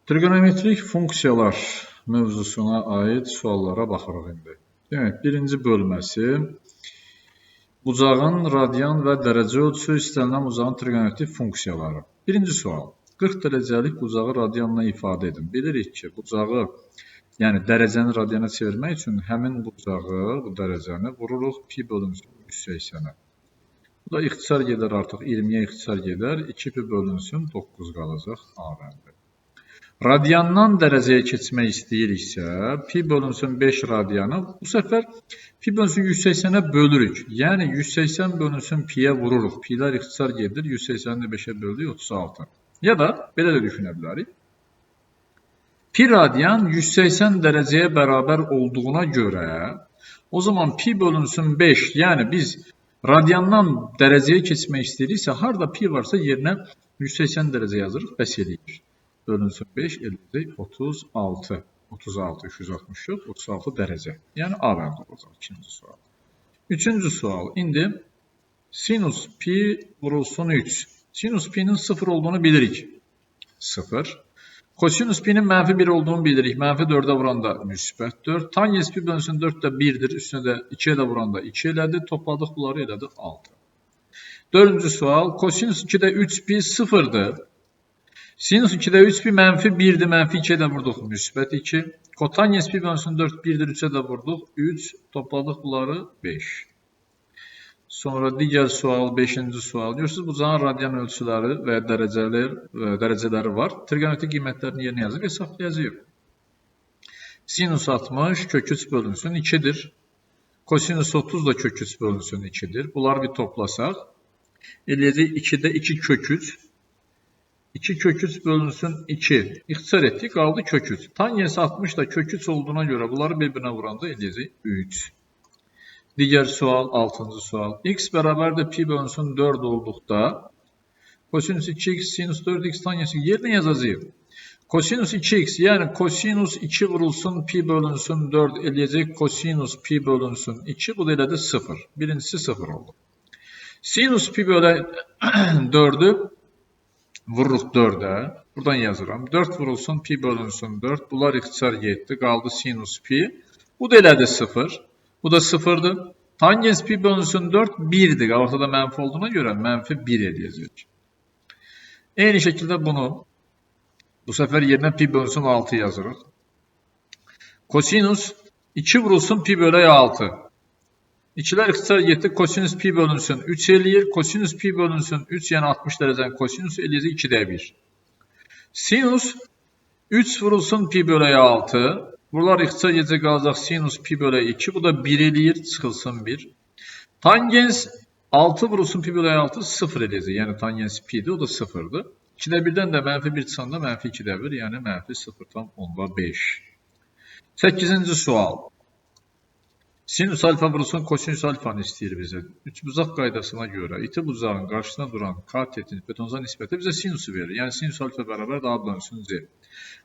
Trigonometrik funksiyalar mövzusuna aid suallara baxırıq indi. Demək, birinci bölməsi bucağın radian və dərəcə ölçüsü istənilən bucağın trigonometrik funksiyaları. Birinci sual. 40 dərəcəlik bucağı radianla ifadə edin. Bilirik ki, bucağı, yəni dərəcəni radiana çevirmək üçün həmin bucağı, bu dərəcəni vururuq pi bölünsün 180-ə. Bu da ixtisar gedər artıq 20-yə ixtisar gedər. 2 pi bölünsün 9 qalacaq A bəndi. Radiandan dərəcəyə keçmək istəyiriksə, pi bölünsün 5 radianı, bu səfər pi bölünsün 180-ə bölürük. Yəni 180 bölünsün piyə vururuq. Pilər ixtisar gedir, 180-ni 5-ə böldük 36. Ya da belə də düşünə bilərik. Pi radian 180 dərəcəyə bərabər olduğuna görə, o zaman pi bölünsün 5, yəni biz radiandan dərəcəyə keçmək istəyiriksə, harada pi varsa yerinə 180 dərəcə yazırıq, bəs eləyir. Bölünsün 5 eləyəcək 36. 36, 360 yox, 36 dərəcə. Yəni A bəndi olacaq ikinci sual. Üçüncü sual. İndi sinus pi vurulsun 3. Sinus pi'nin 0 olduğunu bilirik. 0. Kosinus pi'nin mənfi 1 olduğunu bilirik. Mənfi 4'ə vuranda müsbət 4. Tangents pi bölünsün 4 də 1'dir. Üstünə də 2'yə də vuranda 2 elədi. Topladıq bunları elədi 6. Dördüncü sual. Kosinus 2'də 3 pi 0'dır. Sinus 2'də 3 pi mənfi 1'dir, mənfi 2'yə də vurduq, müsbət 2. Kotangens pi bölünsün 4, 1'dir, 3'ə də vurduq, 3. Topladıq bunları 5. Sonra digər sual, 5-ci sual. Görürsünüz, bucağın radian ölçüləri və dərəcələri var. Trigonometrik qiymətlərini yerinə yazıb hesablayacağıq. Sinus 60 kök 3 bölünsün 2'dir. Kosinus 30 da kök 3 bölünsün 2'dir. Bunları bir toplasaq, eləyəcək 2'də 2 kök 3. 2 kök 3 bölünsün 2. İxtisar etdik, qaldı kök 3. Tangens 60 da kök 3 olduğuna görə bunları bir-birinə vuranda eləyəcək 3. Digər sual, 6-cı sual. X bərabər də pi bölünsün 4 olduqda kosinus 2x sinus 4x tangensi yerinə yazacağıq. Kosinus 2x, yəni kosinus 2 vurulsun pi bölünsün 4 eləyəcək kosinus pi bölünsün 2. Bu da elədi 0. Birincisi 0 oldu. Sinus pi bölə 4'ü vururuq 4'ə. Buradan yazıram. 4 vurulsun pi bölünsün 4. Bunlar ixtisar getdi. Qaldı sinus pi. Bu da elədi 0. Bu da 0'dır. Tangens pi bölünsün 4 1'dir. Ortada mənfi olduğuna görə mənfi 1 eləyəcək. Eyni şəkildə bunu bu səfər yerinə pi bölünsün 6 yazırıq. Kosinus 2 vurulsun pi bölə 6. İkilər ixtisar getdi. Kosinus pi bölünsün 3 eləyir. Kosinus pi bölünsün 3, yəni 60 dərəcənin kosinusu eləyəcək 2'də 1. Sinus 3 vurulsun pi bölə 6. Buralar ixtisar gedəcək qalacaq sinus pi bölə 2. Bu da 1 eləyir. Çıxılsın 1. Tangens 6 vurulsun pi bölə 6 0 eləyəcək. Yəni tangens pi'dir. O da 0'dır. 2'də 1'dən də mənfi 1 çıxanda mənfi 2'də 1. Yəni mənfi 0,5. 8-ci sual. Sinus alfa vurulsun kosinus alfanı istəyir bizə. Üçbucaq qaydasına görə iti bucağın qarşısına duran katetin hipotenuza nisbəti bizə sinusu verir. Yəni sinus alfa bərabər A bölünsün C.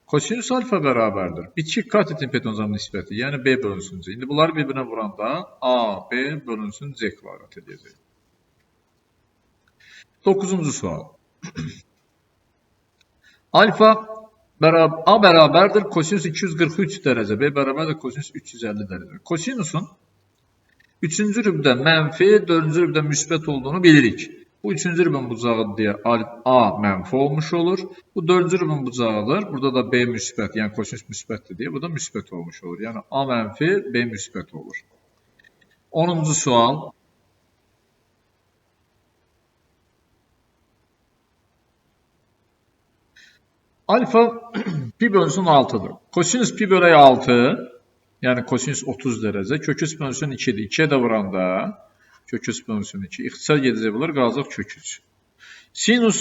Kosinus alfa bərabərdir. Bitki katetin hipotenuza nisbəti, yəni B bölünsün C. İndi bunları bir-birinə vuranda A, B bölünsün C kvadrat edəcək. 9-cu sual. Alfa A bərabərdir kosinus 243 dərəcə, B bərabərdir kosinus 350 dərəcə. Kosinusun 3-cü rübdə mənfi, 4-cü rübdə müsbət olduğunu bilirik. Bu 3-cü rübün bucağı deyə A mənfi olmuş olur. Bu 4-cü rübün bucağıdır. Burada da B müsbət, yəni kosinus müsbətdir deyə bu da müsbət olmuş olur. Yəni A mənfi, B müsbət olur. 10-cu sual. Alfa pi bölünsün 6'dır. Kosinus pi bölə 6, yəni kosinus 30 dərəcə, kök 3 bölünsün 2'dir. 2'yə də vuranda kök 3 bölünsün 2. İxtisar gedəcək bunlar, qalacaq kök 3. Sinus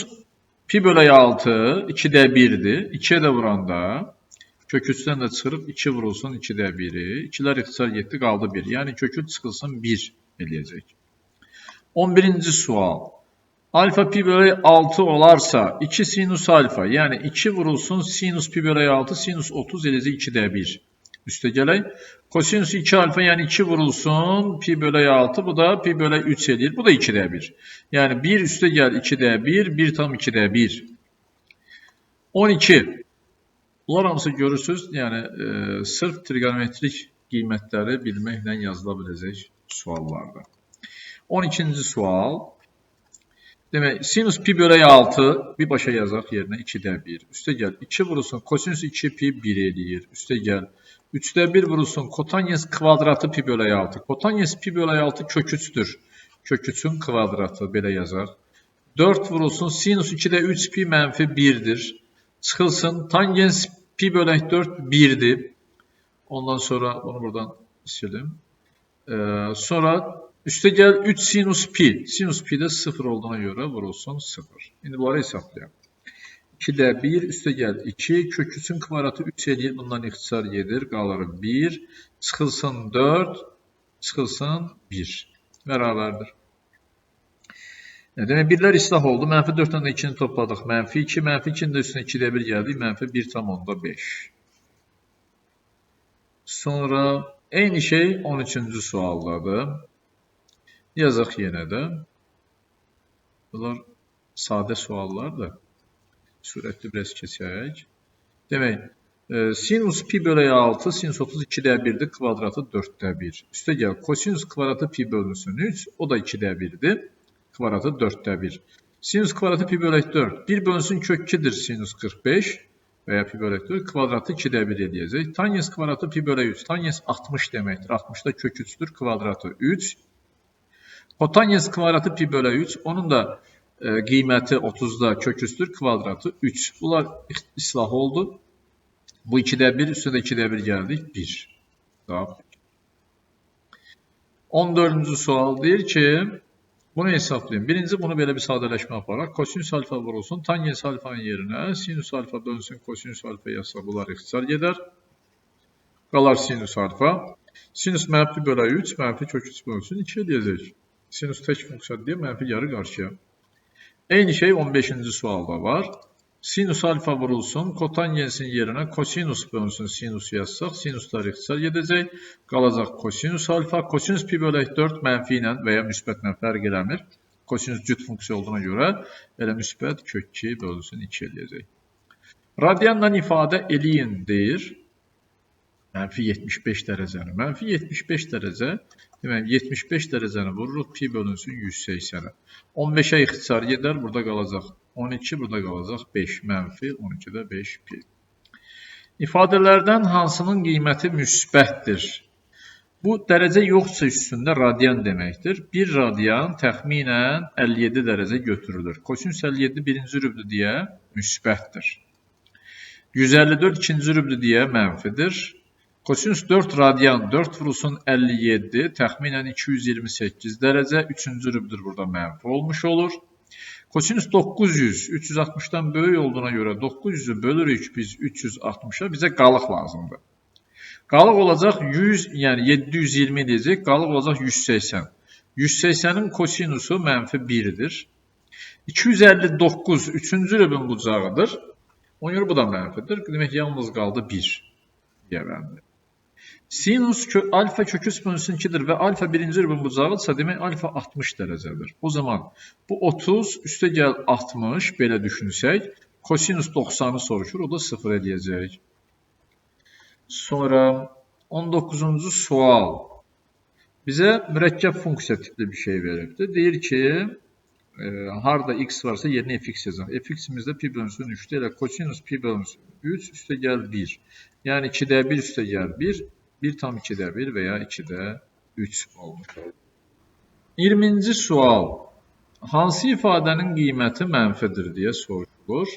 pi bölə 6, 2'də 1'dir. 2'yə də vuranda kök 3'dən də çıxırıq, 2 vurulsun 2'də 1'i. 2'lər ixtisar getdi, qaldı 1. Yəni kök 3 çıxılsın 1 eləyəcək. 11-ci sual. Alfa pi bölə 6 olarsa 2 sinus alfa, yəni 2 vurulsun sinus pi bölə 6, sinus 30 eləyəcək 2'də 1. Üstə gələk. Kosinus 2 alfa, yəni 2 vurulsun pi bölə 6, bu da pi bölə 3 eləyir. Bu da 2'də 1. Yəni 1 üstə gəl 2'də 1, 1 tam 2'də 1. 12. Bunlar hamısı görürsünüz, yəni sırf trigonometrik qiymətləri bilməklə yazıla biləcək suallardır. 12-ci sual. Demək, sinus pi bölək 6 birbaşa yazaq yerinə 2-də 1. Üstə gəl 2 vurulsun kosinus 2 pi 1 eləyir. Üstə gəl 3-də 1 vurulsun kotanyens kvadratı pi bölək 6. Kotanyens pi bölək 6 kök 3'dür. Kök 3'ün kvadratı belə yazaq. 4 vurulsun sinus 2'də 3 pi mənfi 1'dir. Çıxılsın tangens pi bölək 4 1'dir. Ondan sonra onu buradan silim. Sonra üstə gəl 3 sinus pi. Sinus pi də 0 olduğuna görə vurulsun 0. İndi bunları hesablayaq. 2'də 1, üstə gəl 2, kök 3'ün kvadratı 3 eləyir. Bundan ixtisar gedir. Qalır 1. Çıxılsın 4. Çıxılsın 1. Bərabərdir. Demək, birlər islah oldu. Mənfi 4 ilə 2'ni topladıq. Mənfi 2. Mənfi 2'nin də üstünə 2'də 1 gəldik. Mənfi 1,5. Sonra eyni şey 13-cü sualdadır. Yazaq yenə də. Bunlar sadə suallardır. Sürətli biraz keçək. Demək, sinus pi bölək 6, sinus 32'də 1'dir, kvadratı 4'də 1. Üstə gəl, kosinus kvadratı pi bölünsün 3, o da 2'də 1'dir, kvadratı 4'də 1. Sinus kvadratı pi bölək 4, 1 bölünsün kök 2'dir sinus 45 veya pi bölək 4, kvadratı 2'də 1 eləyəcək. Tanyens kvadratı pi bölək 3, tanyens 60 deməkdir, 60'da kök 3'dür, kvadratı 3. Kotanyens kvadratı pi bölək 3, onun da qiyməti 30'da kök 3'dür, kvadratı 3. Bunlar islah oldu. Bu 2'də 1, üstündə 2'də 1 gəldik, 1. Daha 14-cü sual deyir ki, bunu hesablayın. Birinci, bunu belə bir sadələşmə aparaq. Kosinus alfa vurulsun, tangens alfanın yerinə sinus alfa dönsün, kosinus alfa yazsa bunlar ixtisar gedər. Qalar sinus alfa. Sinus mənfi bölək 3, mənfi kök 3 bölünsün 2 eləyəcək. Sinus tək funksiya deyə mənfi yarı qarşıya. Eyni şey 15-ci sualda var. Sinus alfa vurulsun, kotangensin yerinə kosinus bölünsün, sinus yazsaq, sinuslar ixtisar gedəcək. Qalacaq kosinus alfa, kosinus pi bölək 4 mənfi ilə və ya müsbətlə fərq eləmir. Kosinus cüt funksiya olduğuna görə elə müsbət kök 2 bölünsün 2 eləyəcək. Radianla ifadə eləyin deyir. Mənfi 75 dərəcəni. Mənfi 75 dərəcə, demək 75 dərəcəni vururuq, pi bölünsün 180-ə. 15'ə ixtisar gedər, burada qalacaq 12, burada qalacaq 5, mənfi 12'də 5 pi. İfadələrdən hansının qiyməti müsbətdir? Bu dərəcə yoxsa üstündə radian deməkdir. 1 radian təxminən 57 dərəcə götürülür. Kosinus 57 birinci rübdür deyə müsbətdir. 154 ikinci rübdür deyə mənfidir. Kosinus 4 radian 4 vurulsun 57 təxminən 228 dərəcə 3-cü rübdür burada mənfi olmuş olur. Kosinus 900 360'dan böyük olduğuna görə 900'ü bölürük biz 360'a, bizə qalıq lazımdır. Qalıq olacaq 100, yəni 720 deyəcək, qalıq olacaq 180. 180'in kosinusu mənfi 1'dir. 259 3-cü rübün bucağıdır. Ona görə bu da mənfidir. Demək yalnız qaldı 1 deyəməndi. Sinus alfa kök 3 bölünsün 2'dir və alfa birinci rübün bucağıdırsa, demək alfa 60 dərəcədir. O zaman bu 30 üstə gəl 60 belə düşünsək, kosinus 90'ı soruşur, o da 0 eləyəcək. Sonra 19-cu sual bizə mürəkkəb funksiya tipli bir şey veribdir. Deyir ki, harda x varsa yerinə fx yazaq. Fx'imizdə pi bölünsün 3'də, elə kosinus pi bölünsün 3 üstə gəl 1. Yəni 2'də 1 üstə gəl 1. 1 tam 2'də 1 və ya 2'də 3 olmuş olur. 20-ci sual. Hansı ifadənin qiyməti mənfidir deyə soruşulur.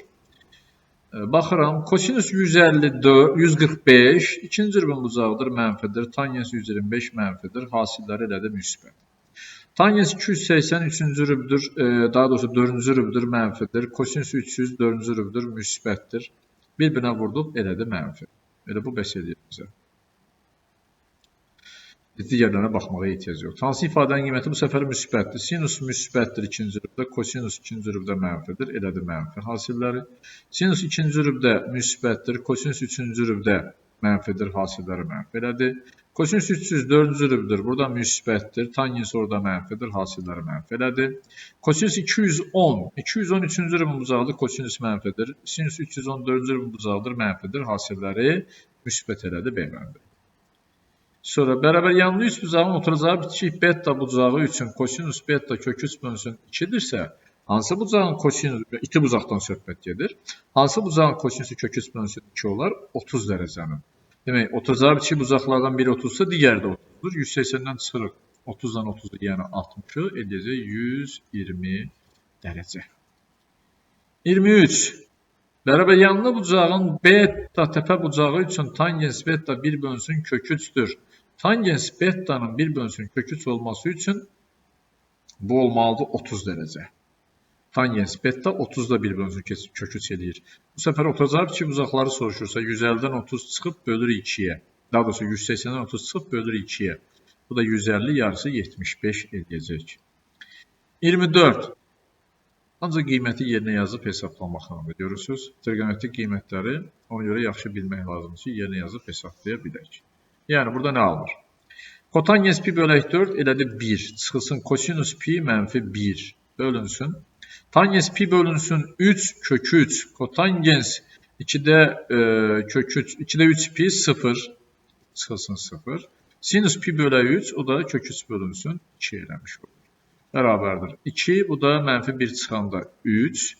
Baxıram, kosinus 145 ikinci rübün bucağıdır, mənfidir. Tangens 125 mənfidir. Hasilləri elədi müsbət. Tangens 280 3-cü rübdür, daha doğrusu 4-cü rübdür, mənfidir. Kosinus 300 4-cü rübdür, müsbətdir. Bir-birinə vurduq, elədi mənfi. Elə bu bəs edir bizə. Digərlərine baxmağa ehtiyac yox. Hansı ifadənin qiyməti bu səfər müsbətdir? Sinus müsbətdir ikinci rübdə, kosinus ikinci rübdə mənfidir, elədi mənfi hasilləri. Sinus ikinci rübdə müsbətdir, kosinus üçüncü rübdə mənfidir, hasilləri mənfi elədi. Kosinüs 300 4-cü rübdür. Burada müsbətdir. Tangens orada mənfidir. Hasilləri mənfi elədi. Kosinüs 210. 213-cü rübün bucağıdır. Kosinüs mənfidir. Sinüs 314-cü rübün bucağıdır. Mənfidir. Hasilləri müsbət elədi. B bəndi. Sonra bərabər yanlı üç bucağın oturacağı bitişik beta bucağı üçün kosinüs beta kök 3 bölünsün 2-dirsə, hansı bucağın kosinüs, iki bucaqdan söhbət gedir. Hansı bucağın kosinüsü kök 3 bölünsün 2 olar? 30 dərəcənin. Demək, oturacağı bitişik bucaqlardan biri 30-sa, digəri də 30-dur. 180-dən çıxırıq. 30-dan 30-u, yəni 60-ı eləyəcək 120 dərəcə. 23. Bərabər yanlı bucağın beta təpə bucağı üçün tangens beta 1 bölünsün kök 3-dür. Tangens beta'nın 1 bölünsün kök 3 olması üçün bu olmalıdır 30 dərəcə. Tangens beta 30'da 1 bölünsün kök 3 eləyir. Bu səfər oturacağı bitişik bucaqları soruşursa 150-dən 30 çıxıb bölür 2-yə. Daha doğrusu 180-dən 30 çıxıb bölür 2-yə. Bu da 150 yarısı 75 eləyəcək. 24. Ancaq qiyməti yerinə yazıb hesablamaqla görürsünüz. Trigonometrik qiymətləri ona görə yaxşı bilmək lazımdır ki, yerinə yazıb hesablaya bilək. Yəni burada nə alınır? Kotangens pi bölək 4 elədi 1. Çıxılsın kosinüs pi mənfi 1 bölünsün. Tangens pi bölünsün 3 kök 3. Kotangens 2'də kök 3, 2'də 3 pi 0. Çıxılsın 0. Sinüs pi bölək 3, o da kök 3 bölünsün 2 eləmiş olur. Bərabərdir. 2, bu da mənfi 1 çıxanda 3.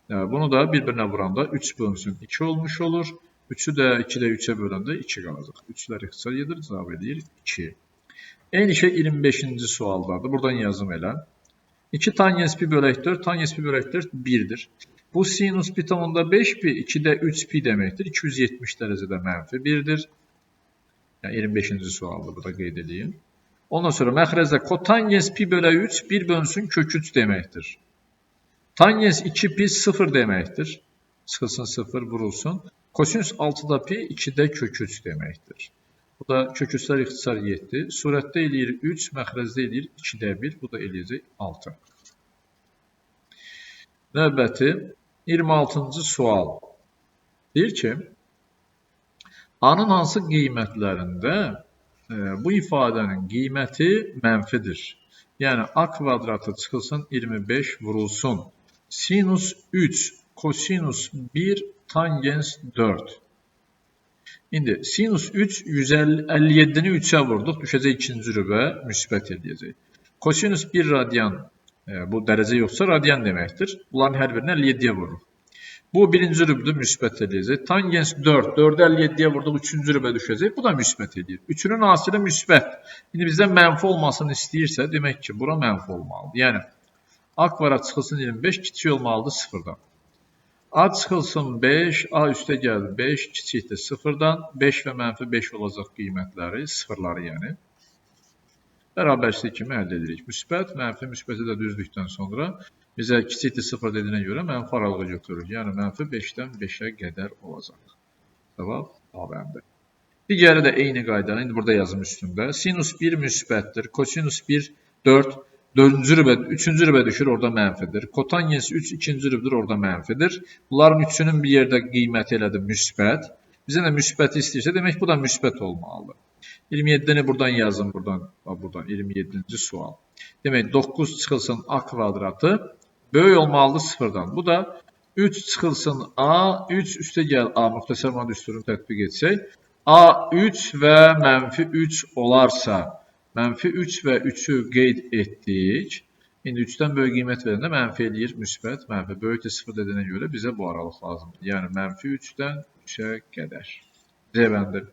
Bunu da bir-birinə vuranda 3 bölünsün 2 olmuş olur. 3'ü də 2'də 3'ə böləndə 2 qalacaq. 3'lər ixtisar edir, cavab edir 2. Eyni şey 25-ci sualdadır. Buradan yazım elə. 2 tangens pi bölək 4, tangens pi bölək 4 1'dir. Bu sinus pi tamında 5 pi, 2'də 3 pi deməkdir. 270 dərəcədə mənfi 1'dir. Yəni 25-ci sualdır, burada qeyd edeyim. Ondan sonra məxrəcdə kotangens pi bölək 3, 1 bölünsün kök 3 deməkdir. Tangens 2 pi 0 deməkdir. Çıxılsın 0, vurulsun. Kosinüs 6'da pi, 2'də kök 3 deməkdir. Bu da kök 3'lər ixtisar 7. Surətdə eləyir 3, məxrəcdə eləyir 2'də 1. Bu da eləyəcək 6. Növbəti 26-cı sual. Deyir ki, A-nın hansı qiymətlərində bu ifadənin qiyməti mənfidir? Yəni A kvadratı çıxılsın 25 vurulsun. Sinus 3, kosinus 1, tangens 4. İndi sinus 3 157'ni 3'ə vurduq. Düşəcək ikinci rübə müsbət eləyəcək. Kosinus 1 radian, bu dərəcə yoxsa radian deməkdir. Bunların hər birini 57'yə vururuq. Bu birinci rübdür, müsbət eləyəcək. Tangens 4, 4'ü 57'yə vurduq, üçüncü rübə düşəcək. Bu da müsbət eləyir. Üçünün hasili müsbət. İndi bizdən mənfi olmasını istəyirsə, demək ki, bura mənfi olmalıdır. Yəni, A kvadrat çıxılsın 25, kiçik olmalıdır 0'dan. A çıxılsın 5, A üstə gəldi 5, kiçikdir 0'dan. 5 və mənfi 5 olacaq qiymətləri, sıfırları yəni. Bərabərçilik kimi əldə edirik. Müsbət, mənfi, müsbəti də düzdükdən sonra bizə kiçikdir 0 dediyinə görə mənfi aralığı götürürük. Yəni, mənfi 5-dən 5'ə qədər olacaq. Cavab A bəndi. Digəri də eyni qayda, indi burada yazım üstündə. Sinus 1 müsbətdir, kosinus 1 4, 4-cü rübə, 3-cü rübə düşür, orada mənfidir. Kotangens 3, 2-ci rübdür, orada mənfidir. Bunların üçünün bir yerdə qiyməti elədir müsbət. Bizə də müsbəti istəyirsə, demək bu da müsbət olmalıdır. 27'ni buradan yazın, buradan 27-ci sual. Demək 9 çıxılsın A kvadratı, böyük olmalıdır 0'dan. Bu da 3 çıxılsın A, 3 üstə gəl A, müxtəsər mod üstünü tətbiq etsək. A 3 və mənfi 3 olarsa, mənfi 3 və 3'ü qeyd etdik. İndi 3'dən böyük qiymət verəndə mənfi eləyir, müsbət, mənfi böyükdür 0 dediyinə görə bizə bu aralıq lazımdır. Yəni, mənfi 3'dən 3'ə qədər. C bəndi.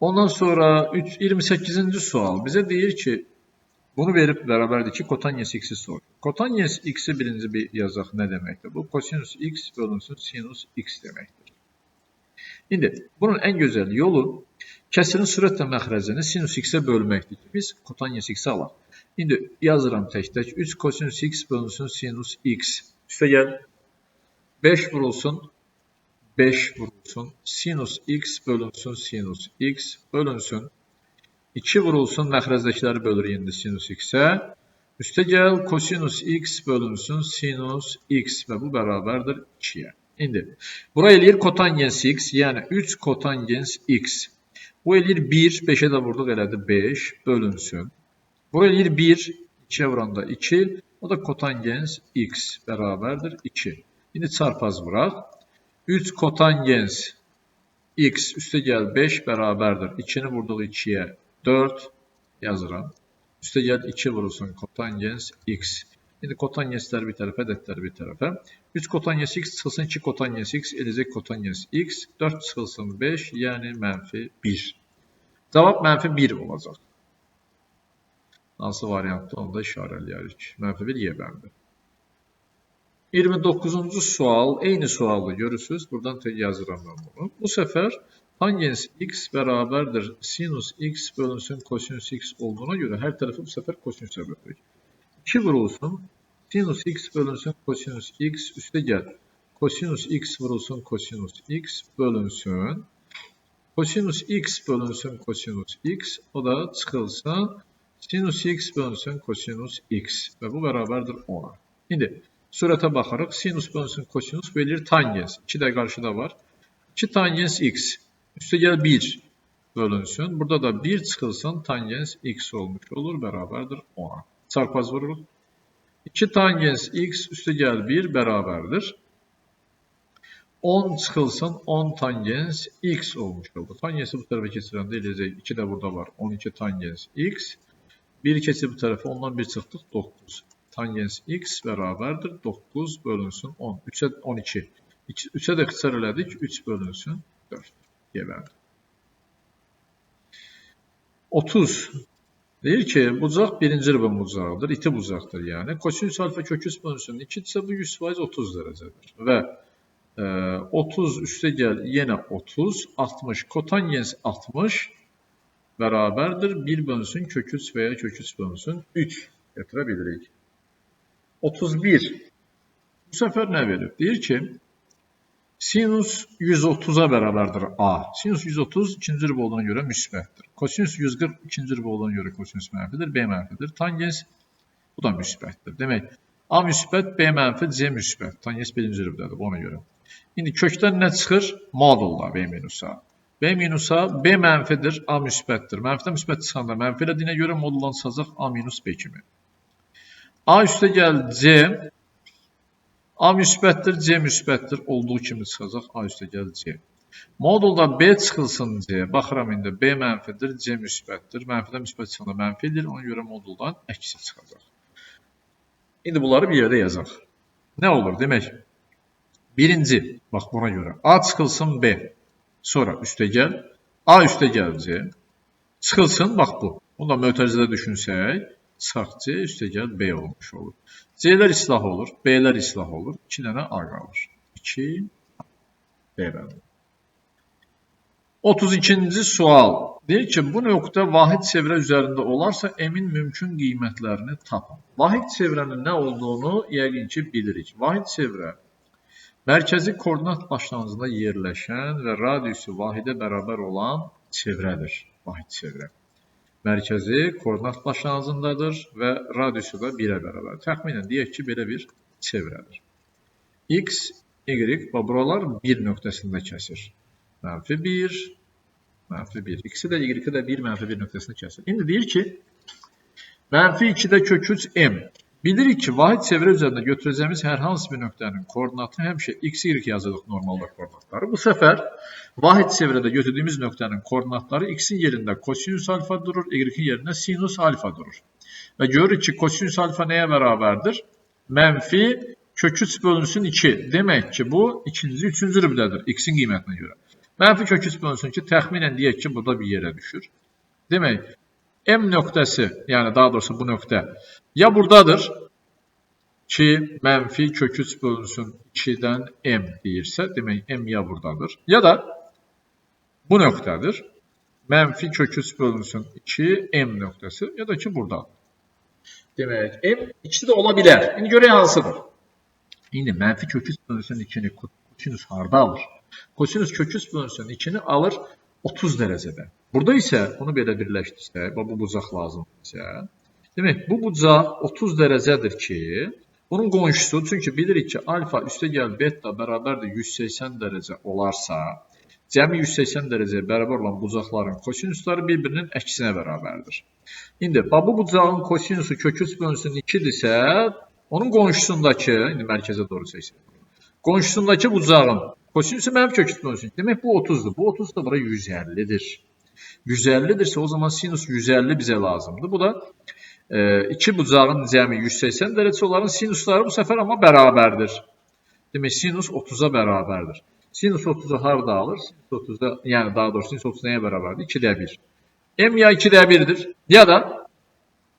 Ondan sonra 28-ci sual bizə deyir ki, bunu verib bərabərdir ki, kotangens x'i sorur. Kotangens x'i birinci bir yazaq nə deməkdir? Bu kosinus x bölünsün sinus x deməkdir. İndi bunun ən gözəl yolu kəsirin sürətlə məxrəcini sinus x-ə bölməkdir ki, biz kotangens x-i alaq. İndi yazıram tək-tək. 3 kosinus x bölünsün sinus x. Üstə gəl. 5 vurulsun. 5 vurulsun. Sinus x bölünsün sinus x bölünsün. 2 vurulsun. Məxrəcdəkiləri bölür indi sinus x-ə. Üstə gəl. Kosinus x bölünsün sinus x və bu bərabərdir 2-yə. İndi bura eləyir kotangens x, yəni 3 kotangens x. Bu eləyir 1, 5'ə də vurduq elədi 5 bölünsün. Bu eləyir 1, 2'ye vuranda 2, o da kotangens x bərabərdir 2. İndi çarpaz vuraq. 3 kotangens x üstə gəl 5 bərabərdir. 2'ni vurduq 2'ye 4 yazıram. Üstə gəl 2 vurulsun kotangens x. Şimdi kotangensler bir tarafa, ədədlər bir tarafa. 3 kotangens x çıxılsın 2 kotangens x eləcək kotangens x. 4 çıxılsın 5 yəni mənfi 1. Cavab mənfi 1 olacaq. Hansı variantda onu da işarələyirik. Mənfi 1 Y-bəndir. 29-cu sual, eyni sualı görürsünüz. Buradan tek yazıram ben bunu. Bu sefer tangens x bərabərdir sinus x bölünsün kosinus x olduğuna göre her tarafı bu sefer kosinüse bölürük. 2 vurulsun sinus x bölünsün kosinus x üstə gəl. Kosinus x vurulsun kosinus x bölünsün. Kosinus x bölünsün kosinus x o da çıxılsın sinus x bölünsün kosinus x ve bu bərabərdir 10'a. Şimdi surətə baxarıq. Sinus bölünsün kosinus verir tangens. 2 də qarşıda var. 2 tangens x. Üstə gəl 1 bölünsün. Burada da 1 çıxılsın tangens x olmuş olur. Bərabərdir 10'a. Çarpaz vururuq. 2 tangens x üstə gəl 1 bərabərdir. 10 çıxılsın 10 tangens x olmuş oldu. Tangensi bu tarafa keçirəndə eləyəcək. 2 də burada var. 12 tangens x. 1 keçir bu tarafa. Ondan 1 çıxdıq 9. Tangens x bərabərdir 9 bölünsün 10. 3'e 12. 3'e də ixtisar elədik. 3 bölünsün 4. Gəldi. 30. Deyir ki, bucaq birinci rıbın bucağıdır. İti bucaqdır yəni. Kosinüs alfa kök 3 bölünsün 2 isə bu 100% 30 dərəcədir. Və 30 üstə gəl yenə 30. 60. Kotangens 60 bərabərdir. 1 bölünsün kök 3 veya kök 3 bölünsün 3 gətirə bilirik. 31. Bu sefer ne verir? Deyir ki, sinus 130'a bərabərdir A. Sinus 130 ikinci rübə olduğuna göre müsbətdir. Kosinus 140 ikinci rübə olduğuna göre kosinus mənfidir, B mənfidir. Tangens bu da müsbətdir. Demək, A müsbət, B mənfi, C müsbət. Tangens birinci rübdədir ona göre. İndi kökdən nə çıxır? Modulda B minusa. B minusa B mənfidir, A müsbətdir. Mənfidə müsbət çıxanda mənfi elədiyinə görə moduldan çıxacaq A minus B kimi. A üstə gəl C. A müsbətdir, C müsbətdir. Olduğu kimi çıxacaq. A üstə gəl C. Modulda B çıxılsın C. Baxıram indi B mənfidir, C müsbətdir. Mənfidə müsbət çıxanda mənfidir. Ona görə moduldan əksi çıxacaq. İndi bunları bir yerdə yazaq. Nə olur? Demək, birinci, bax buna görə. A çıxılsın B. Sonra üstə gəl. A üstə gəl C. Çıxılsın, bax bu. Bunu da mötərizədə düşünsək. Sağ C üstə gəl B olmuş olur. C'lər islah olur, B'lər islah olur. 2 dənə A qalır. 2 B bəndir. 32-ci sual. Deyir ki, bu nöqtə vahid çevrə üzərində olarsa M-in mümkün qiymətlərini tapın. Vahid çevrənin nə olduğunu yəqin ki bilirik. Vahid çevrə mərkəzi koordinat başlanğıcında yerləşən və radiusu vahidə bərabər olan çevrədir. Vahid çevrə. Mərkəzi koordinat başlanğıcındadır və radiusu da 1'ə bərabər. Təxminən deyək ki, belə bir çevrədir. X, Y, buralar 1 nöqtəsində kəsir. Mənfi 1, mənfi 1. X'i də Y-i də 1, mənfi 1 nöqtəsində kəsir. İndi deyir ki, mənfi 2'də kök 3 M. Bilirik ki, vahid çevrə üzərində götürəcəyimiz hər hansı bir nöqtənin koordinatını həmişə X, Y yazırıq normalda koordinatları. Bu səfər vahid çevrədə götürdüyümüz nöqtənin koordinatları X'in yerində kosinüs alfa durur, Y-in yerində sinus alfa durur. Və görürük ki, kosinüs alfa nəyə bərabərdir? Mənfi kök 3 bölünsün 2. Demək ki, bu ikinci, üçüncü rübdədir X'in qiymətinə görə. Mənfi kök 3 bölünsün 2 təxminən deyək ki, burada bir yerə düşür. Demək, M nöqtəsi, yəni daha doğrusu bu nöqtə ya buradadır ki, mənfi kök 3 bölünsün 2'dən M deyirsə, demək M ya buradadır. Ya da bu nöqtədir. Mənfi kök 3 bölünsün 2 M nöqtəsi ya da ki buradadır. Demək, M ikisi də ola bilər. İndi görək hansıdır. İndi mənfi kök 3 bölünsün 2'ni kosinüs harda alır? Kosinüs kök 3 bölünsün 2'ni alır 30 dərəcədə. Burada isə bunu belə birləşdirsə, bu bucaq lazımdırsə, demək bu bucaq 30 dərəcədir ki, bunun qonşusu, çünki bilirik ki alfa üstə gəl beta bərabərdir 180 dərəcə olarsa, cəmi 180 dərəcəyə bərabər olan bucaqların kosinusları bir-birinin əksinə bərabərdir. İndi bu bucağın kosinusu kök 3 bölünsün 2-dirsə, onun qonşusundakı, indi mərkəzə doğru çəksək, qonşusundakı bucağın kosinusu mənim kök 3 bölünsün. Demək bu 30-dur. Bu 30 da bura 150-dir. 150-dirsə o zaman sinus 150 bizə lazımdır. Bu da iki bucağın cəmi 180 dərəcə, onların sinusları bu səfər amma bərabərdir. Demək sinus 30-a bərabərdir. Sinus 30-u harada alır? Sinus 30-da, yəni daha doğrusu sinus 30 nəyə bərabərdir? 2-də 1. M ya 2-də 1-dir, ya da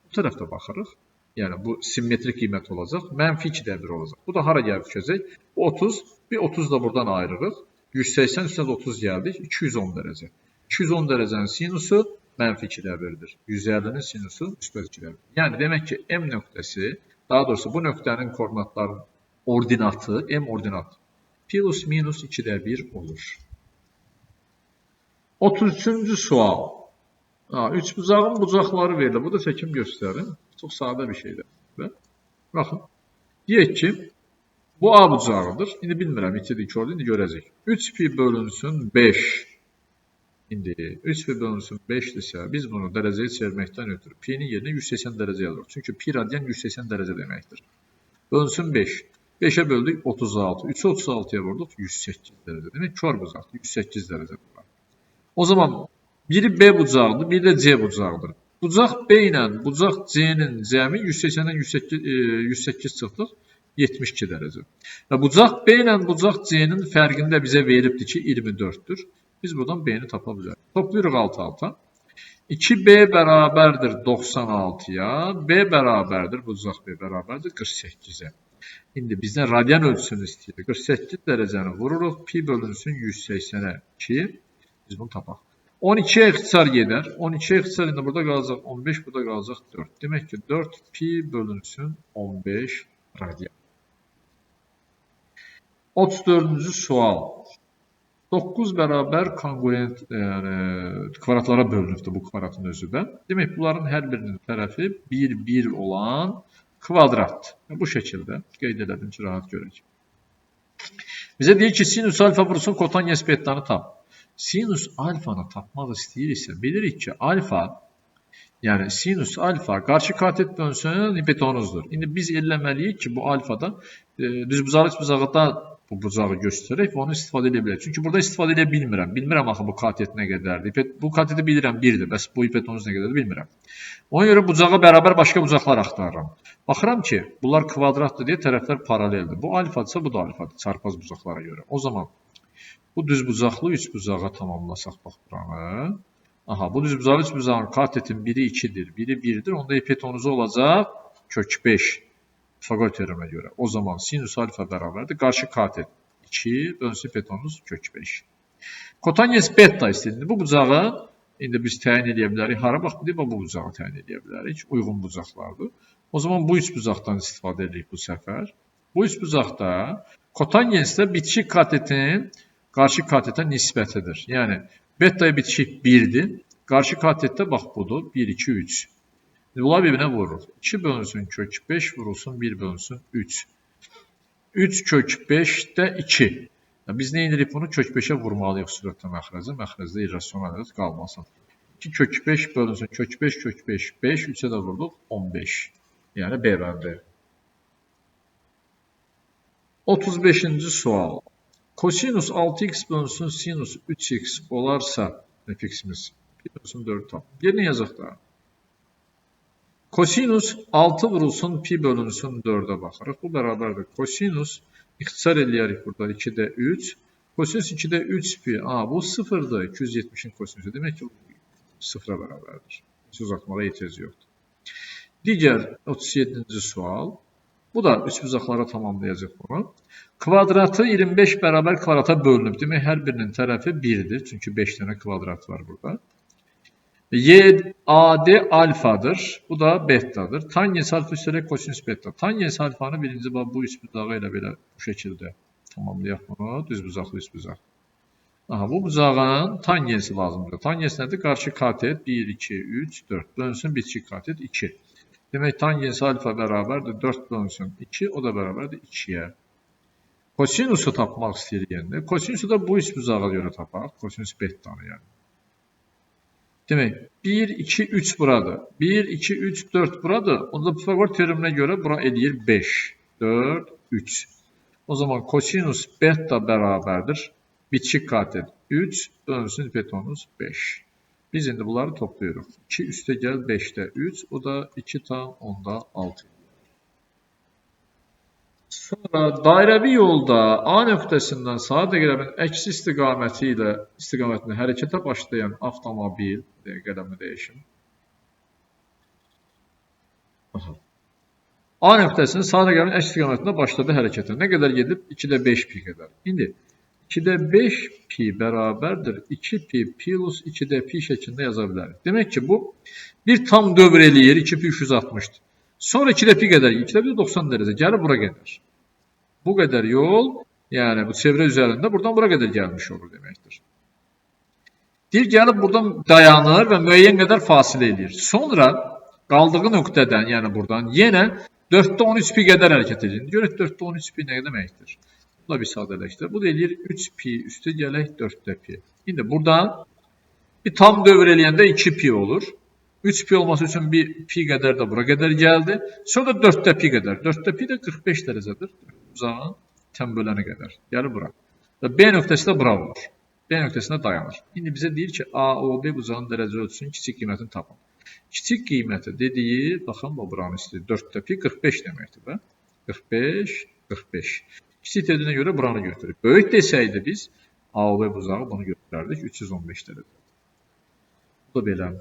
bu tərəfdə baxırıq. Yəni bu simmetrik qiymət olacaq. Mənfi 2-də 1 olacaq. Bu da hara gəlib düşəcək? 30, bir 30 da buradan ayırırıq. 180 üstədə 30 gəldik. 210 dərəcə. 210 dərəcənin sinusu mənfi 2-də 1-dir. 150-nin sinusu müsbət 2-də 1. Yəni demək ki, M nöqtəsi, daha doğrusu bu nöqtənin koordinatlarının ordinatı, M ordinatı plus minus 2-də 1 olur. 33-cü sual. Üçbucağın bucaqları verilir. Bu da çəkim göstərin. Çox sadə bir şeydir. Baxın. Deyək ki, bu A bucağıdır. İndi bilmirəm, itidik ki, orada indi görəcək. 3pi bölünsün 5. İndi 3pi bölünsün 5-dirsə, biz bunu dərəcəyə çevirməkdən ötürü P-nin yerinə 180 dərəcə yazırıq. Çünki pi radian 180 dərəcə deməkdir. Bölünsün 5. 5'ə böldük 36. 3'ü 36'ya vurduk 108 derece. Demek kör bucaqdır. 108 derece var. O zaman biri B bucağıdır, biri de C bucağıdır. Bucaq B ilə bucaq C'nin cəmi 180'den 108 çıxdıq 72 derece. Və bucaq B ilə bucaq C'nin fərqində bizə verilibdir ki 24'dür. Biz buradan B'ni tapa bilərik. Toplayırıq alt-alta. 2B bərabərdir 96'ya. B bərabərdir, bucaq B bərabərdir 48'e. İndi bizdən radian ölçüsünü istəyir. 48 dərəcəni vururuq. Pi bölünsün 180'ə 2. Biz bunu tapaq. 12'ye ixtisar gedər. 12'ye ixtisar indi burada qalacaq 15, burada qalacaq 4. Demək ki 4 pi bölünsün 15 radian. 34-cü sual. 9 bərabər kongruent, yəni kvadratlara bölünübdür bu kvadratın özü də. Demək bunların hər birinin tərəfi 1 olan kvadrat. Bu şəkildə qeyd elədim ki, rahat görək. Bizə deyir ki, sinus alfa vursun kotangens bettanı tap. Sinus alfanı tapmaq istəyiriksə, bilirik ki, alfa, yəni sinus alfa qarşı katet bölünsün hipotenuzdur. İndi biz eləməliyik ki, bu alfadan düzbucaqlı üçbucaqda bu bucağı göstərək və onu istifadə edə bilək. Çünki burada istifadə edə bilmirəm. Bilmirəm axı bu katet nə qədərdir. Bu kateti bilirəm 1-dir, bəs bu hipotenuz nə qədərdir bilmirəm. Ona görə bucağa bərabər başqa bucaqlar axtarıram. Baxıram ki, bunlar kvadratdır deyə tərəflər paraleldir. Bu alfadırsa, bu da alfadır çarpaz bucaqlara görə. O zaman bu düzbucaqlı üçbucağa tamamlasaq bax buranı. Aha, bu düzbucaqlı üçbucağın katetin biri 2-dir, biri 1-dir. Onda hipotenuzu olacaq kök 5. Pifagor teoremə görə. O zaman sinus alfa bərabərdir. Qarşı katet 2, bölünsün hipotenuz kök 5. Kotangens beta istəyir. Bu bucağı indi biz təyin edə bilərik. Hara bax, bu bucağı təyin edə bilərik. Uyğun bucaqlardır. O zaman bu üç bucaqdan istifadə edirik bu səfər. Bu üç bucaqda kotangensdə bitişik katetin qarşı katetə nisbətidir. Yəni betaya bitişik 1-dir. Qarşı katetdə bax budur. 1, 2, 3. Bunlar bir-birinə vururuq. 2 bölünsün kök 5 vurulsun 1 bölünsün 3. 3 kök 5-də 2. Biz nə edirik bunu? Kök 5'ə vurmalıyıq sürətlə məxrəcə. Məxrəcdə irrasional ədəd qalmasın. 2 kök 5 bölünsün kök 5 kök 5 5. 3'ə də vurduq 15. Yəni B bəndi. 35-ci sual. Kosinus 6x bölünsün sinus 3x olarsa fx'imiz 1 bölünsün 4 tap. Yerinə yazaq da. Kosinus 6 vurulsun pi bölünsün 4'ə baxırıq. Bu bərabərdir. Kosinus ixtisar eləyərik burada 2'də 3. Kosinus 2'də 3 pi. Bu 0'dır. 270'in kosinusu. Demək ki 0'a bərabərdir. Heç uzatmağa ehtiyac yoxdur. Digər 37-ci sual. Bu da üçbucaqlara tamamlayacaq bunu. Kvadratı 25 bərabər kvadrata bölünüb. Demək hər birinin tərəfi 1'dir. Çünki 5 dənə kvadrat var burada. AD alfadır. Bu da betadır. Tangens alfa üstəlik kosinus beta. Tangens alfanı birinci bu üçbucağı ilə belə bu şəkildə tamamlayaq bunu. Düzbucaqlı üçbucaq. Aha, bu bucağın tangensi lazımdır. Tangens nədir? Qarşı katet 1, 2, 3, 4. Bölünsün bitişik katet 2. Demək tangens alfa bərabərdir 4 bölünsün 2. O da bərabərdir 2'yə. Kosinusu tapmaq istəyirik. Kosinusu da bu üçbucağa görə tapaq. Kosinus bettanı yəni. Demək, 1, 2, 3 buradır. 1, 2, 3, 4 buradır. Onda Pifagor teoreminə görə bura eləyir 5, 4, 3. O zaman kosinus beta bərabərdir. Bitişik katet 3 bölünsün hipotenuz 5. Biz indi bunları toplayırıq. 2 üstə gəl 5-də 3. O da 2 tam onda 6. Sonra dairəvi yolda A nöqtəsindən saat əqrəbin əksi istiqamətini hərəkətə başlayan avtomobil, qədəmi dəyişim. A nöqtəsinin saat əqrəbin əksi istiqamətində başladı hərəkətə. Nə qədər gedib? 2-də 5 pi qədər. İndi 2-də 5 pi bərabərdir 2 pi plus 2-də pi şəklində yaza bilərik. Demək ki, bu bir tam dövr eləyir, 2 pi 360-dır. Sonra 2-də pi qədər, 2-də pi 90 dərəcə, gəlir bura qədər. Bu qədər yol, yəni bu çevrə üzərində buradan bura qədər gəlmiş olur deməkdir. Deyir, gəlib buradan dayanır və müəyyən qədər fasilə edir. Sonra qaldığı nöqtədən, yəni buradan yenə 4-də 13 pi qədər hərəkət edir. Görək 4-də 13 pi nə deməkdir? Bu da bir sadələşdir. Bu da eləyir 3 pi üstə gələk 4-də pi. İndi buradan bir tam dövr eləyəndə 2 pi olur. 3 pi olması üçün bir pi qədər də bura qədər gəldi. Sonra da 4-də pi qədər. 4-də pi də 45 dərəcədir. Uzağın tənböləni qədər. Gəlir bura. Və B nöqtəsi də bura olur. B nöqtəsində dayanır. İndi bizə deyir ki, AOB bucağın dərəcə ölçüsünün kiçik qiymətini tapın. Kiçik qiyməti dediyi, baxın, bu buranı istəyir. 4-də pi 45 deməkdir. 45, 45. Kiçik dediyinə görə buranı götürür. Böyük desəydi biz AOB bucağı bunu götürərdik. 315 dərəcə. Bu da belə.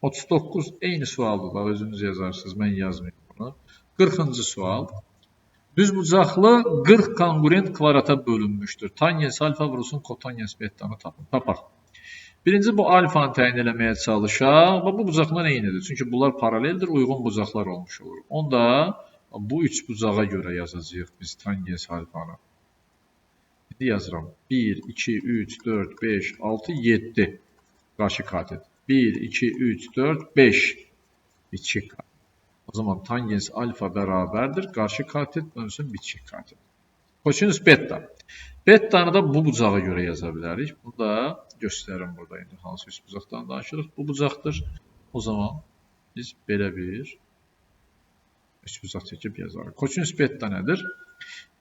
39 eyni sualdır da, özünüz yazarsınız, mən yazmayayım bunu. 40-cı sual. Düzbucaqlı 40 kongruent kvadrata bölünmüşdür. Tangens alfa vurulsun kotangens bettanı tapın. Tapaq. Birinci bu alfanı təyin eləməyə çalışaq. Bu bucaqlar eynidir. Çünki bunlar paraleldir, uyğun bucaqlar olmuş olur. Onda bu üç bucağa görə yazacağıq biz tangens alfanı. İndi yazıram. 1, 2, 3, 4, 5, 6, 7. Qarşı katet. 1, 2, 3, 4, 5. Bitişik katet. O zaman tangens alfa bərabərdir. Qarşı katet dönsün bitişik katet. Kosinus beta. Bettanı da bu bucağa görə yaza bilərik. Bunu da göstərim burada. İndi hansı üst bucaqdan danışırıq. Bu bucaqdır. O zaman biz belə bir üst bucaq çəkib yazarıq. Kosinus beta nədir?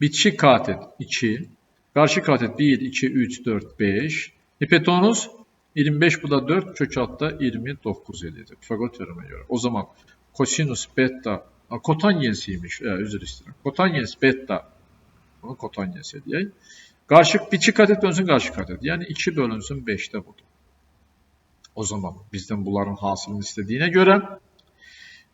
Bitişik katet 2. Qarşı katet 1, 2, 3, 4, 5. Hipotenuz 25, bu da 4, kök altda 29 eləyəcək. Pifagor teoreminə görə. O zaman kosinus beta, kotangensiymiş, üzr istəyirəm. Kotangens beta, bunu kotangens edək. Qarşı bitişik katet dönsün qarşı katet. Yəni 2 bölünsün 5-də budur. O zaman bizdən bunların hasilini istədiyinə görə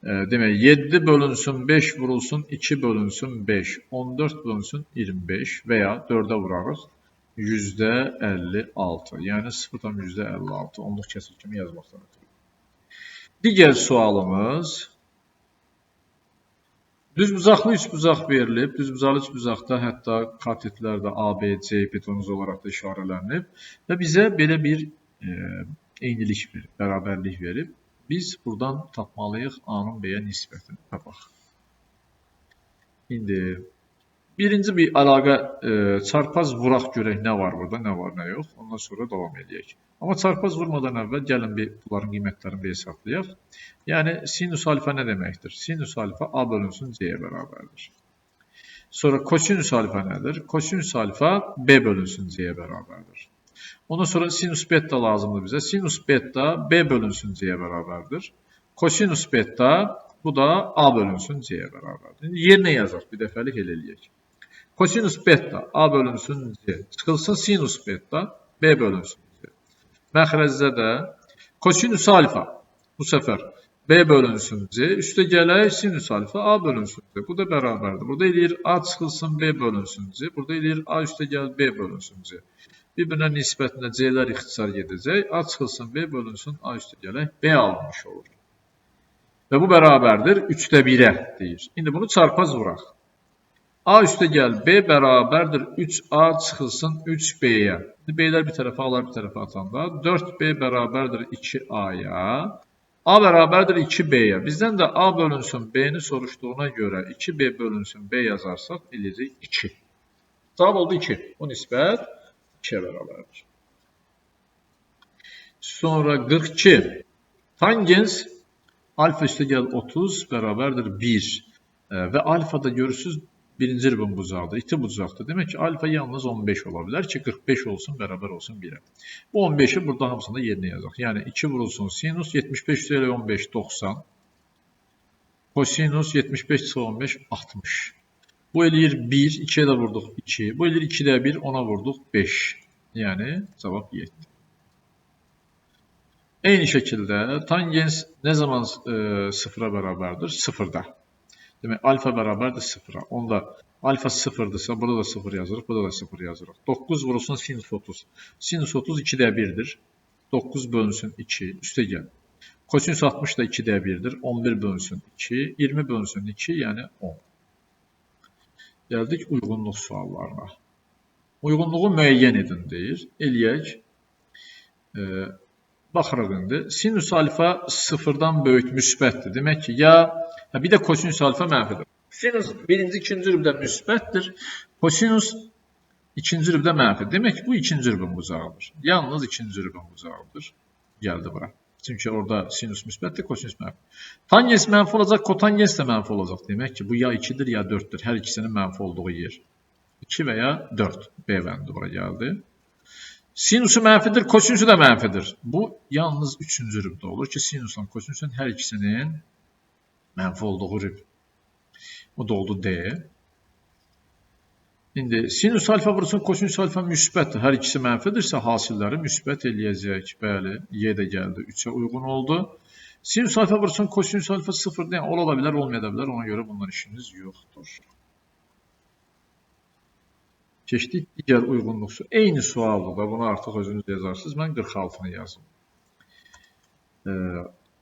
demək 7 bölünsün 5 vurulsun 2 bölünsün 5, 14 bölünsün 25 və ya 4-ə vurarıq. %56. Yəni 0,56. Onluq kəsir kimi yazmaqdan ötürü. Digər sualımız. Düzbucaqlı üçbucaq verilib. Düzbucaqlı üçbucaqda hətta katetlər də A, B, C hipotenuz olaraq da işarələnib. Və bizə belə bir eynilik verib, bərabərlik verib. Biz buradan tapmalıyıq A-nın B-yə nisbətini. Tapaq. İndi birinci bir əlaqə çarpaz vuraq görək nə var burada, nə var, nə yox. Ondan sonra davam edək. Amma çarpaz vurmadan əvvəl gəlin bir bunların qiymətlərini bir hesablayaq. Yəni sinus alfa nə deməkdir? Sinus alfa A bölünsün C-yə bərabərdir. Sonra kosinus alfa nədir? Kosinus alfa B bölünsün C-yə bərabərdir. Ondan sonra sinus beta lazımdır bizə. Sinus beta B bölünsün C-yə bərabərdir. Kosinus beta bu da A bölünsün C-yə bərabərdir. İndi yerinə yazaq, bir dəfəlik elə eləyək. Kosinus beta A bölünsün C. Çıxılsın sinus beta B bölünsün C. Məxrəcdə də kosinus alfa bu səfər B bölünsün C. Üstə gələk sinus alfa A bölünsün C. Bu da bərabərdir. Burada eləyir A çıxılsın B bölünsün C. Burada eləyir A üstə gəl B bölünsün C. Bir-birinə nisbətində C-lər ixtisar gedəcək. A çıxılsın B bölünsün A üstə gələk B alınmış olur. Və bu bərabərdir 3-də 1-ə deyir. İndi bunu çarpaz vuraq. A üstə gəl B bərabərdir 3A çıxılsın 3B-yə. B-lər bir tərəfə, A-lar bir tərəfə atanda 4B bərabərdir 2A-ya. A bərabərdir 2B-yə. Bizdən də A bölünsün B-ni soruşduğuna görə 2B bölünsün B yazarsaq eləyəcək 2. Cavab oldu 2. Bu nisbət 2-yə bərabərdir. Sonra 42. Tangens alfa üstə gəl 30 bərabərdir 1. Və alfada görürsünüz birinci rübun bucağıdır, iti bucaqdır. Demək ki, alfa yalnız 15 ola bilər ki, 45 olsun, bərabər olsun 1-ə. Bu 15-i burada hamısında yerinə yazaq. Yəni 2 vurulsun sinus 75 üzrə 15 90. Kosinus 75 çıxı 15 60. Bu eləyir 1, 2-yə də vurduq 2. Bu eləyir 2-də 1, 10-a vurduq 5. Yəni cavab 7. Eyni şəkildə tangens nə zaman 0-a bərabərdir? 0-da. Demək, alfa bərabərdir 0-a. Onda alfa 0-dırsa, burada da 0 yazırıq, burada da 0 yazırıq. 9 vurulsun sinus 30. Sinus 30 2-də 1-dir. 9 bölünsün 2, üstə gəl. Kosinus 60 da 2-də 1-dir. 11 bölünsün 2, 20 bölünsün 2, yəni 10. Gəldik uyğunluq suallarına. Uyğunluğu müəyyən edin deyir. Eləyək. Baxırıq indi. Sinus alfa 0-dan böyük müsbətdir. Demək ki, ya bir də kosinus alfa mənfidir. Sinus birinci, ikinci rübdə müsbətdir. Kosinus ikinci rübdə mənfidir. Demək ki, bu ikinci rübün bucağıdır. Yalnız ikinci rübün bucağıdır. Gəldi bura. Çünki orada sinus müsbətdir, kosinus mənfidir. Tangens mənfi olacaq, kotangens də mənfi olacaq. Demək ki, bu ya 2-dir, ya 4-dür. Hər ikisinin mənfi olduğu yer. 2 və ya 4. B bəndi bura gəldi. Sinusu mənfidir, kosinusu da mənfidir. Bu yalnız 3-cü rübdə olur ki, sinusla kosinusun hər ikisinin mənfi olduğu rüb. Bu da oldu D. İndi sinus alfa vursun, kosinus alfa müsbətdir. Hər ikisi mənfidirsə hasilləri müsbət eləyəcək. Bəli, Y də gəldi. 3-ə uyğun oldu. Sinus alfa vursun, kosinus alfa 0-dır. Yəni, ola bilər, olmaya da bilər. Ona görə bundan işiniz yoxdur. Keçdik digər uyğunluqsu. Eyni sualdır da, bunu artıq özünüz yazarsınız. Mən 46-nı yazım.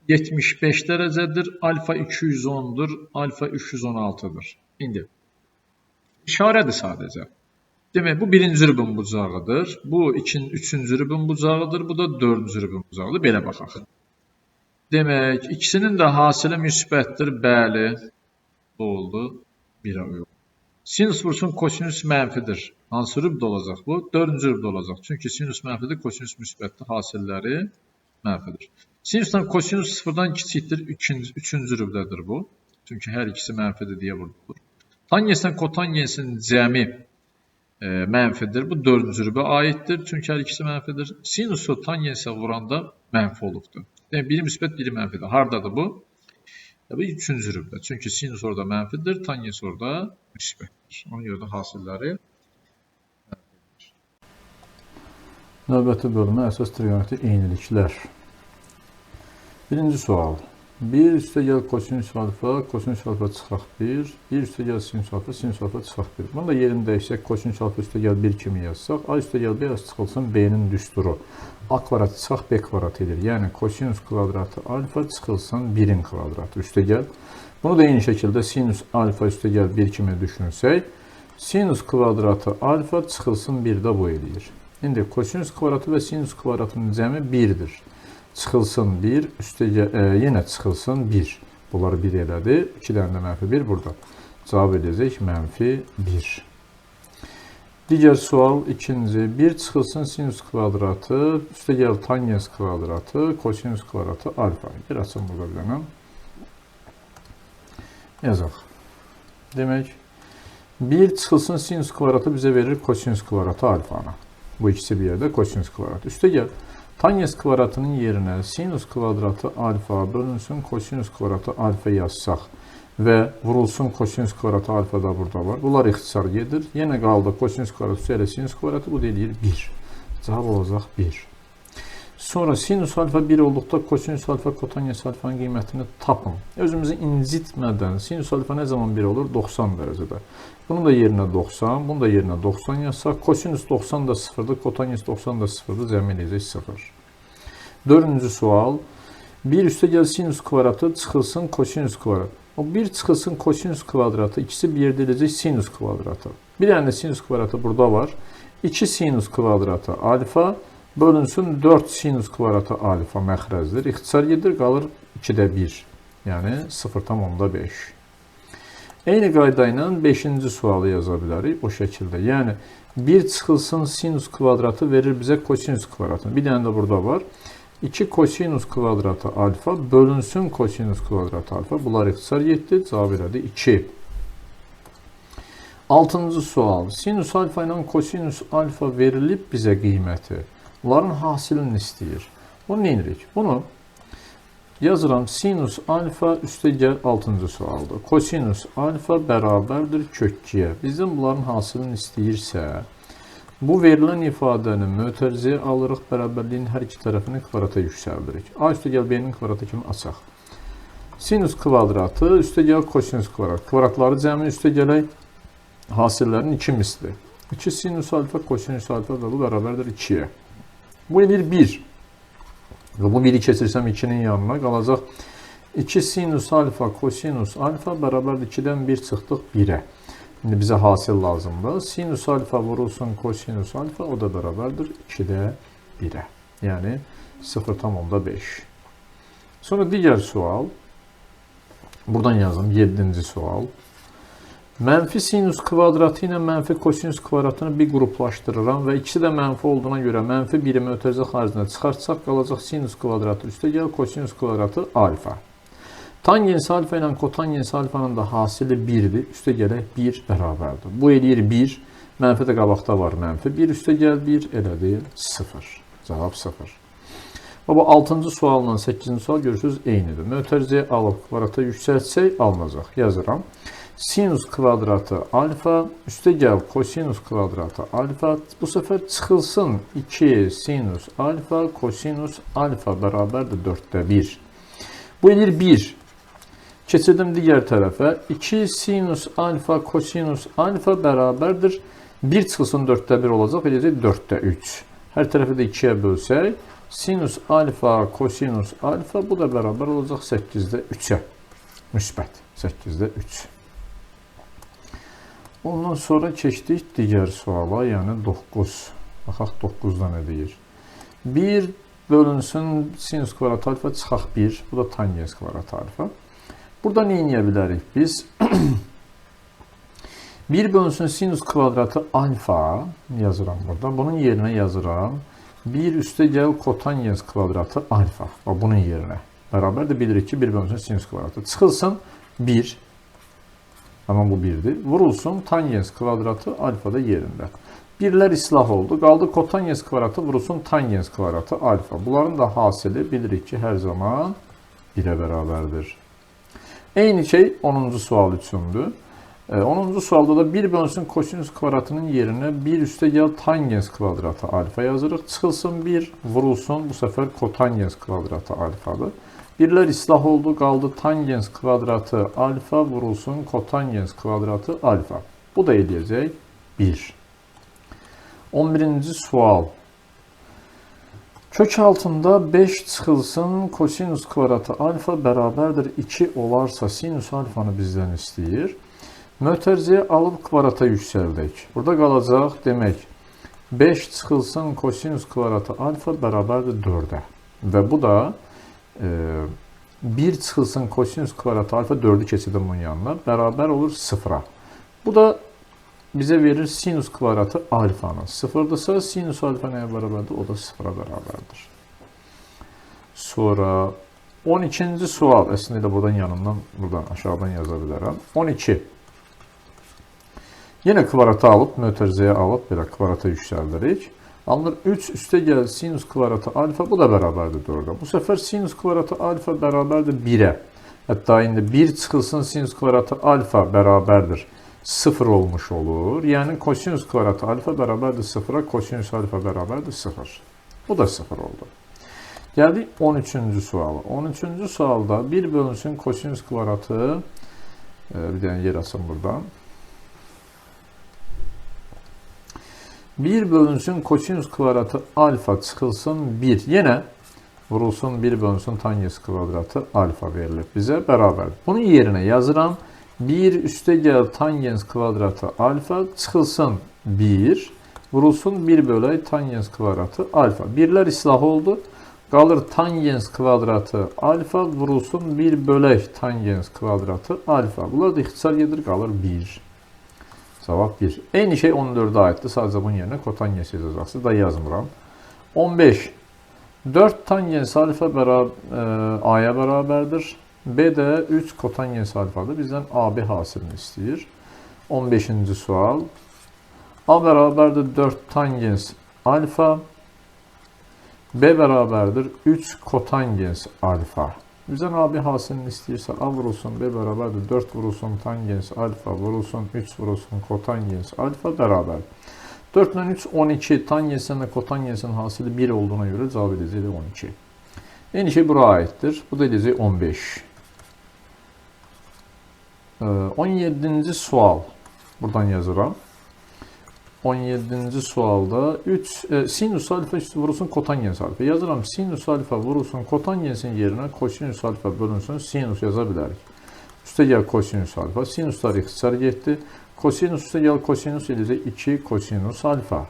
75 dərəcədir, alfa 210-dur, alfa 316-dır. İndi, işarədir sadəcə. Demək, bu birinci rübün bucağıdır, bu üçüncü rübün bucağıdır, bu da dördüncü rübün bucağıdır. Belə baxaq. Demək, ikisinin də hasili müsbətdir, bəli. Bu oldu, 1-ə uyğun. Sinus vursun, kosinus mənfidir. Hansı rübdə olacaq bu? Dördüncü rübdə olacaq. Çünki sinus mənfidir, kosinus müsbətdir. Hasilləri mənfidir. Sinusdan kosinus 0-dan kiçikdir. Üçüncü rübdədir bu. Çünki hər ikisi mənfidir deyə vurulur. Tangensdən kotangensin cəmi mənfidir. Bu dördüncü rübə aiddir. Çünki hər ikisi mənfidir. Sinusu tangensə vuranda mənfi olubdur. Yəni, biri müsbət, biri mənfidir. Haradadır bu? Bu üçüncü rübdə. Çünki sinus orada mənfidir, tangens orada müsbətdir. Ona görə də hasilləri mənfidir. Növbəti bölümə əsas trigonometrik eyniliklər. Birinci sual. 1 üstə gəl kosinus alfa çıxaq 1. 1 üstə gəl sinus alfa çıxaq 1. Bunu da yerini dəyişsək, kosinus alfa üstə gəl 1 kimi yazsaq, A üstə gəl B çıxılsın B-nin düsturu. A kvadratı çıxaq B kvadratı edir. Yəni, kosinus kvadratı alfa çıxılsın 1-in kvadratı üstə gəl. Bunu da eyni şəkildə sinus alfa üstə gəl 1 kimi düşünsək, sinus kvadratı alfa çıxılsın 1-də bu edir. İndi, kosinus kvadratı və sinus kvadratının cəmi 1-dir. Çıxılsın 1, yenə çıxılsın 1. Bunları 1 elədi. 2 dənə də mənfi 1 burada. Cavab edəcək mənfi 1. Digər sual ikinci. 1 çıxılsın sinus kvadratı, üstə gəl tangens kvadratı, kosinus kvadratı alfa. Bir açın burada bir dənə. Yazaq. Demək, 1 çıxılsın sinus kvadratı bizə verir kosinus kvadratı alfanı. Bu ikisi bir yerdə kosinus kvadratı. Üstə gəl. Tangens kvadratının yerinə sinus kvadratı alfa bölünsün kosinus kvadratı alfa yazsaq və vurulsun kosinus kvadratı alfa da burada var. Bunlar ixtisar gedir. Yenə qaldı kosinus kvadratı ilə sinus kvadratı, bu deyir 1. Cavab olacaq 1. Sonra sinus alfa 1 olduqda kosinus alfa, kotangens alfanın qiymətini tapın. Özümüzü incitmədən sinus alfa nə zaman 1 olur? 90 dərəcədə. Bunun da yerinə 90, bunun da yerinə 90 yazsaq, kosinus 90 da 0-dır, kotangens 90 da 0-dır, cəmi eləyəcək 0. Dördüncü sual. 1 üstə gəl sinus kvadratı çıxılsın kosinus kvadratı. O 1 çıxılsın kosinus kvadratı, ikisi bir yerdə eləyəcək sinus kvadratı. Bir dənə sinus kvadratı burada var. 2 sinus kvadratı alfa bölünsün 4 sinus kvadratı alfa məxrəzdir. İxtisar gedir, qalır 2-də 1. Yəni 0,5. Eyni qayda ilə 5-ci sualı yaza bilərik o şəkildə. Yəni 1 çıxılsın sinus kvadratı verir bizə kosinus kvadratını. Bir dənə də burada var. 2 kosinus kvadratı alfa bölünsün kosinus kvadratı alfa. Bunlar ixtisar getdi. Cavab elədi 2. 6-cı sual. Sinus alfa ilə kosinus alfa verilib bizə qiyməti. Bunların hasilini istəyir. Bunu nə edirik? Bunu yazıram. Sinus alfa üstə gəl 6-cı sualdır. Kosinus alfa bərabərdir kök 2-yə. Bizdən bunların hasilini istəyirsə, bu verilən ifadəni mötərizəyə alırıq, bərabərliyin hər iki tərəfini kvadrata yüksəldirik. A üstə gəl B-nin kvadratı kimi açaq. Sinus kvadratı üstə gəl kosinus kvadratı. Kvadratları cəmi üstə gələk hasillərin 2 misli. 2 sinus alfa kosinus alfa və bu bərabərdir 2-yə. Bu edir 1. Və bu 1-i keçirsəm 2-nin yanına qalacaq 2 sinus alfa kosinus alfa bərabərdir 2-dən 1 çıxdıq 1-ə. İndi bizə hasil lazımdır. Sinus alfa vurulsun kosinus alfa, o da bərabərdir 2-də 1-ə. Yəni 0,5. Sonra digər sual. Buradan yazım 7-ci sual. Mənfi sinus kvadratı ilə mənfi kosinus kvadratını bir qruplaşdırıram və ikisi də mənfi olduğuna görə mənfi 1-i mötərizə xaricində çıxartsaq qalacaq sinus kvadratı üstə gəl kosinus kvadratı alfa. Tangens alfa ilə kotangens alfanın da hasili 1-dir. Üstə gələk 1 bərabərdir. Bu eləyir 1. Mənfi də qabaqda var mənfi. 1 üstə gəl 1 elədir 0. Cavab 0. Bu 6-cı sualla 8-ci sual görürsünüz eynidir. Mötərizəyə alıb kvadrata yüksəltsək alınacaq. Yazıram. Sinus kvadratı alfa üstə gəl kosinus kvadratı alfa. Bu səfər çıxılsın 2 sinus alfa kosinus alfa bərabərdir 4-də 1. Bu eləyir 1. Keçirdim digər tərəfə. 2 sinus alfa kosinus alfa bərabərdir. 1 çıxılsın 4-də 1 olacaq. Eləyəcək 4-də 3. Hər tərəfi də 2-yə bölsək. Sinus alfa kosinus alfa bu da bərabər olacaq 8-də 3-ə. Müsbət 8-də 3. Ondan sonra keçdik digər suala. Yəni 9. Baxaq 9-da nə deyir? 1 bölünsün sinus kvadratı alfa çıxaq 1. Bu da tangens kvadratı alfa. Burada nə edə bilərik biz? 1 bölünsün sinus kvadratı alfa yazıram burada. Bunun yerinə yazıram. 1 üstə gəl kotangens kvadratı alfa. Bunun yerinə. Bərabərdir bilirik ki 1 bölünsün sinus kvadratı. Çıxılsın 1. Amma bu 1'dir. Vurulsun tangens kvadratı alfa da yerində. Birlər islah oldu. Qaldı kotangens kvadratı vurulsun tangens kvadratı alfa. Bunların da hasili bilirik ki hər zaman 1'ə bərabərdir. Eyni şey 10-cu sual üçündür. 10-cu sualda da 1 bölünsün kosinus kvadratının yerinə 1 üstə gəl tangens kvadratı alfa yazırıq. Çıxılsın 1, vurulsun bu səfər kotangens kvadratı alfadır. Birlər islah oldu, qaldı tangens kvadratı alfa vurulsun kotangens kvadratı alfa. Bu da eləyəcək 1. 11-ci sual. Kök altında 5 çıxılsın kosinus kvadratı alfa bərabərdir 2 olarsa sinus alfanı bizdən istəyir. Mötərizəyə alıb kvadrata yüksəldək. Burada qalacaq demək 5 çıxılsın kosinus kvadratı alfa bərabərdir 4'ə. Və bu da 1 çıxılsın kosinus kvadratı alfa 4'ü keçirdim bunun yanına. Bərabər olur 0'a. Bu da bizə verir sinus kvadratı alfanın 0'dırsa sinus alfa nəyə bərabərdir? O da 0'a bərabərdir. Sonra 12-ci sual. Əslində də buradan yanından, buradan aşağıdan yaza bilərəm. 12. Yenə kvadratı alıb, mötərizəyə alıb, belə kvadratı yüksəldirik. Alınır 3 üstə gəl sinus kvadratı alfa, bu da bərabərdir 4'ə. Bu səfər sinus kvadratı alfa bərabərdir 1'ə. Hətta indi 1 çıxılsın sinus kvadratı alfa bərabərdir 0 olmuş olur. Yəni kosinus kvadratı alfa bərabərdir 0'a, kosinus alfa bərabərdir 0. Bu da 0 oldu. Gəldik 13-cü suala. 13-cü sualda 1 bölünsün kosinus kvadratı, bir dənə yer açın buradan. 1 bölünsün kosinus kvadratı alfa çıxılsın 1. Yenə vurulsun 1 bölünsün tangens kvadratı alfa verilib bizə bərabərdir. Bunun yerinə yazıram. 1 üstə gəl tangens kvadratı alfa çıxılsın 1. Vurulsun 1 bölək tangens kvadratı alfa. Birlər islah oldu. Qalır tangens kvadratı alfa vurulsun 1 bölək tangens kvadratı alfa. Bunlar da ixtisar gedir, qalır 1. Cavab 1. Eyni şey 14-ə aiddir. Sadəcə bunun yerinə kotangens yazacaqsınız. Da yazmıram. 15. 4 tangens alfa a'ya bərabərdir. B də 3 kotangens alfadır. Bizdən AB hasilini istəyir. 15-ci sual. A bərabərdir 4 tangens alfa. B bərabərdir 3 kotangens alfa. Bizdən AB hasilini istəyirsə A vurulsun B bərabərdir 4 vurulsun tangens alfa vurulsun 3 vurulsun kotangens alfa bərabər. 4 ilə 3 12 tangensin və kotangensin hasili 1 olduğuna görə cavab edəcək 12. Eyni şey bura aiddir. Bu da edəcək 15. 17-ci sual. Buradan yazıram. 17-ci sualda 3 sinus alfa üstü vurulsun kotangens alfa. Yazıram sinus alfa vurulsun kotangensin yerinə kosinus alfa bölünsün sinus yaza bilərik. Üstə gəl kosinus alfa. Sinuslar ixtisar getdi. Kosinus üstə gəl kosinus edəcək 2 kosinus alfa.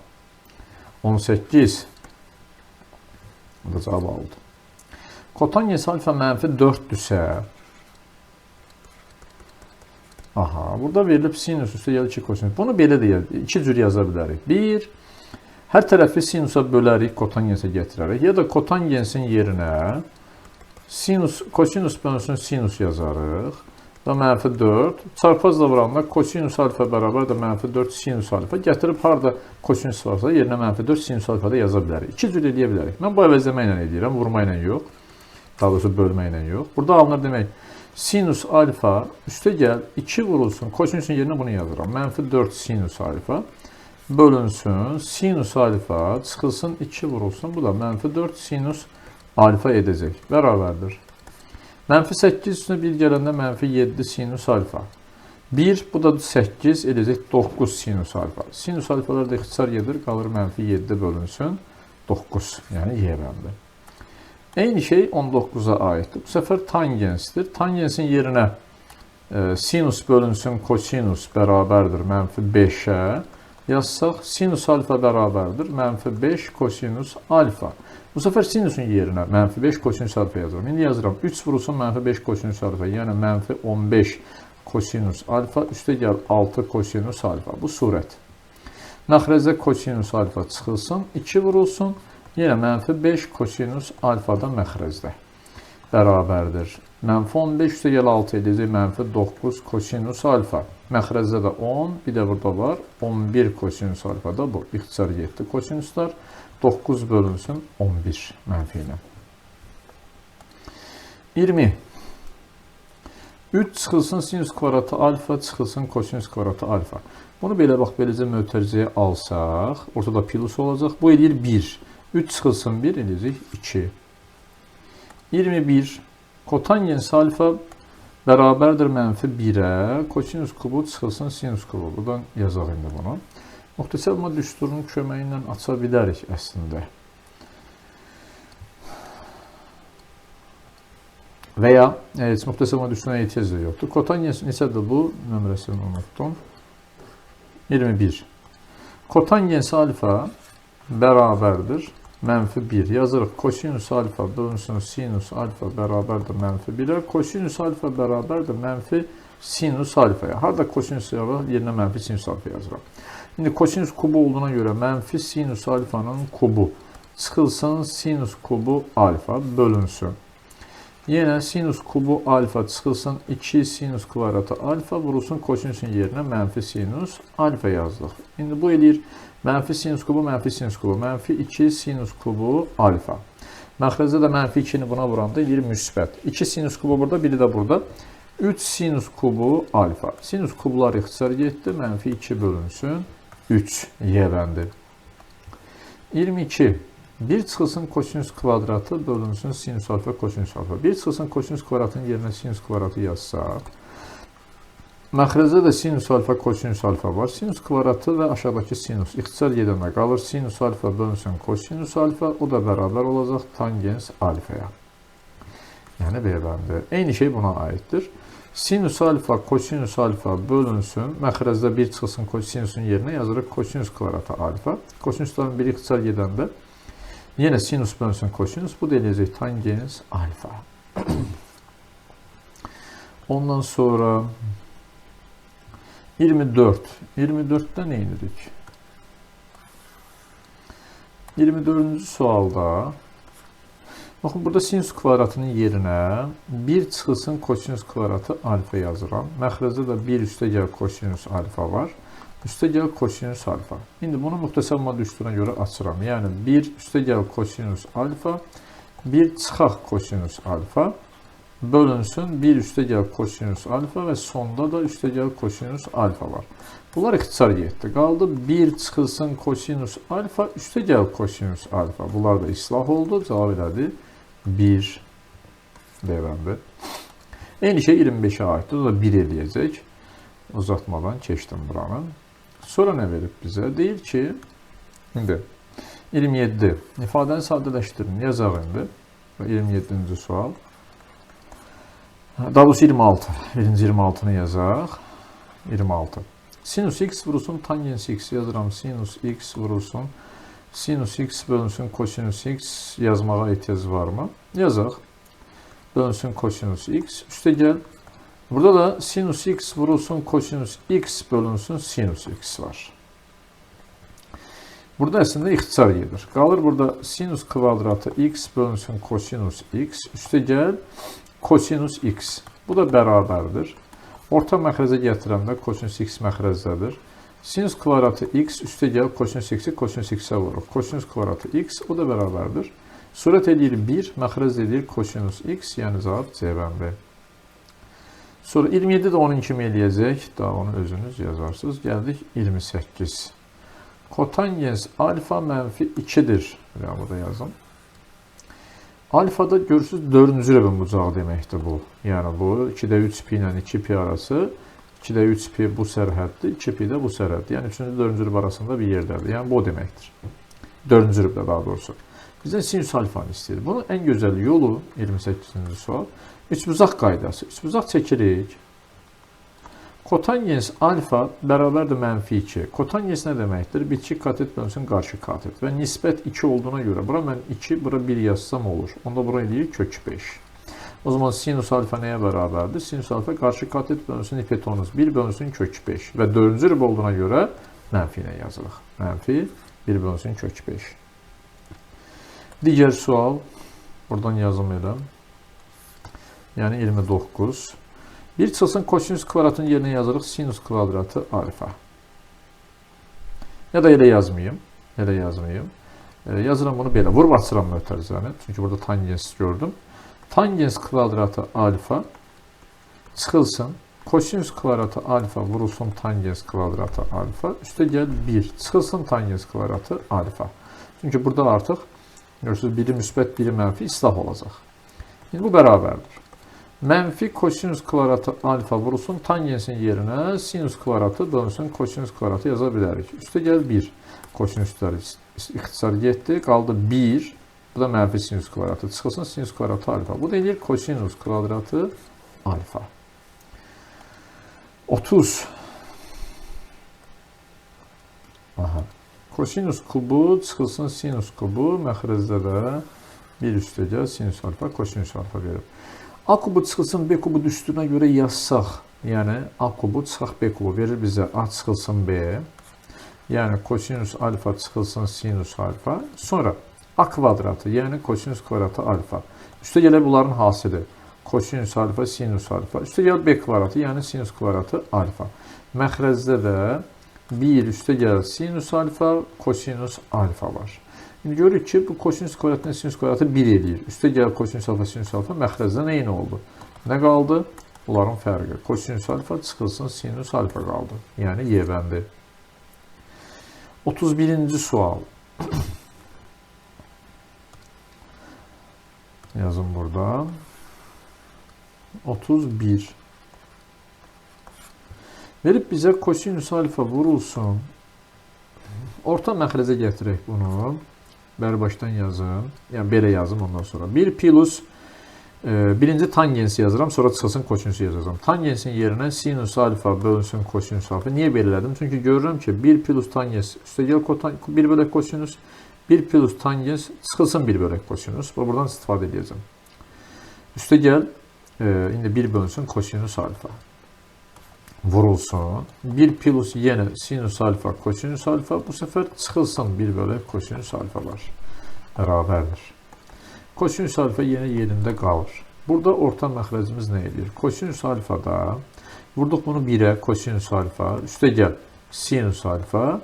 18. Bu da cavab oldu. Kotangens alfa mənfi 4-dürsə aha, burada verilib sinus üstə gəl 2 kosinus. Bunu belə deyək, 2 cür yaza bilərik. 1, hər tərəfi sinusa bölərik, kotangensə gətirərək. Ya da kotangensin yerinə sinus, kosinus bölünsün sinus yazarıq. Da mənfi 4. Çarpazla vuranda kosinus alfa bərabər də mənfi 4 sinus alfa. Gətirib harada kosinus varsa yerinə mənfi 4 sinus alfa da yaza bilərik. 2 cür eləyə bilərik. Mən bu əvəzləmə ilə edirəm, vurma ilə yox. Daha doğrusu bölmə ilə yox. Burada alınır demək. Sinus alfa üstə gəl 2 vurulsun. Kosinusun yerinə bunu yazıram. Mənfi 4 sinus alfa bölünsün. Sinus alfa çıxılsın 2 vurulsun. Bu da mənfi 4 sinus alfa edəcək. Bərabərdir. Mənfi 8 üstünə 1 gələndə mənfi 7 sinus alfa. 1, bu da 8 edəcək 9 sinus alfa. Sinus alfalar da ixtisar gedir. Qalır mənfi 7 bölünsün 9. Yəni Y-bəndir. Eyni şey 19-a aiddir. Bu səfər tangensdir. Tangensin yerinə sinus bölünsün kosinus bərabərdir mənfi 5-ə yazsaq, sinus alfa bərabərdir mənfi 5 kosinus alfa. Bu səfər sinusun yerinə mənfi 5 kosinus alfa yazıram. İndi yazıram 3 vurulsun mənfi 5 kosinus alfa, yəni mənfi 15 kosinus alfa üstə gəl 6 kosinus alfa. Bu surət. Məxrəcə kosinus alfa çıxılsın, 2 vurulsun. Yenə mənfi 5 kosinus alfa da məxrəcdə bərabərdir. Mənfi 15 üstə gəl 6 edəcək mənfi 9 kosinus alfa. Məxrəcdə də 10, bir də burada var 11 kosinus alfa da bu. İxtisar getdi kosinuslar. 9 bölünsün 11 mənfi ilə. 20. 3 çıxılsın sinus kvadratı alfa, çıxılsın kosinus kvadratı alfa. Bunu belə bax, beləcə mötərizəyə alsaq, ortada plus olacaq. Bu edir 1. 3 çıxılsın 1 edəcək 2. 21. Kotangens alfa bərabərdir mənfi 1-ə. Kosinus kubu çıxılsın sinus kubu. Buradan yazaq indi bunu. Muxtəsəlmə düsturunun köməyi ilə aça bilərik əslində. Və ya heç muxtəsəlmə düsturuna ehtiyac da yoxdur. Kotangens neçədir bu? Nömrəsini unutdum. 21. Kotangens alfa bərabərdir mənfi 1. Yazırıq kosinus alfa bölünsün sinus alfa bərabərdir mənfi 1-ə. Kosinus alfa bərabərdir mənfi sinus alfaya. Harada kosinus yerinə mənfi sinus alfa yazıram. İndi kosinus kubu olduğuna görə mənfi sinus alfanın kubu çıxılsın sinus kubu alfa bölünsün. Yenə sinus kubu alfa çıxılsın 2 sinus kvadratı alfa vurulsun kosinusun yerinə mənfi sinus alfa yazdıq. İndi bu eləyir mənfi sinus kubu, mənfi sinus kubu, mənfi 2 sinus kubu alfa. Məxrəcdə də mənfi 2-ni buna vuranda eləyir müsbət. 2 sinus kubu burada, biri də burada. 3 sinus kubu alfa. Sinus kublar ixtisar getdi, mənfi 2 bölünsün 3 Y-bəndir. 22. 1 çıxılsın kosinus kvadratı bölünsün sinus alfa, kosinus alfa. 1 çıxılsın kosinus kvadratının yerinə sinus kvadratı yazsaq. Məxrəcdə də sinus alfa, kosinus alfa var. Sinus kvadratı və aşağıdakı sinus ixtisar gedəndə qalır. Sinus alfa bölünsün kosinus alfa. O da bərabər olacaq tangens alfaya. Yəni B-bəndir. Eyni şey buna aiddir. Sinus alfa, kosinus alfa bölünsün. Məxrəcdə 1 çıxılsın sinusun yerinə yazırıq kosinus kvadratı alfa. Kosinusların biri ixtisar gedəndə Yenə sinus bölünsün kosinus. Bu da eləyəcək tangens alfa. Ondan sonra 24. 24'də nə edirik? 24-cü sualda baxın, burada sinus kvadratının yerinə 1 çıxılsın kosinus kvadratı alfa yazıram. Məxrəcdə də 1 üstəgəl kosinus alfa var. Üstəgəl kosinus alfa. İndi bunu müxtəsər maddə üstünə görə açıram. Yəni 1 üstəgəl kosinus alfa, 1 çıxaq kosinus alfa bölünsün 1 üstəgəl kosinus alfa və sonda da üstəgəl kosinus alfa var. Bunlar ixtisar getdi. Qaldı 1 çıxılsın kosinus alfa, üstəgəl kosinus alfa. Bunlar da islah oldu. Cavab elədi 1 deyəndə. Eyni şey 25'ə aiddir. O da 1 eləyəcək. Uzatmadan keçdim buranı. Sonra nə verib bizə? Deyir ki, indi 27. İfadəni sadələşdirin. Yazaq indi. 27-ci sual. Daha doğrusu 26. Birinci 26'nı yazaq. 26. Sinus x vurulsun tangens x yazıram. Sinus x vurulsun. Sinus x bölünsün kosinus x yazmağa ehtiyac varmı? Yazaq. Bölünsün kosinus x. Üstə gəl. Burada da sinus x vurulsun kosinus x bölünsün sinus x var. Burada əslində ixtisar gedir. Qalır burada sinus kvadratı x bölünsün kosinus x. Üstə gəl kosinus x. Bu da bərabərdir. Orta məxrəcə gətirəndə kosinus x məxrəcdədir. Sinus kvadratı x üstə gəl kosinus x-i kosinus x-ə vurur. Kosinus kvadratı x o da bərabərdir. Surət edir 1, məxrəc edir kosinus x, yəni cavab C bəndi. Sonra 27 də onun kimi eləyəcək. Daha onu özünüz yazarsınız. Gəldik 28. Kotangens alfa mənfi 2'dir. Yəni burada yazım. Alfada görürsünüz 4-cü rəqəm bucağı deməkdir bu. Yəni bu 2-də 3pi ilə 2pi arası, 2-də 3pi bu sərhəddir, 2pi də bu sərhəddir. Yəni 3-cü 4-cü rəqəm arasında bir yerdədir. Yəni bu deməkdir. 4-cü rəqəmdə daha doğrusu. Bizdən sinus alfanı istəyir. Bunun ən gözəl yolu 28-ci sual. Üçbucaq qaydası. Üçbucaq çəkirik. Kotangens alfa bərabərdir mənfi 2. Kotangens nə deməkdir? Bitki katet bölünsün qarşı katet. Və nisbət 2 olduğuna görə bura mən 2, bura 1 yazsam olur. Onda bura eləyir kök 5. O zaman sinus alfa nəyə bərabərdir? Sinus alfa qarşı katet bölünsün hipotenuz 1 bölünsün kök 5. Və 4-cü rəqəm olduğuna görə mənfi ilə yazılır. Mənfi 1 bölünsün kök 5. Digər sual. Buradan yazım elə. Yəni 29. 1 çıxılsın kosinus kvadratının yerinə yazırıq sinus kvadratı alfa. Ya da elə yazmayayım. Elə yazmayayım. Yazıram bunu belə. Vurub açıram mötərizəni. Çünki burada tangens gördüm. Tangens kvadratı alfa çıxılsın. Kosinus kvadratı alfa vurulsun tangens kvadratı alfa. Üstə gəl 1. Çıxılsın tangens kvadratı alfa. Çünki burada artıq görürsünüz biri müsbət, biri mənfi islah olacaq. İndi bu bərabərdir. Mənfi kosinus kvadratı alfa vurulsun tangensin yerinə sinus kvadratı bölünsün kosinus kvadratı yaza bilərik. Üstə gəl 1. Kosinuslar ixtisar getdi. Qaldı 1. Bu da mənfi sinus kvadratı. Çıxılsın sinus kvadratı alfa. Bu da eləyir kosinus kvadratı alfa. 30. Aha. Kosinus kubu çıxılsın sinus kubu. Məxrəcdə də 1 üstə gəl sinus alfa, kosinus alfa verir. A kubu çıxılsın B kubu üstünə görə yazsaq, yəni A kubu çıxaq B kubu verir bizə A çıxılsın B. Yəni kosinus alfa çıxılsın sinus alfa. Sonra A kvadratı, yəni kosinus kvadratı alfa. Üstə gələ bunların hasili. Kosinus alfa, sinus alfa. Üstə gəl B kvadratı, yəni sinus kvadratı alfa. Məxrəcdə də 1 üstə gəl sinus alfa, kosinus alfa var. İndi görürük ki, bu kosinus kvadratının sinus kvadratı 1 eləyir. Üstə gəl kosinus alfa, sinus alfa məxrəcdən eyni oldu. Nə qaldı? Bunların fərqi. Kosinus alfa çıxılsın sinus alfa qaldı. Yəni Y bəndi. 31-ci sual. Yazın burada. 31. Verib bizə kosinus alfa vurulsun. Orta məxrəcə gətirək bunu. Bərbaşdan yazın. Yəni belə yazım ondan sonra. 1 plus birinci tangens yazıram, sonra çıxılsın kosinüsü yazacağım. Tangensin yerinə sinus alfa bölünsün kosinus alfa. Niyə belə elədim? Çünki görürəm ki, 1 plus tangens üstə gəl 1 bölək kosinüs, 1 plus tangens çıxılsın 1 bölək kosinus. Buradan istifadə edəcəm. Üstə gəl, indi 1 bölünsün kosinus alfa. Vurulsun. 1 plus yenə sinus alfa, kosinus alfa. Bu səfər çıxılsın 1 bölək kosinus alfalar. Bərabərdir. Kosinus alfa yenə yerində qalır. Burada orta məxrəcimiz nə edir? Kosinus alfada vurduq bunu 1'ə, kosinus alfa. Üstə gəl, sinus alfa.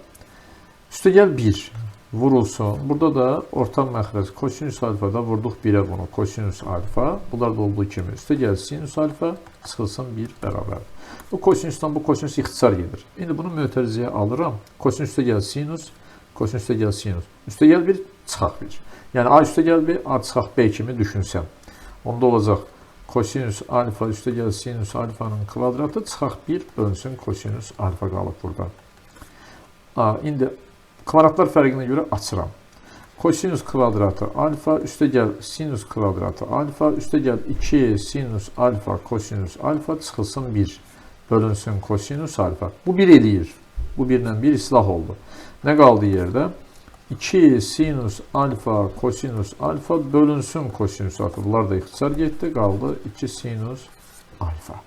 Üstə gəl 1. Vurulsun. Burada da orta məxrəc kosinus alfada vurduq 1'ə bunu, kosinus alfa. Bunlar da olduğu kimi. Üstə gəl sinus alfa, çıxılsın 1 bərabər. Bu kosinusdan bu kosinus ixtisar gedir. İndi bunu mötərizəyə alıram. Kosinus üstə gəl sinus, kosinus üstə gəl sinus. Üstə gəl 1, çıxaq 1. Yəni A üstə gəl B, A çıxaq B kimi düşünsəm. Onda olacaq kosinus alfa üstə gəl sinus alfanın kvadratı çıxaq 1 bölünsün kosinus alfa qalıb burada. İndi kvadratlar fərqinə görə açıram. Kosinus kvadratı alfa üstə gəl sinus kvadratı alfa üstə gəl 2 sinus alfa kosinus alfa çıxılsın 1 bölünsün kosinus alfa. Bu 1 eləyir. Bu 1 ilə 1 islah oldu. Nə qaldı yerdə? 2 sinus alfa kosinus alfa bölünsün kosinus alfa. Bunlar da ixtisar getdi. Qaldı 2 sinus alfa.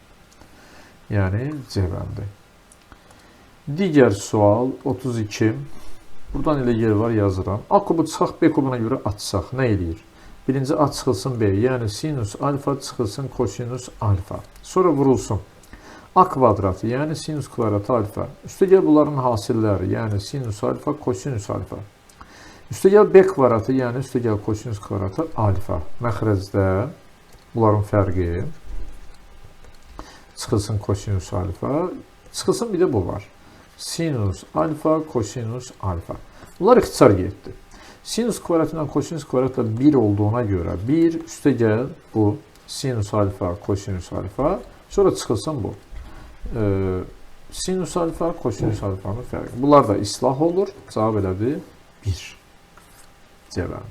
Yəni cəvəndi. Digər sual 32. Buradan elə yer var yazıram. A kubu çıxaq B kubuna görə açsaq nə eləyir? Birinci A çıxılsın B, yəni sinus alfa çıxılsın kosinus alfa. Sonra vurulsun. A kvadratı, yəni sinus kvadratı alfa. Üstə gəl bunların hasilləri, yəni sinus alfa, kosinus alfa. Üstə gəl B kvadratı, yəni üstə gəl kosinus kvadratı alfa. Məxrəcdə bunların fərqi çıxılsın kosinus alfa. Çıxılsın bir də bu var. Sinus alfa, kosinus alfa. Bunlar ixtisar getdi. Sinus kvadratı ilə kosinus kvadratı 1 olduğuna görə 1 üstə gəl bu sinus alfa, kosinus alfa. Sonra çıxılsın bu. Sinus alfa, kosinus alfanın fərqi. Bunlar da islah olur. Cavab elədir 1. Cəvab.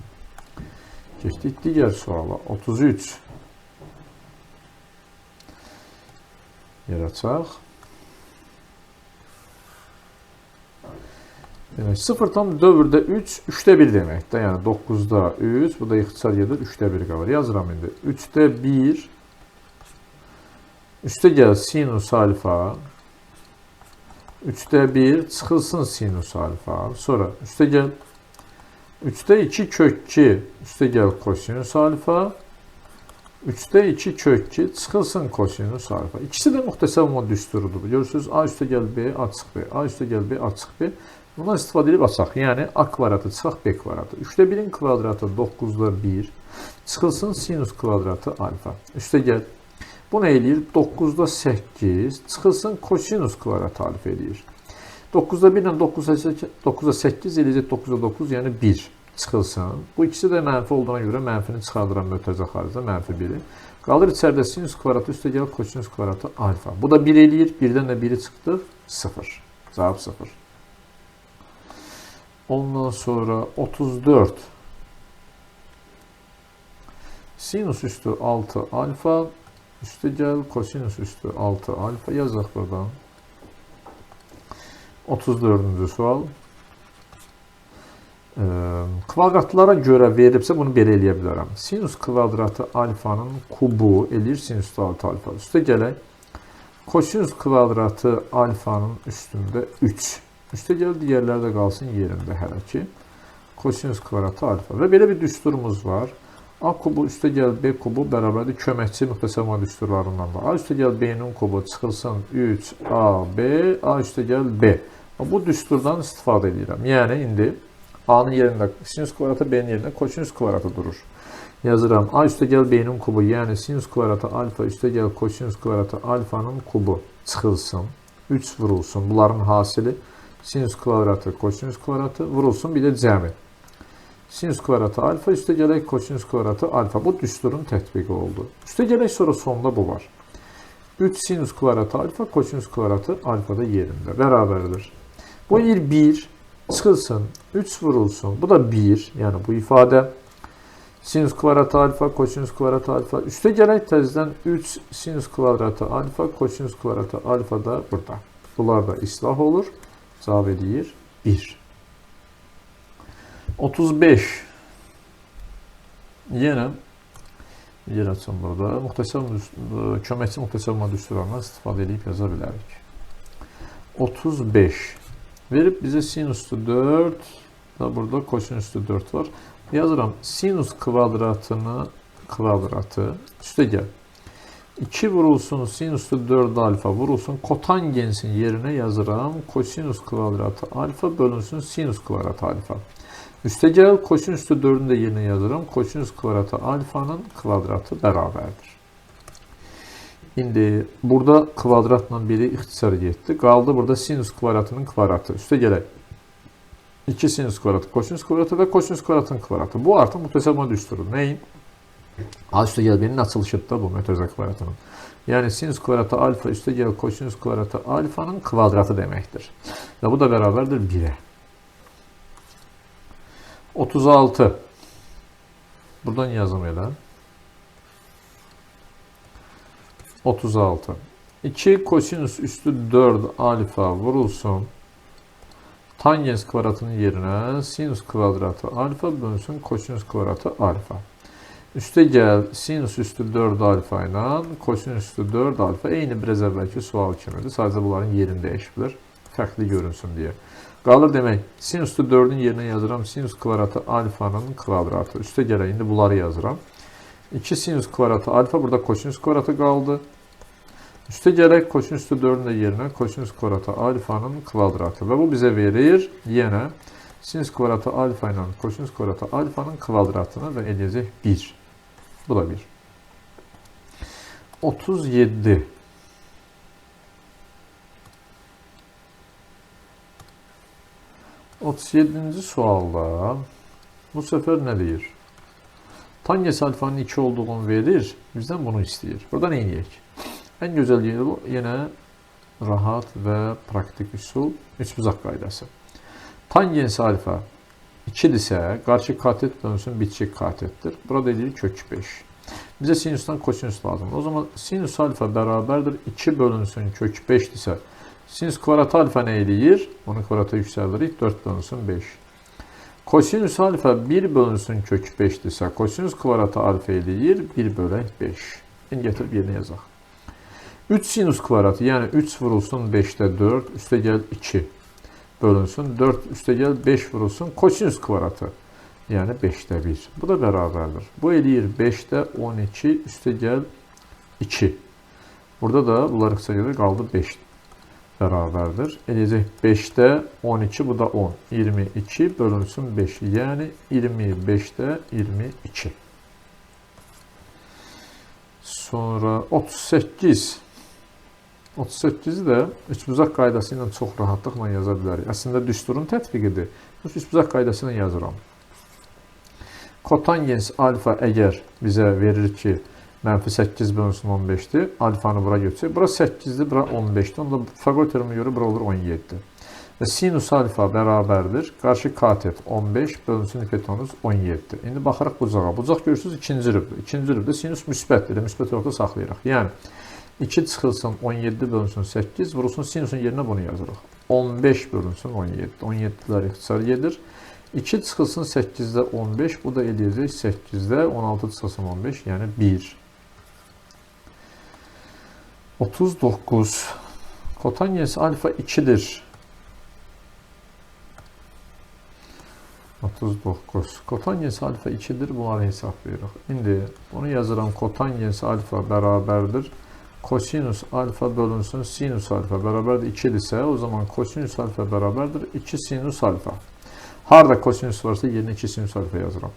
Keçdik digər suala. 33. Yer açaq. Demək, 0,4-də 3, 3'də 1 deməkdir. Yəni 9'da 3, bu da ixtisar gedir, 3'də 1 qalır. Yazıram indi. 3'də 1, üstə gəl sinus alfa, 3'də 1, çıxılsın sinus alfa. Sonra üstə gəl, 3'də 2 kök 2, üstə gəl kosinus alfa, 3'də 2 kök 2, çıxılsın kosinus alfa. İkisi də müxtəsər olma düsturudur. Görürsünüz, A üstə gəl B, A çıx B, A üstə gəl B, A çıx B. Bundan istifadə edib açaq. Yəni A kvadratı çıxaq B kvadratı. 3'də 1'in kvadratı 9'da 1. Çıxılsın sinus kvadratı alfa. Üstə gəl. Bu nə eləyir? 9'da 8. Çıxılsın kosinus kvadratı alfa eləyir. 9'da 1 ilə 9'da 8 eləyəcək 9'da 9, yəni 1 çıxılsın. Bu ikisi də mənfi olduğuna görə mənfini çıxardıran mötərizə xaricdə mənfi 1'i. Qalır içəridə sinus kvadratı üstə gəl kosinus kvadratı alfa. Bu da 1 eləyir. 1'dən də 1'i çıxdı 0. Cavab 0. Ondan sonra 34. Sinus üstü 6 alfa. Üstə gəl kosinus üstü 6 alfa. Yazaq buradan. 34-cü sual. Kvadratlara görə verilibsə bunu belə eləyə bilərəm. Sinus kvadratı alfanın kubu eləyir sinus 6 alfa. Üstə gələk. Kosinus kvadratı alfanın üstündə 3. Üstə gəl, digərləri də qalsın yerində hələ ki. Kosinus kvadratı alfa. Və belə bir düsturumuz var. A kubu üstə gəl B kubu bərabərdir köməkçi müxtəsər düsturlarından da. A üstə gəl B'nin kubu çıxılsın 3AB, A üstə gəl B. Bu düsturdan istifadə edirəm. Yəni indi A'nın yerində sinus kvadratı, B'nin yerində kosinus kvadratı durur. Yazıram. A üstə gəl B'nin kubu, yəni sinus kvadratı alfa üstə gəl kosinus kvadratı alfanın kubu çıxılsın. 3 vurulsun. Bunların hasili sinus kvadratı, kosinus kvadratı vurulsun. Bir də cəmi. Sinus kvadratı alfa üstə gələk kosinus kvadratı alfa. Bu düsturun tətbiqi oldu. Üstə gələk sonra sonda bu var. 3 sinus kvadratı alfa, kosinus kvadratı alfa da yerində. Bərabərdir. Bu 1 çıxılsın. 3 vurulsun. Bu da 1. Yəni bu ifadə. Sinus kvadratı alfa, kosinus kvadratı alfa. Üstə gələk təzədən 3 sinus kvadratı alfa, kosinus kvadratı alfa da burada. Bunlar da islah olur. Cavab edir 1. 35. Yenə yer açın burada. Köməkçi müxtəsər mod üsullarından istifadə edib yaza bilərik. 35 verib bizə sinüsü 4 və burada kosinüsü 4 var. Yazıram sinus kvadratını kvadratı üstə gəl. 2 vurulsun sinüsü 4 alfa vurulsun kotangensin yerine yazıram kosinus kvadratı alfa bölünsün sinus kvadratı alfa. Üstə gəl kosinüsü 4'ün də yerine yazıram kosinus kvadratı alfanın kvadratı bərabərdir. İndi burada kvadratla biri ixtisar getdi. Qaldı burada sinus kvadratının kvadratı. Üstə gələk. 2 sinus kvadratı, kosinus kvadratı və kosinus kvadratının kvadratı. Bu artıq müxtəsər mod üsuludur. Nəyin? Üstə gəl birinin açılışıdır da bu müxtəsər kvadratının. Yəni sinus kvadratı alfa üstə gəl kosinus kvadratı alfanın kvadratı deməkdir. Və bu da bərabərdir 1'ə. 36. Buradan yazım elə. 36. 2 kosinüs üstü 4 alfa vurulsun. Tangens kvadratının yerine sinüs kvadratı alfa bölünsün kosinüs kvadratı alfa. Üstə gəl sinüs üstü 4 alfa ilə kosinüs üstü 4 alfa eyni biraz əvvəlki sual kimidir. Sadəcə bunların yerini dəyişilir. Fərqli görünsün deyə. Qalır demək sinüs üstü 4'ün yerine yazıram sinüs kvadratı alfanın kvadratı. Üstə gələ indi bunları yazıram. 2 sinüs kvadratı alfa burada kosinüs kvadratı qaldı. Üstə gələk kosinüs üstü 4'ün də yerinə kosinüs kvadratı alfanın kvadratı və bu bizə verir yenə sinüs kvadratı alfa ilə kosinüs kvadratı alfanın kvadratını və eləyəcək 1. Bu da 1. 37. ...37. sualda bu sefer ne deyir? Tangens alfanın 2 olduğunu verir. Bizden bunu istəyir. Burada ne edək? En güzel yeri bu. Yine rahat ve praktik üsul. Üçbucaq qaydası. Tangens alfa 2'dirsə, qarşı katet dönsün bitişik katettir. Burada deyilir kök 5. Bize sinüsdən kosinüs lazım. O zaman sinüs alfa bərabərdir 2 bölünsün kök 5'dirsə, sinüs kvadratı alfa ne eləyir? Onun kvadratı yüksəldirik. 4 bölünsün 5. Kosinüs alfa 1 bölünsün kök 5'dirsə, kosinüs kvadratı alfa eləyir 1 bölək 5. İndi getirib yerine yazaq. 3 sinüs kvadratı yəni 3 vurulsun 5'də 4 üstə gəl 2 bölünsün 4 üstə gəl 5 vurulsun kosinüs kvadratı yəni 5'də 1. Bu da bərabərdir. Bu eləyir 5'də 12 üstə gəl 2. Burada da bunlar qısa gəlir qaldı 5 bərabərdir. Eləyəcək 5'də 12 bu da 10. 22 bölünsün 5 yəni 25'də 22. Sonra 38. 38'i də üçbucaq qaydası ilə çox rahatlıqla yaza bilərik. Əslində düsturun tətbiqidir. Üçbucaq qaydası ilə yazıram. Kotangens alfa əgər bizə verir ki, mənfi 8 bölünsün 15'dir. Alfanı bura götürək. Bura 8'dir, bura 15'dir. Onda Fagor teoremine görə bura olur 17'dir. Və sinus alfa bərabərdir. Qarşı katet 15 bölünsün hipotenuz 17'dir. İndi baxaraq bucağa. Bucaq görürsünüz ikinci rübdür. İkinci rübdür sinus müsbətdir. Müsbət orta saxlayırıq. Yəni 2 çıxılsın 17 bölünsün 8 vurulsun sinusun yerine bunu yazırıq. 15 bölünsün 17. 17'lər ixtisar gedir. 2 çıxılsın 8'də 15 bu da eləyəcək 8'də 16 çıxılsın 15 yəni 1. 39. Kotangens alfa 2'dir. 39. Kotangens alfa 2'dir. Bunları hesablayırıq. İndi bunu yazıram. Kotangens alfa bərabərdir. Kosinus alfa bölünsün sinus alfa bərabərdir 2'dirsə o zaman kosinus alfa bərabərdir 2 sinus alfa. Harda kosinus varsa yerine 2 sinus alfa yazıram.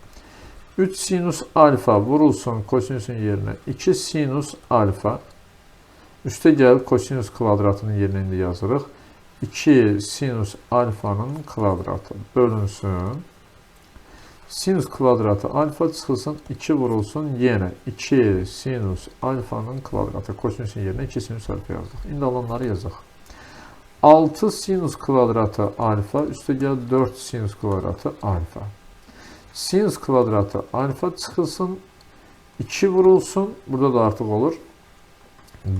3 sinus alfa vurulsun kosinusun yerine 2 sinus alfa. Üstə gəl kosinus kvadratının yerine indi yazırıq. 2 sinus alfanın kvadratı bölünsün. Sinus kvadratı alfa çıxılsın 2 vurulsun yenə 2 sinus alfanın kvadratı. Kosinusun yerine 2 sinus alfa yazdıq. İndi alanları yazaq. 6 sinus kvadratı alfa üstə gəl 4 sinus kvadratı alfa. Sinus kvadratı alfa çıxılsın 2 vurulsun. Burada da artıq olur.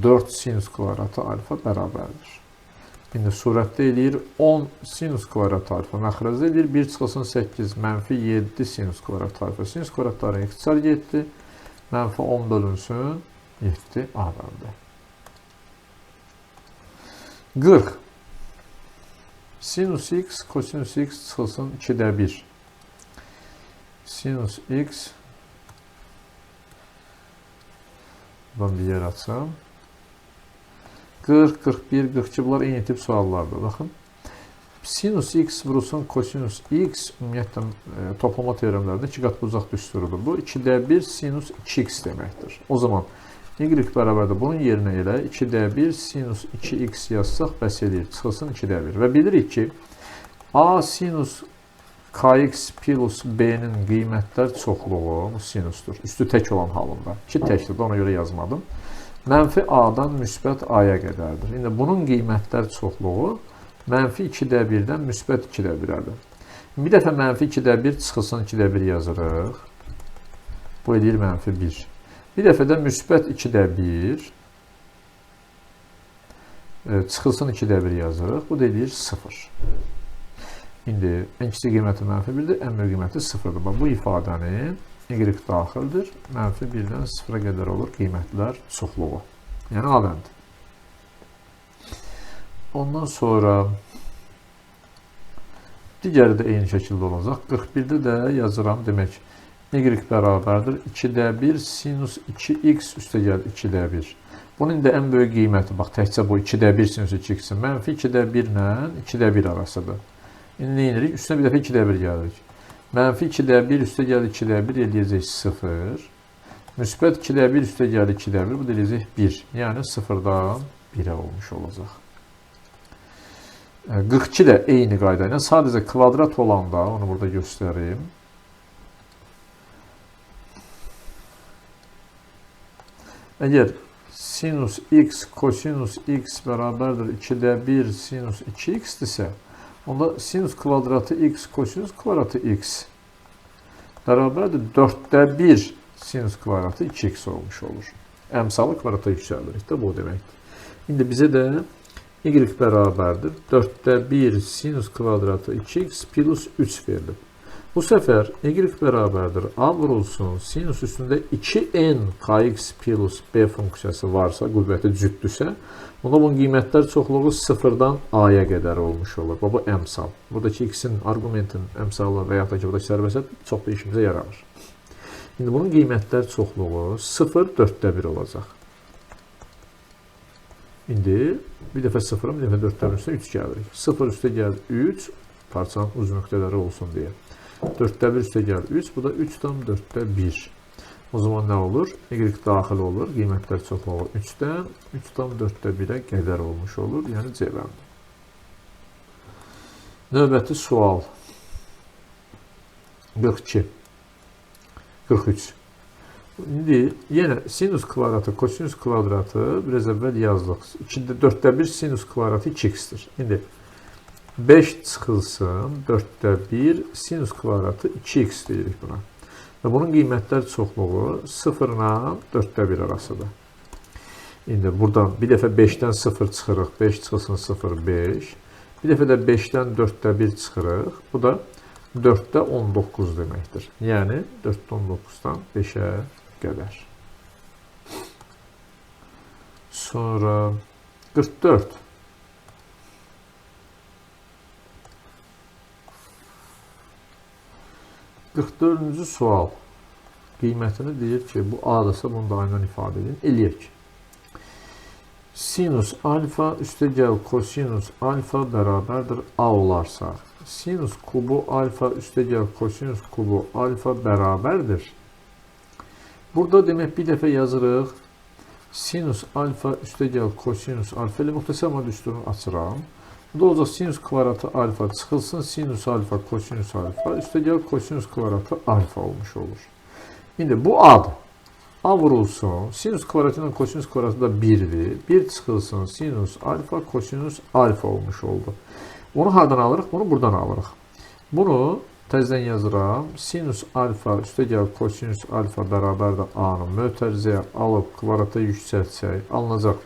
4 sinus kvadratı alfa bərabərdir. İndi surətdə eləyir 10 sinus kvadrat alfa. Məxrəcdə eləyir 1 çıxılsın 8 mənfi 7 sinus kvadrat alfa. Sinus kvadratların ixtisar 7. Mənfi 10 bölünsün 7 adamdır. 40. Sinus x kosinus x çıxılsın 2'də 1. Sinus x buradan bir yer açsam. 40, 41, 42 bunlar eyni tip suallardır. Baxın. Sinus x vurulsun kosinus x ümumiyyətlə toplama teoremlərində 2 qat uzaq düsturudur. Bu 2'də 1 sinus 2x deməkdir. O zaman y bərabərdir. Bunun yerinə elə 2'də 1 sinus 2x yazsaq bəs eləyir. Çıxılsın 2'də 1. Və bilirik ki a sinus kx plus b-nin qiymətlər çoxluğu bu sinusdur. Üstü tək olan halında. 2 təkdir. Ona görə yazmadım. Mənfi a-dan müsbət a-ya qədərdir. İndi bunun qiymətlər çoxluğu mənfi 2'də 1-dən müsbət 2'də 1-ədir. Bir dəfə mənfi 2'də 1 çıxılsın 2'də 1 yazırıq. Bu edir mənfi 1. Bir dəfə də müsbət 2'də 1 çıxılsın 2'də 1 yazırıq. Bu da edir 0. İndi ən kiçik qiyməti mənfi 1-dir, ən böyük qiyməti 0-dır. Bu ifadənin y daxildir. Mənfi 1-dən 0-a qədər olur qiymətlər çoxluğu. Yəni A bəndi. Ondan sonra digəri də eyni şəkildə olacaq. 41'də də yazıram. Demək, y bərabərdir. 2'də 1 sinus 2x üstəgəl 2'də 1. Bunun da ən böyük qiyməti, bax, təkcə bu 2'də 1 sinus 2x-in mənfi 2'də 1 ilə 2'də 1 arasıdır. İndi nə edirik? Üstünə bir dəfə 2'də 1 gəlirik. Mənfi 2'də 1 üstəgəl 2'də 1 eləyəcək 0. Müsbət 2'də 1 üstəgəl 2'də 1 bu da eləyəcək 1. Yəni 0-dan 1'ə olmuş olacaq. 42 də eyni qayda ilə sadəcə kvadrat olanda onu burada göstərim. Əgər sinus x kosinus x bərabərdir 2'də 1 sinus 2x-dirsə, onda sinus kvadratı x kosinus kvadratı x bərabərdir 4'də 1 sinus kvadratı 2x olmuş olur. Əmsalı kvadrata yüksəldirik də bu deməkdir. İndi bizə də y bərabərdir 4'də 1 sinus kvadratı 2x plus 3 verilib. Bu səfər y bərabərdir a vurulsun sinus üstündə 2n kx plus b funksiyası varsa, qüvvəti cüddürsə, onda bunun qiymətlər çoxluğu 0-dan a-ya qədər olmuş olur. Bu əmsal. Buradakı x-in argumentin əmsalı və yaxud da ki, buradakı sərbəsət çox da işimizə yaramır. İndi bunun qiymətlər çoxluğu 0, 4'də 1 olacaq. İndi bir dəfə 0-ın, bir dəfə 4'lərin üstə 3 gəlirik. 0 üstə gəl 3, parçanın uz nöqtələri olsun deyə. 4'də 1 üstə gəl 3, bu da 3/4'də 1. O zaman nə olur? Y daxil olur, qiymətlər çoxluğu 3-dən 3/4'də 1'ə qədər olmuş olur, yəni C bəndi. Növbəti sual. 42. 43. İndi yenə sinus kvadratı, kosinus kvadratı biraz əvvəl yazdıq. 4'də 1 sinus kvadratı 2x-dir. İndi 5 çıxılsın 4'də 1 sinus kvadratı 2x deyirik buna. Və bunun qiymətlər çoxluğu 0 ilə 4'də 1 arasıdır. İndi buradan bir dəfə 5'dən 0 çıxırıq. 5 çıxılsın 0, 5. Bir dəfə də 5'dən 4'də 1 çıxırıq. Bu da 4'də 19 deməkdir. Yəni 4'də 19'dan 5'ə qədər. Sonra 44. Dördüncü sual. Qiymətini deyir ki, bu A-dırsa bunu da aynen ifadə edin. Eləyək. Sinus alfa üstəgəl kosinus alfa bərabərdir A olarsa, sinus kubu alfa üstəgəl kosinus kubu alfa bərabərdir. Burada demək bir dəfə yazırıq. Sinus alfa üstəgəl kosinus alfa ilə müxtəsər düsturunu açıram. Bu da olacaq sinus kvadratı alfa çıxılsın sinus alfa kosinus alfa üstəgəl kosinus kvadratı alfa olmuş olur. İndi bu A'dır. A vurulsun. Sinus kvadratı ilə kosinus kvadratı da 1'dir. 1 çıxılsın sinus alfa kosinus alfa olmuş oldu. Onu hardan alırıq? Bunu buradan alırıq. Bunu təzədən yazıram. Sinus alfa üstəgəl kosinus alfa bərabərdir A-nı mötərizəyə alıb kvadrata yüksəltsək alınacaq.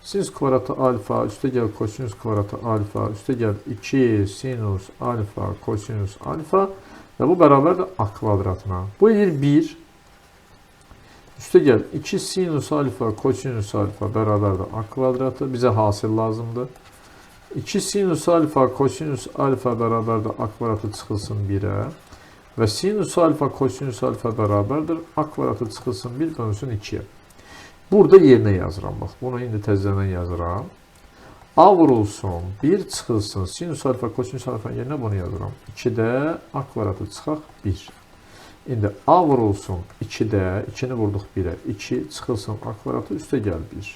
Sinüs kvadratı alfa üstə gəl kosinüs kvadratı alfa üstə gəl 2 sinus alfa kosinüs alfa və bu bərabərdir a kvadratına. Bu edir 1. Üstə gəl 2 sinus alfa kosinüs alfa bərabərdir a kvadratı. Bizə hasil lazımdır. 2 sinus alfa kosinüs alfa bərabərdir a kvadratı çıxılsın 1-ə və sinus alfa kosinüs alfa bərabərdir a kvadratı çıxılsın 1 bölünsün 2-yə. Burada yerinə yazıram. Bax, bunu indi təzədən yazıram. A vurulsun, 1 çıxılsın, sinus alfa, kosinus alfa yerinə bunu yazıram. 2-də a kvadratı çıxaq 1. İndi a vurulsun, 2-də, 2-ni vurduq 1-ə, 2 çıxılsın a kvadratı üstə gəl 1.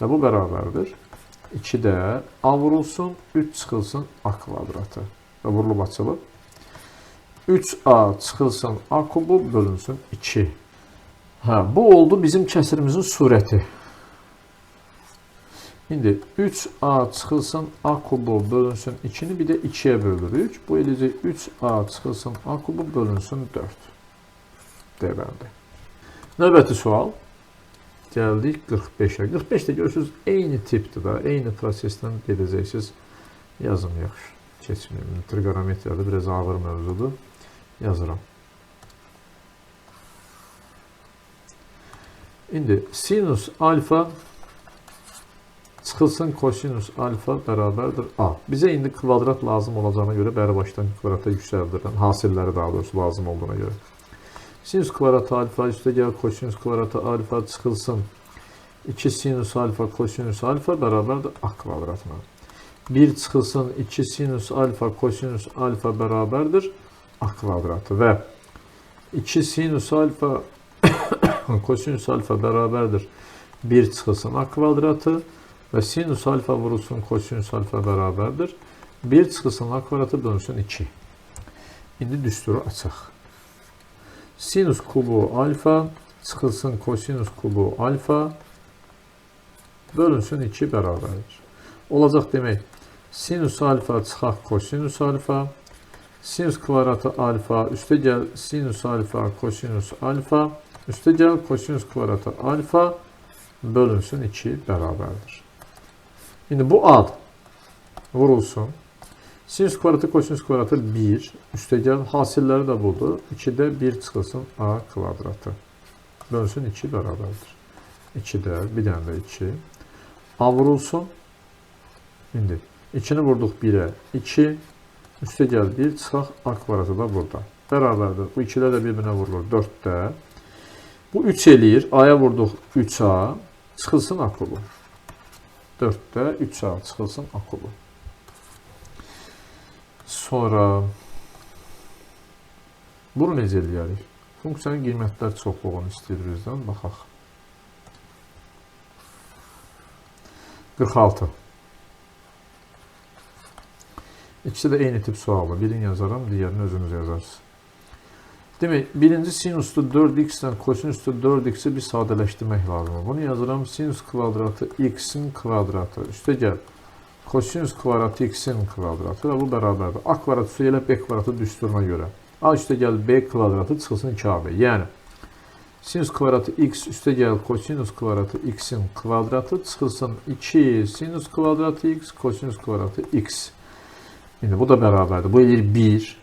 Və bu bərabərdir. 2-də a vurulsun, 3 çıxılsın a kvadratı. Və vurulub açılıb. 3a çıxılsın a kubu bölünsün 2. Bu oldu bizim kəsirimizin surəti. İndi 3a çıxılsın a kubu bölünsün 2-ni bir də 2-yə bölürük. Bu eləcək 3a çıxılsın a kubu bölünsün 4. Deməli. Növbəti sual. Gəldik 45-ə. 45-də görürsünüz, eyni tipdir da, eyni prosesdən gedəcəksiniz. Yazım yaxşı, keçməyim. Trigonometriyada biraz ağır mövzudur. Yazıram. İndi sinus alfa çıxılsın kosinus alfa bərabərdir a. Bizə indi kvadrat lazım olacağına görə bəri başdan kvadrata yüksəldirəm. Hasilləri daha doğrusu lazım olduğuna görə. Sinus kvadratı alfa üstə gəl kosinus kvadratı alfa çıxılsın 2 sinus alfa kosinus alfa bərabərdir a kvadratına. 1 çıxılsın 2 sinus alfa kosinus alfa bərabərdir a kvadratı və 2 sinus alfa kosinüs alfa bərabərdir 1 çıxılsın a kvadratı və sinus alfa vurulsun kosinüs alfa bərabərdir 1 çıxılsın a kvadratı bölünsün 2. İndi düsturu açaq. Sinus kubu alfa çıxılsın kosinus kubu alfa bölünsün 2 bərabərdir. Olacaq demək, sinus alfa çıxaq kosinus alfa, sinus kvadratı alfa üstə gəl sinus alfa kosinus alfa üstə gəl kosinus kvadratı alfa bölünsün 2 bərabərdir. İndi bu ad vurulsun. Sinus kvadratı kosinus kvadratı 1 üstə gəl. Hasilləri də budur. 2-də 1 çıxılsın a kvadratı. Bölünsün 2 bərabərdir. 2-də bir dənə də 2. A vurulsun. İndi 2-ni vurduq 1-ə 2. Üstə gəl 1 çıxaq a kvadratı da burada. Bərabərdir. Bu 2-lər də bir-birinə vurulur 4-də. Bu 3 eləyir. A-ya vurduq 3A. Çıxılsın A kubu. 4-də 3A çıxılsın A kubu. Sonra bunu necə eləyərik? Funksiyanın qiymətlər çoxluğunu istəyir bizdən. Baxaq. 46. İkisi də eyni tip sualdır. Birini yazaram, digərini özünüz yazarsınız. Demək, birinci sinuslu 4x-dən kosinuslu 4x-i bir sadələşdirmək lazımdır. Bunu yazıram. Sinus kvadratı x-in kvadratı. Üstə gəl. Kosinus kvadratı x-in kvadratı və bu bərabərdir. A kvadratı üstə gələ B kvadratı düsturuna görə. A üstə gəl B kvadratı çıxılsın 2AB. Yəni, sinus kvadratı x üstə gəl kosinus kvadratı x-in kvadratı çıxılsın 2 sinus kvadratı x kosinus kvadratı x. İndi bu da bərabərdir. Bu edir 1.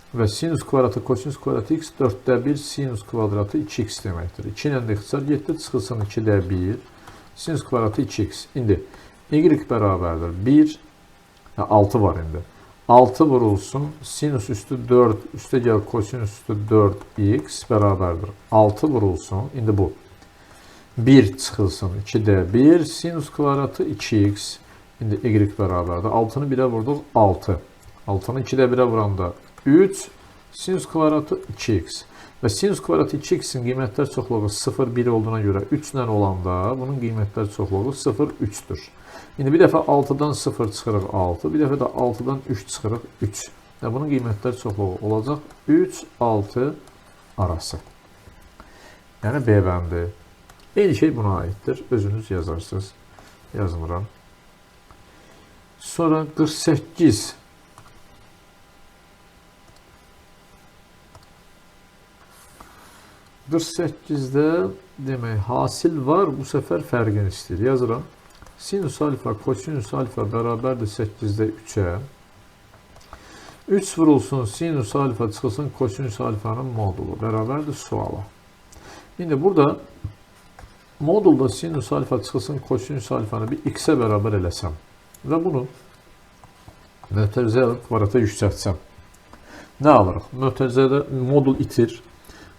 Və sinus kvadratı kosinus kvadratı x 4-də 1 sinus kvadratı 2x deməkdir. 2 ilə də ixtisar getdi, çıxılsın 2-də 1 sinus kvadratı 2x. İndi y bərabərdir 1, 6 var indi. 6 vurulsun, sinus üstü 4, üstə gəl kosinus üstü 4x bərabərdir. 6 vurulsun, indi bu. 1 çıxılsın 2-də 1 sinus kvadratı 2x. İndi y bərabərdir. 6-nı 1-ə vurduq 6. 6-nı 2-də 1-ə vuranda 3 sinus kvadratı 2x və sinus kvadratı 2x-in qiymətlər çoxluğu 0, 1 olduğuna görə 3 ilə olanda bunun qiymətlər çoxluğu 0, 3-dür. İndi bir dəfə 6-dan 0 çıxırıq 6, bir dəfə də 6-dan 3 çıxırıq 3. Və bunun qiymətlər çoxluğu olacaq 3, 6 arası. Yəni B bəndi. Eyni şey buna aiddir. Özünüz yazarsınız. Yazmıram. Sonra 48. %8-də demək, hasil var, bu səfər fərqini istəyir. Yazıram. Sinüs alfa, kosinüs alfa bərabərdir 8-də 3-ə. 3 vurulsun sinüs alfa çıxılsın kosinüs alfanın modulu bərabərdir suala. İndi burada modulda sinüs alfa çıxılsın kosinüs alfanı bir x-ə bərabər eləsəm və bunu mötərizə kvadrata yüksəltsəm. Nə alırıq? Mötərizədə modul itir.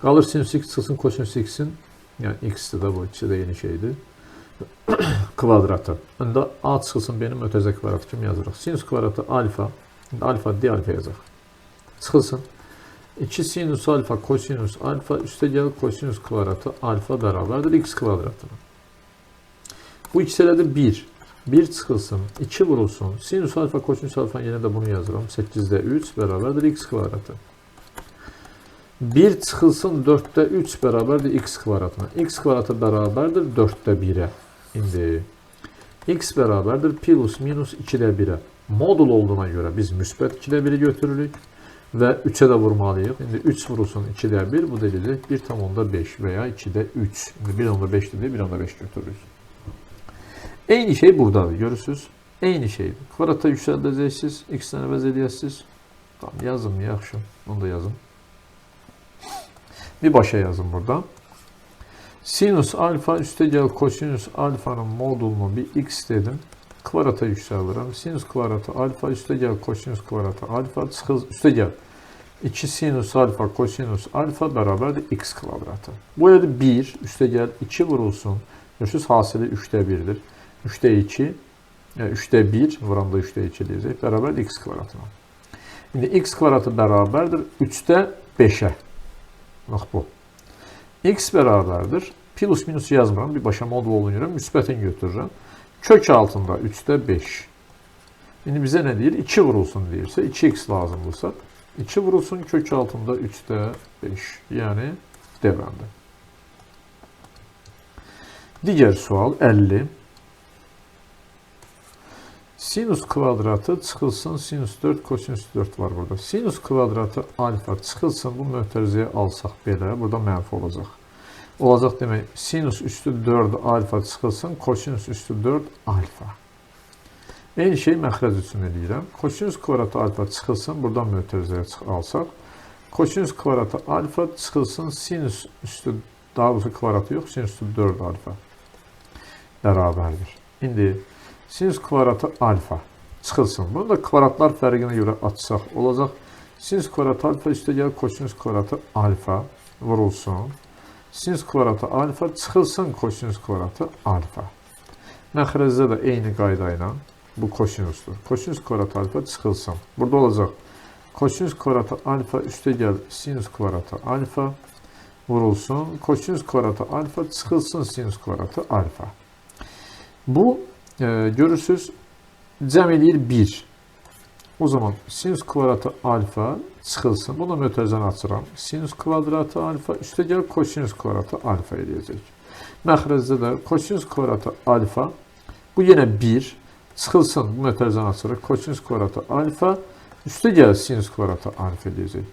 Qalır sinüs x çıxılsın kosinüs x-in, yəni x-dir də bu, ikisi də yeni şeydir. Kvadratı. İndi a çıxılsın b-nin mötərizə kvadratı kimi yazırıq. Sinüs kvadratı alfa, alfa d alfa yazaq. Çıxılsın. 2 sinüs alfa kosinüs alfa üstə gəlir kosinüs kvadratı alfa bərabərdir x kvadratına. Bu x elədir 1. 1 çıxılsın, 2 vurulsun. Sinüs alfa kosinüs alfa yenə də bunu yazıram. 8-də 3 bərabərdir x kvadratı. 1 çıxılsın 4-də 3 bərabərdir x kvadratına. X kvadratı bərabərdir 4-də 1-ə. İndi x bərabərdir plus minus 2-də 1-ə. Modul olduğuna görə biz müsbət 2-də 1-i götürürük və 3-ə də vurmalıyıq. İndi 3 vurulsun 2-də 1, bu da edəcək 1,5 və ya 2-də 3. İndi 1,5 dedik, 1,5 götürürük. Eyni şey buradadır, görürsünüz. Eyni şeydir. Kvadrata yüksəldəcəksiniz, x-dən əvəz edəcəksiniz. Tamam, yazın, yaxşı. Bunu da yazın. Bir başa yazın burada. Sinüs alfa üstə gəl kosinüs alfanın modulunu bir x dedim. Kvadrata yüksəldirəm. Sinüs kvadratı alfa üstə gəl kosinüs kvadratı alfa çıxıl üstə gəl. 2 sinüs alfa kosinüs alfa bərabərdir x kvadratı. Bu yerdə 1 üstə gəl 2 vurulsun. Görürsünüz hasili 3-də 1-dir. 3-də 2, 3-də 1 vuranda 3-də 2 deyəcək. Bərabərdir x kvadratına. İndi x kvadratı bərabərdir 3-də 5-ə. Bax bu. X bərabərdir. Plus minus yazmıram. Bir başa modul olunur. Müsbətin götürürəm. Kök altında 3'də 5. İndi bizə nə deyir? 2 vurulsun deyirsə, 2x lazımdırsa, 2 vurulsun kök altında 3'də 5. Yəni D bəndi. Digər sual 50. Sinüs kvadratı çıxılsın, sinüs 4, kosinüs 4 var burada. Sinüs kvadratı alfa çıxılsın, bu mötərizəyə alsaq belə, burada mənfi olacaq. Olacaq demək, sinüs üstü 4 alfa çıxılsın, kosinüs üstü 4 alfa. Eyni şey məxrəc üçün edirəm. Kosinüs kvadratı alfa çıxılsın, buradan mötərizəyə alsaq. Kosinüs kvadratı alfa çıxılsın, sinüs üstü, daha doğrusu kvadratı yox, sinüs üstü 4 alfa bərabərdir. İndi sinüs kvadratı alfa çıxılsın. Bunu da kvadratlar fərqinə görə açsaq olacaq. Sinüs kvadratı alfa üstə gəl kosinüs kvadratı alfa vurulsun. Sinüs kvadratı alfa çıxılsın kosinüs kvadratı alfa. Məxrəcdə də eyni qayda ilə bu kosinüsdür. Kosinüs kvadratı alfa çıxılsın. Burada olacaq kosinüs kvadratı alfa üstə gəl sinüs kvadratı alfa vurulsun. Kosinüs kvadratı alfa çıxılsın sinüs kvadratı alfa. Bu görürsünüz cəm eləyir 1. O zaman sinüs kvadratı alfa çıxılsın. Bunu mötərizəni açıram. Sinüs kvadratı alfa üstə gəl kosinüs kvadratı alfa eləyəcək. Məxrəcdə də kosinüs kvadratı alfa bu yenə 1 çıxılsın. Bu mötərizəni açırıq. Kosinüs kvadratı alfa üstə gəl sinüs kvadratı alfa eləyəcək.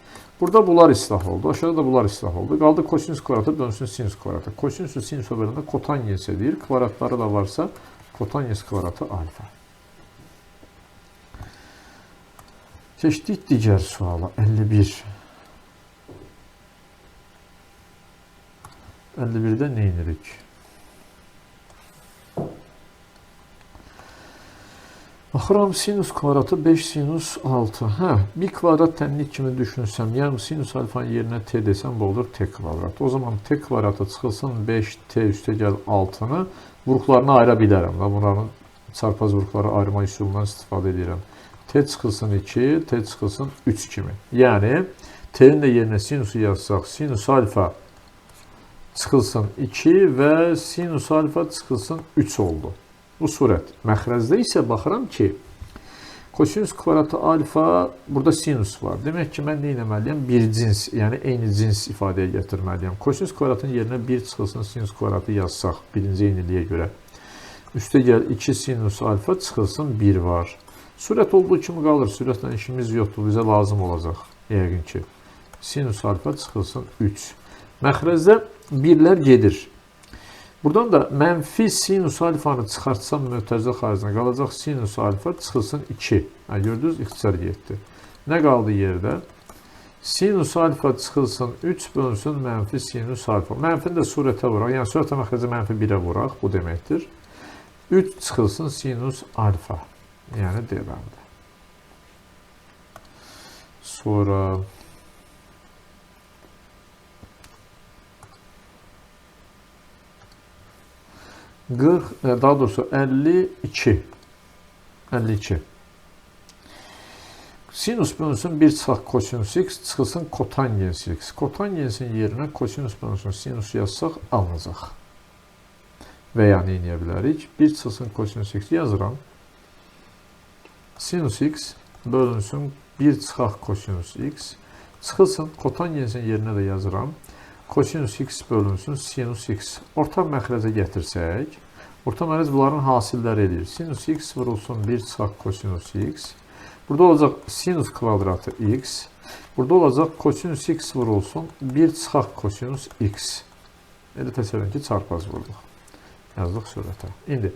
Burada bunlar islah oldu. Aşağıda da bunlar islah oldu. Qaldı kosinüs kvadratı dönsün sinüs kvadratı. Kosinüsü sinüs bölündə kotanyens edir. Kvadratları da varsa kotanyens kvadratı alfa. Keçdik digər suala. 51. 51-də nə edirik? Baxıram, sinüs kvadratı 5 sinüs 6. Bir kvadrat tənlik kimi düşünsəm, yəni sinüs alfanın yerinə t desəm, bu olur t kvadratı. O zaman t kvadratı çıxılsın 5t üstə gəl 6-nı vuruqlarına ayıra bilərəm. Bunların çarpaz vuruqları ayırma üsulundan istifadə edirəm. T çıxılsın 2, t çıxılsın 3 kimi. Yəni, t-nin də yerinə sinusu yazsaq, sinüs alfa çıxılsın 2 və sinüs alfa çıxılsın 3 oldu. Bu surət. Məxrəcdə isə baxıram ki, kosinüs kvadratı alfa, burada sinüs var. Demək ki, mən nə etməliyəm? Bir cins, yəni eyni cins ifadəyə gətirməliyəm. Kosinüs kvadratın yerinə 1 çıxılsın sinüs kvadratı yazsaq, birinci eyniliyə görə. Üstə gəl 2 sinüs alfa çıxılsın 1 var. Surət olduğu kimi qalır. Surətlə işimiz yoxdur. Bizə lazım olacaq. Yəqin ki, sinüs alfa çıxılsın 3. Məxrəcdə 1'lər gedir. Buradan da mənfi sinus alfanı çıxartsam mötərizə xaricinə qalacaq sinus alfa çıxılsın 2. Gördünüz, ixtisar getdi. Nə qaldı yerdə? Sinus alfa çıxılsın 3 bölünsün mənfi sinus alfa. Mənfini də surətə vuraq. Yəni surətə məxrəcə mənfi 1-ə vuraq. Bu deməkdir. 3 çıxılsın sinus alfa. Yəni deyiləmdir. Sonra 40, daha doğrusu 52. Sinus bölünsün 1 çıxaq kosinus x çıxılsın kotangens x. Kotangensin yerinə kosinus bölünsün sinus yazsaq alınacaq. Və ya nə edə bilərik? 1 çıxılsın kosinus x yazıram. Sinus x bölünsün 1 çıxaq kosinus x çıxılsın kotangensin yerinə də yazıram. Kosinus x bölünsün sinus x. Orta məxrəcə gətirsək, orta məxrəc bunların hasilləri edir. Sinus x vurulsun 1 çıxaq kosinus x. Burada olacaq sinus kvadratı x. Burada olacaq kosinus x vurulsun 1 çıxaq kosinus x. Elə təsəvvür edin ki, çarpaz vurduq. Yazdıq surətə. İndi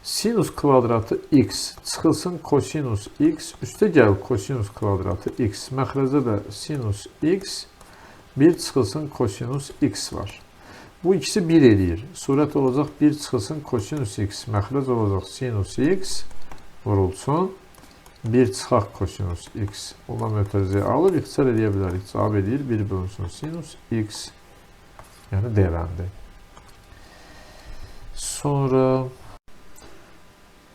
sinus kvadratı x çıxılsın kosinus x. Üstə gəl kosinus kvadratı x. Məxrəcə də sinus x 1 çıxılsın kosinus x var. Bu ikisi 1 eləyir. Surət olacaq 1 çıxılsın kosinus x. Məxrəc olacaq sinus x vurulsun 1 çıxaq kosinus x. Ondan mötərizəyə alır, ixtisar edə bilərik. Cavab edir 1 bölünsün sinus x. Yəni deyiləndir. Sonra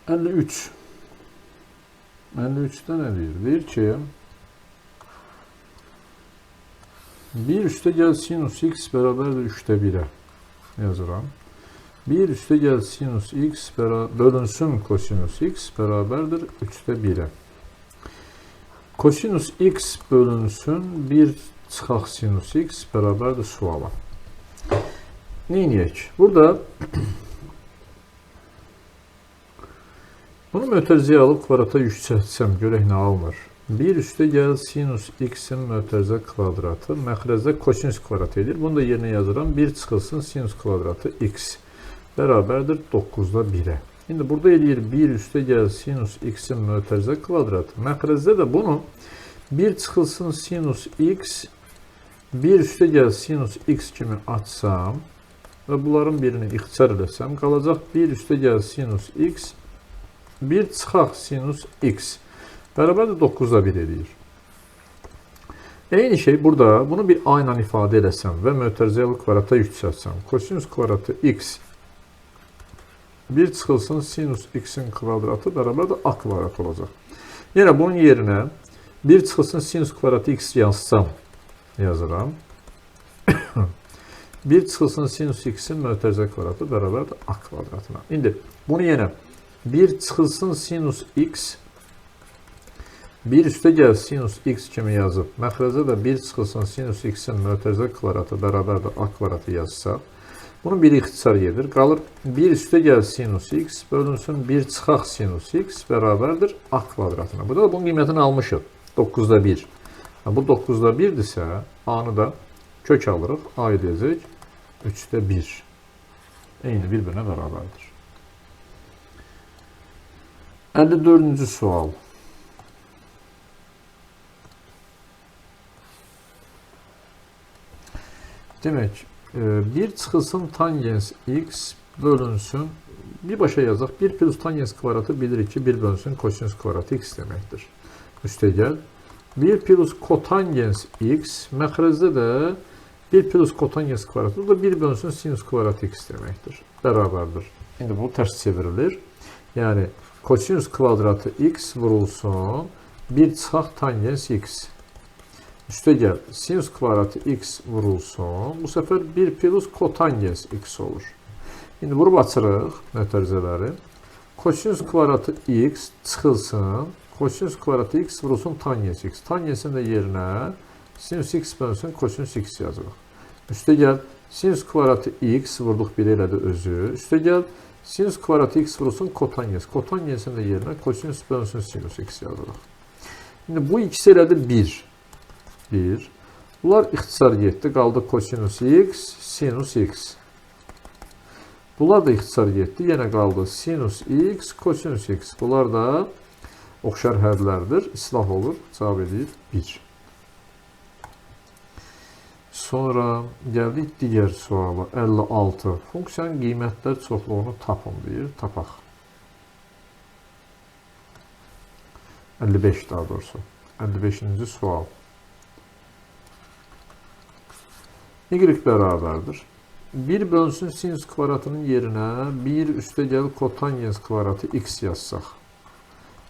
53. 53'də nə deyir? Deyir ki 1 üstə gəl sinus x bərabərdir 3'də 1'ə yazıram. 1 üstə gəl sinus x bölünsün kosinus x bərabərdir 3'də 1'ə. Kosinus x bölünsün 1 çıxaq sinus x bərabərdir suala. Neyniyək? Burada bunu mötərizəyə alıb kvadrata yüksəltsəm görək nə alınır. 1 üstə gəl sinus x-in mötərizə kvadratı məxrəcdə kosinus kvadratı edir. Bunu da yerinə yazıram. 1 çıxılsın sinus kvadratı x bərabərdir 9'da 1'ə. İndi burada eləyir 1 üstə gəl sinus x-in mötərizə kvadratı. Məxrəcdə də bunu 1 çıxılsın sinus x 1 üstə gəl sinus x kimi açsam və bunların birini ixtisar eləsəm qalacaq 1 üstə gəl sinus x 1 çıxaq sinus x bərabərdir 9'da 1 edir. Eyni şey burada bunu bir a ilə ifadə eləsəm və mötərizəyə kvadrata yüksəltsəm kosinus kvadratı x 1 çıxılsın sinus x-in kvadratı bərabərdir a kvadrat olacaq. Yenə bunun yerinə 1 çıxılsın sinus kvadratı x yazsam yazıram. 1 çıxılsın sinus x-in mötərizə kvadratı bərabərdir a kvadratına. İndi bunu yenə 1 çıxılsın sinus x 1 üstə gəl sinus x kimi yazıb, məxrəcə də 1 çıxılsın sinus x-in mötərizə kvadratı bərabərdir a kvadratı yazsaq, bunun biri ixtisar edir. Qalır 1 üstə gəl sinus x bölünsün 1 çıxaq sinus x bərabərdir a kvadratına. Burada da bunun qiymətini almışıq. 9'da 1. Bu 9'da 1'dirsə, a-nı da kök alırıq. A edəcək 3'də 1. Eyni bir-birinə bərabərdir. 54-cü sual. Demək, 1 çıxılsın tangens x bölünsün, bir başa yazaq, 1 plus tangens kvadratı bilirik ki, 1 bölünsün kosinus kvadratı x deməkdir. Üstə gəl, 1 plus kotangens x, məxrəcdə də 1 plus kotangens kvadratı, bu da 1 bölünsün sinus kvadratı x deməkdir. Bərabərdir. İndi bu tərs çevrilir. Yəni, kosinus kvadratı x vurulsun, 1 çıxaq tangens x. Üstə gəl, sinus kvadratı x vurulsun. Bu səfər 1 plus kotangens x olur. İndi vurub açırıq mötərizələri. Kosinus kvadratı x çıxılsın. Kosinus kvadratı x vurulsun tangens x. Tangensin də yerinə sinus x bölünsün kosinus x yazırıq. Üstə gəl, sinus kvadratı x vurduq biri elədi özü. Üstə gəl, sinus kvadratı x vurulsun kotangens. Kotangensin də yerinə kosinus bölünsün sinus x yazırıq. İndi bu ikisi elədi 1. Bunlar ixtisar getdi. Qaldı kosinus x, sinus x. Bunlar da ixtisar getdi. Yenə qaldı sinus x, kosinus x. Bunlar da oxşar hərflərdir. İslah olur. Cavab edir 1. Sonra gəldik digər suala. 56. Funksiyanın qiymətlər çoxluğunu tapın deyir. Tapaq. 55 daha doğrusu. 55-ci sual. Y bərabərdir. 1 bölünsün sinus kvadratının yerinə 1 üstəgəl kotangens kvadratı x yazsaq.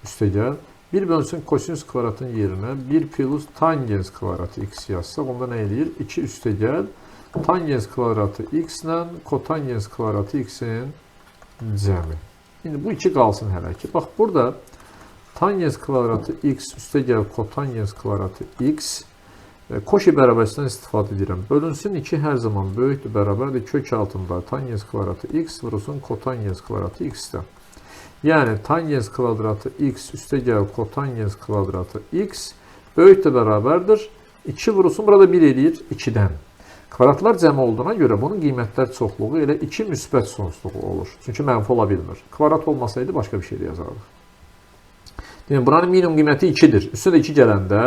Üstəgəl 1 bölünsün kosinus kvadratının yerinə 1 plus tangens kvadratı x yazsaq. Onda nə edir? 2 üstəgəl tangens kvadratı x ilə kotangens kvadratı x-in cəmi. İndi bu 2 qalsın hələ ki. Bax, burada tangens kvadratı x üstəgəl kotangens kvadratı x Koşi bərabərsindən istifadə edirəm. Bölünsün 2 hər zaman böyükdür, bərabərdir. Kök altında tangens kvadratı x vurulsun kotangens kvadratı x-dən. Yəni, tangens kvadratı x üstəgəl kotangens kvadratı x böyükdür, bərabərdir. 2 vurulsun, burada 1 eləyir 2-dən. Kvadratlar cəmi olduğuna görə bunun qiymətlər çoxluğu elə 2 müsbət sonsuzluğu olur. Çünki mənfi ola bilmir. Kvadrat olmasaydı başqa bir şey yazardıq. Demək, buranın minimum qiyməti 2-dir. Üstünə 2 gələndə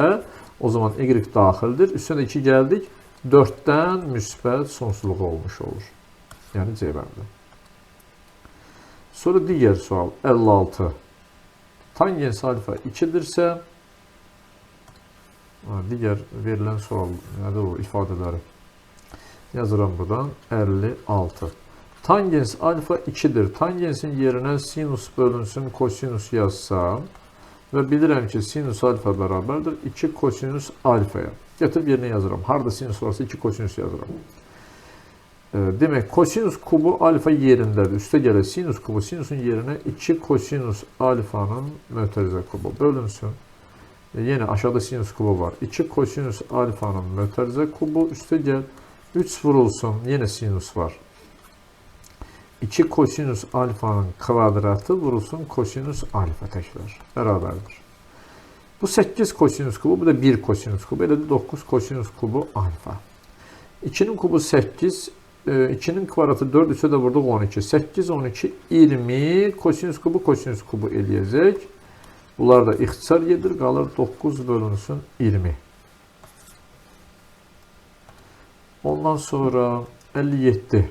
o zaman y daxildir. Üstünə 2 gəldik. 4-dən müsbət sonsuzluğu olmuş olur. Yəni C bəndi. Sonra digər sual. 56. Tangens alfa 2-dirsə digər verilən sual nədir o ifadələri? Yazıram buradan. 56. Tangens alfa 2-dir. Tangensin yerinə sinus bölünsün kosinus yazsam və bilirəm ki, sinus alfa bərabərdir 2 kosinus alfaya. Gətirib yerinə yazıram. Harada sinus varsa 2 kosinus yazıram. Demək, kosinus kubu alfa yerindədir. Üstə gələ sinus kubu, sinusun yerinə 2 kosinus alfanın mötərizə kubu bölünsün. Yenə aşağıda sinus kubu var. 2 kosinus alfanın mötərizə kubu üstə gəl. 3 vurulsun. Yenə sinus var. 2 kosinus alfanın kvadratı vurulsun kosinus alfa təkrar. Bərabərdir. Bu 8 kosinus kubu, bu da 1 kosinus kubu. Elə də 9 kosinus kubu alfa. 2'nin kubu 8, 2'nin kvadratı 4, üstə də vurduq 12. 8, 12, 20 kosinus kubu eləyəcək. Bunlar da ixtisar gedir, qalır 9 bölünsün 20. Ondan sonra 57.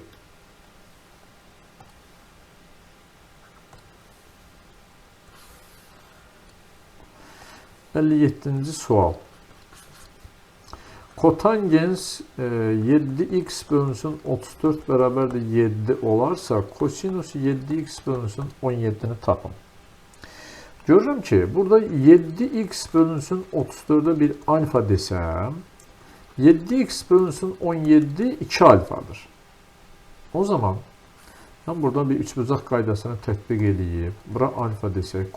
57. sual. Kotangens 7x bölünsün 34 bərabərdir 7 olarsa, kosinus 7x bölünsün 17'ni tapın. Görürüm ki, burada 7x bölünsün 34'e bir alfa desəm, 7x bölünsün 17 2 alfadır. O zaman ben buradan bir üçbucaq qaydasını tətbiq edeyim. Bura alfa desək,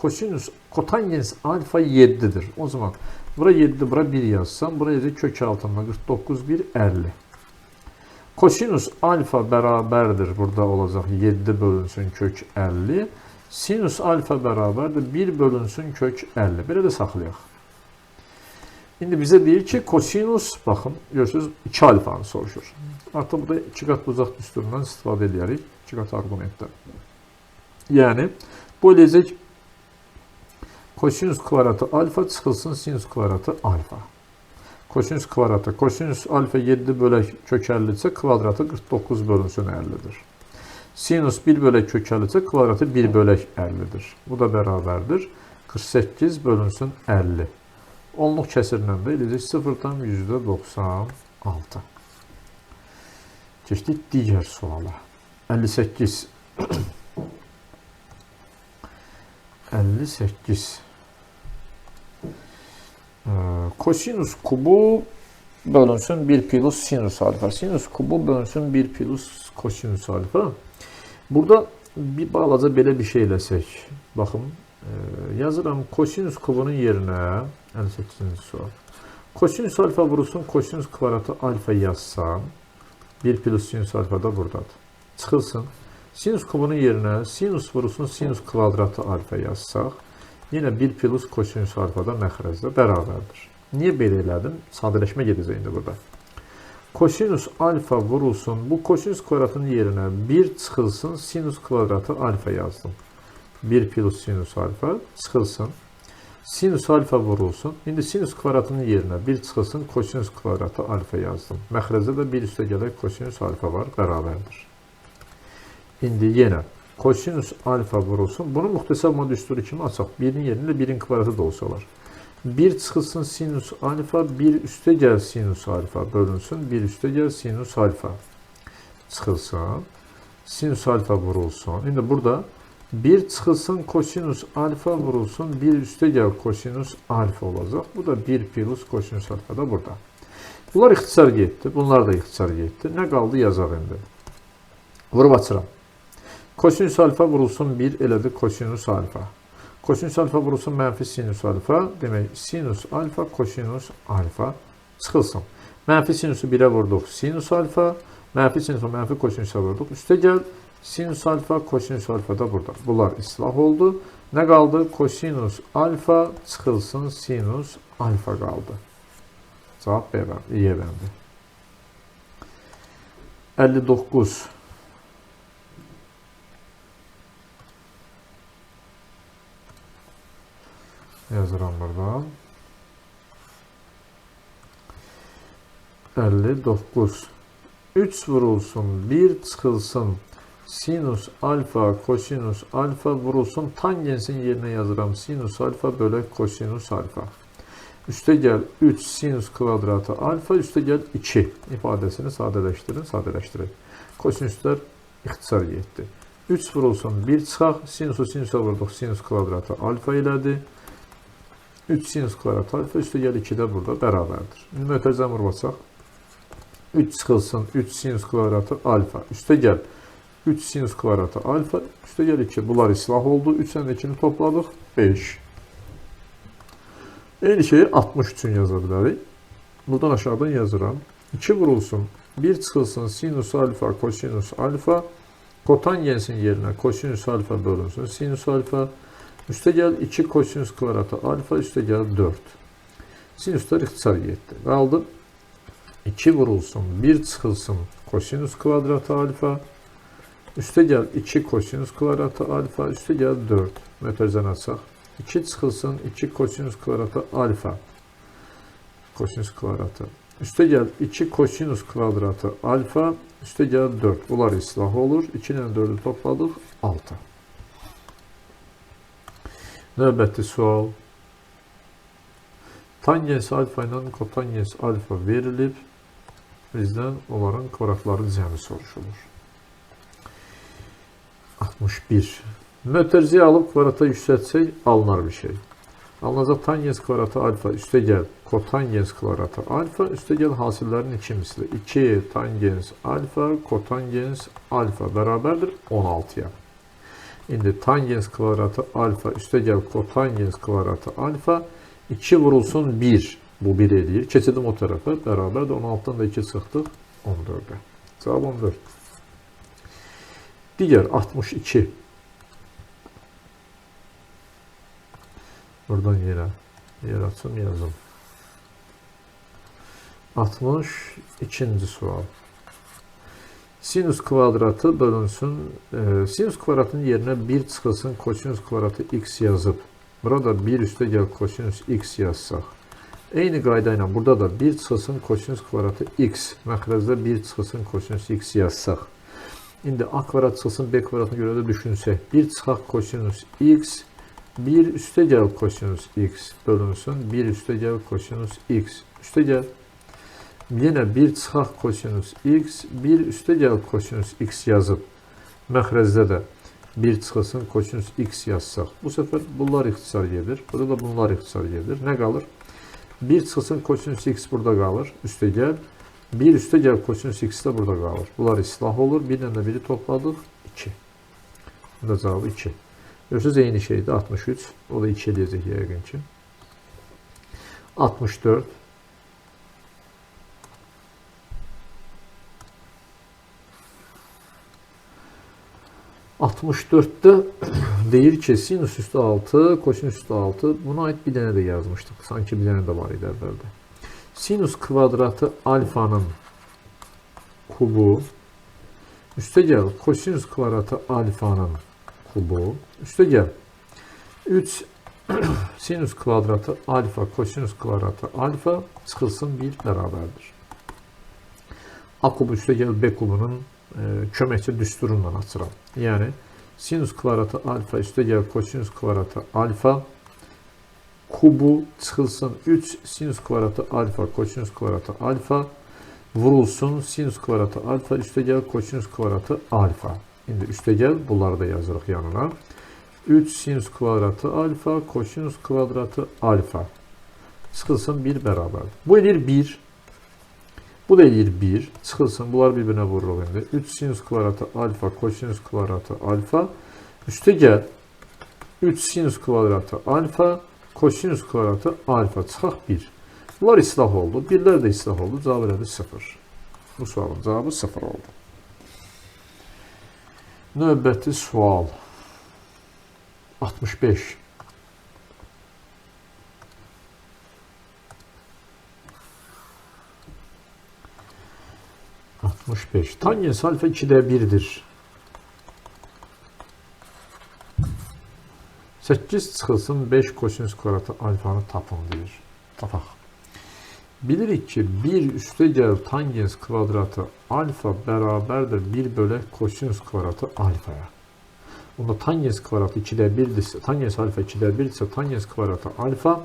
kotangens alfa 7'dir. O zaman bura 7, bura 1 yazsam, buraya kök altında 49, 1, 50. Kosinus alfa bərabərdir. Burada olacaq 7 bölünsün kök 50. Sinus alfa bərabərdir. 1 bölünsün kök 50. Belə də saxlayaq. İndi bizə deyir ki, kosinus, baxın, görürsünüz, 2 alfanı soruşur. Artıq burada 2 qat bucaq düsturundan istifadə edərik. 2 qat argumentdən. Yəni, bu eləyəcək kosinus kvadratı alfa çıxılsın sinus kvadratı alfa. Kosinus kvadratı, kosinus alfa 7 bölək kök 50-isə kvadratı 49 bölünsün 50'dir. Sinus 1 bölək kök 50-isə kvadratı 1 bölək 50'dir. Bu da bərabərdir. 48 bölünsün 50. Onluq kəsirlə də eləyəcək 0'dan %96. Keçdik digər suala. 58. 58. Kosinus kubu bölünsün 1 plus sinus alfa. Sinus kubu bölünsün 1 plus kosinus alfa. Burada bir balaca belə bir şey eləsək. Baxın, yazıram kosinus kubunun yerinə 58. sual. Kosinus alfa vurulsun kosinus kvadratı alfa yazsam 1 plus sinus alfa da buradadır. Çıxılsın. Sinus kubunun yerinə sinus vurulsun sinus kvadratı alfa yazsaq, yenə 1 plus kosinus alfa da məxrəcdə bərabərdir. Niyə belə elədim? Sadələşmə gedəcək indi burada. Kosinus alfa vurulsun. Bu kosinus kvadratının yerine 1 çıxılsın. Sinus kvadratı alfa yazdım. 1 plus sinus alfa çıxılsın. Sinus alfa vurulsun. İndi sinus kvadratının yerine 1 çıxılsın. Kosinus kvadratı alfa yazdım. Məxrəcdə də 1 üstə gələk kosinus alfa var. Bərabərdir. İndi yenə kosinus alfa vurulsun. Bunu müxtəsər modüsturu kimi açaq. 1'in yerində 1'in kvadratı da olsa olar. 1 çıxılsın sinus alfa, 1 üstə gəl sinus alfa bölünsün. 1 üstə gəl sinus alfa çıxılsın. Sinus alfa vurulsun. İndi burada 1 çıxılsın kosinus alfa vurulsun. 1 üstə gəl kosinus alfa olacaq. Bu da 1 plus kosinus alfa da burada. Bunlar ixtisar getdi. Bunlar da ixtisar getdi. Nə qaldı yazaq indi. Vurub açıram. Kosinus alfa vurulsun 1 elədi kosinus alfa. Kosinus alfa vurulsun mənfi sinus alfa. Demək sinus alfa kosinus alfa çıxılsın. Mənfi sinusu 1'ə vurduq sinus alfa. Mənfi sinusu mənfi kosinusa vurduq. Üstə gəl sinus alfa kosinus alfa da burada. Bunlar islah oldu. Nə qaldı? Kosinus alfa çıxılsın sinus alfa qaldı. Cavab B bəndi. 59. Yazıram buradan. 59. 3 vurulsun, 1 çıxılsın. Sinus alfa, kosinus alfa vurulsun. Tangensin yerine yazıram. Sinus alfa bölək kosinus alfa. Üstə gəl 3 sinus kvadratı alfa, üstə gəl 2 ifadəsini sadələşdirin. Kosinüslər ixtisar getdi. 3 vurulsun, 1 çıxaq. Sinusu sinusa vurduq. Sinus kvadratı alfa elədi. 3 sinus kvadratı alfa, üstə gəl 2 də burada bərabərdir. İndi mötərizəni vurub açaq. 3 çıxılsın, 3 sinus kvadratı alfa. Üstə gəl 3 sinus kvadratı alfa, üstə gəl 2. Bunlar islah oldu. 3 dən 2'ni topladıq. 5. Eyni şeyi 60 üçün yaza bilərik. Buradan aşağıdan yazıram. 2 vurulsun, 1 çıxılsın sinus alfa, kosinus alfa. Kotangensin yerine kosinus alfa bölünsün. Sinus alfa. Üstə gəl 2 kosinus kvadratı alfa, üstə gəl 4. Sinuslar ixtisar getdi. Qaldı 2 vurulsun, 1 çıxılsın kosinus kvadratı alfa. Üstə gəl 2 kosinus kvadratı alfa, üstə gəl 4. Mötərizəni açaq. 2 çıxılsın 2 kosinus kvadratı alfa. Kosinus kvadratı. Üstə gəl 2 kosinus kvadratı alfa, üstə gəl 4. Bunlar islah olur. 2 ilə 4'ü topladıq. 6. Növbəti sual. Tangens alfa ilə kotangens alfa verilib. Bizdən onların kvadratların cəmi soruşulur. 61. Mötərizəyi alıb kvadrata yüksəltsək alınar bir şey. Alınacaq tangens kvadratı alfa, üstə gəl kotangens kvadratı alfa, üstə gəl hasillərin 2 misli. 2 tangens alfa, kotangens alfa bərabərdir 16'ya. İndi tangens kvadratı alfa, üstə gəl kotangens kvadratı alfa, 2 vurulsun 1. Bu 1 eləyir. Keçidim o tərəfə. Bərabər də 16'dan da 2 çıxdıq 14'ə. Cavab 14. Digər 62. Buradan yer açım, yazım. 62. sual. Sinus kvadratı bölünsün. Sinus kvadratının yerine 1 çıxılsın kosinus kvadratı x yazıb. Burada 1 üstə gəl kosinus x yazsaq. Eyni qayda ilə burada da 1 çıxılsın kosinus kvadratı x. Məxrəcdə 1 çıxılsın kosinus x yazsaq. İndi a kvadrat çıxılsın b kvadratına görə də düşünsək. 1 çıxaq kosinus x. 1 üstə gəl kosinus x bölünsün. 1 üstə gəl kosinus x. Üstə gəl. Yenə 1 çıxaq kosinus x. 1 üstə gəl kosinus x yazıb. Məxrəcdə də 1 çıxılsın kosinus x yazsaq. Bu səfər bunlar ixtisar gedir. Burada da bunlar ixtisar gedir. Nə qalır? 1 çıxılsın kosinus x burada qalır. Üstə gəl. 1 üstə gəl kosinus x də burada qalır. Bunlar islah olur. 1 ilə də 1'i topladıq. 2. Burada cavabı 2. Görürsünüz eyni şeydir. 63. O da 2 eləyəcək yəqin ki. 64. 64'te deyir ki sinüs üstü 6, kosinüs üstü 6. Buna ait bir dənə də yazmışdıq. Sanki bir dənə də var idi əvvəldə. Sinüs kvadratı alfanın kubu üstə gəl kosinus kvadratı alfanın kubu üstə gəl 3 sinus kvadratı alfa kosinus kvadratı alfa çıxılsın 1 bərabərdir. A kubu üstə gəl B kubunun köməkçi düsturundan açıram. Yəni sinus kvadratı alfa üstə gəl kosinus kvadratı alfa kubu çıxılsın 3 sinus kvadratı alfa kosinus kvadratı alfa vurulsun sinus kvadratı alfa üstə gəl kosinus kvadratı alfa. İndi üstə gəl bunları da yazırıq yanına. 3 sinus kvadratı alfa kosinus kvadratı alfa çıxılsın 1 bərabərdir. Bu edir 1. Bu da edir 1. Çıxılsın. Bunlar bir-birinə vururuq indi. 3 sinus kvadratı alfa kosinus kvadratı alfa üstə gəl 3 sinus kvadratı alfa kosinus kvadratı alfa çıxaq 1. Bunlar islah oldu. Birlər də islah oldu. Cavab elədi 0. Bu sualın cavabı 0 oldu. Növbəti sual. 65. Tangens alfa 2'de 1'dir. 8 çıxılsın 5 kosinus kvadratı alfanı tapın deyir. Tapaq. Bilirik ki 1 üstə gəl tangens kvadratı alfa bərabərdir 1 bölək kosinus kvadratı alfaya. Bunda tangens kvadratı 2'de 1'dirsə, tangens alfa 2'de 1'dirsə, tangens kvadratı alfa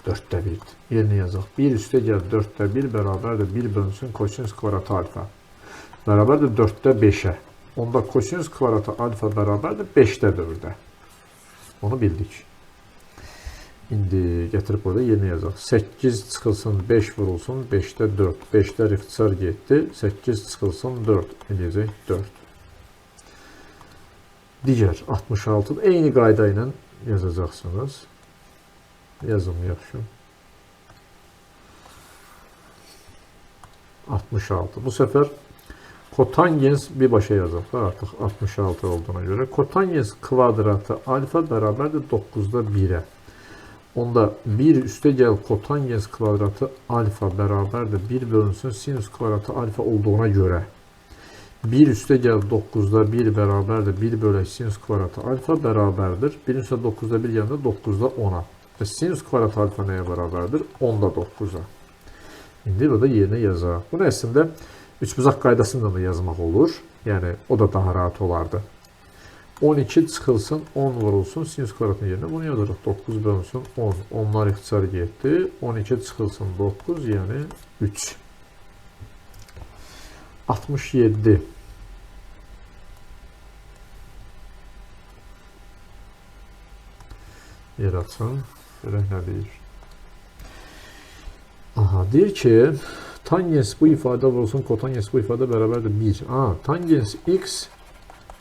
4'te 1'dir. Yerini yazaq. 1 üstə gəl 4'te 1 bərabərdir 1 bölünsün kosinus kvadratı alfa. Bərabərdir 4'te 5'e. Onda kosinus kvadratı alfa bərabərdir 5'te 4'e. Onu bildik. İndi getirip burada yerini yazaq. 8 çıxılsın 5 vurulsun 5'te 4. 5'lər ixtisar getdi. 8 çıxılsın 4. Eləyəcək 4. Digər 66. Eyni qayda ilə yazacaqsınız. Yazım yaxşı. 66. Bu sefer kotangens bir başa yazaq. Artıq 66 olduğuna göre. Kotangens kvadratı alfa bərabərdir 9'da 1'e. Onda 1 üstə gəl kotangens kvadratı alfa bərabərdir 1 bölünsün sinus kvadratı alfa olduğuna göre. 1 üstə gəl 9'da 1 bərabərdir 1 bölək sinus kvadratı alfa bərabərdir. 1 üstə 9'da 1 yanında 9'da 10'a. Sinus kvadratı alfa nəyə bərabərdir? 10'da 9'a. İndi burada yerinə yazaq. Bunu əslində üçbucaq qaydasıyla da yazmaq olur. Yəni o da daha rahat olardı. 12 çıxılsın 10 vurulsun sinus kvadratının yerinə bunu yazırıq. 9 bölünsün 10. Onlar ixtisar getdi. 12 çıxılsın 9 yəni 3. 67. Yer açın. Görək nə deyir. Aha, deyir ki, tangens bu ifadə vurulsun, kotangens bu ifadə bərabərdir 1. Tangens x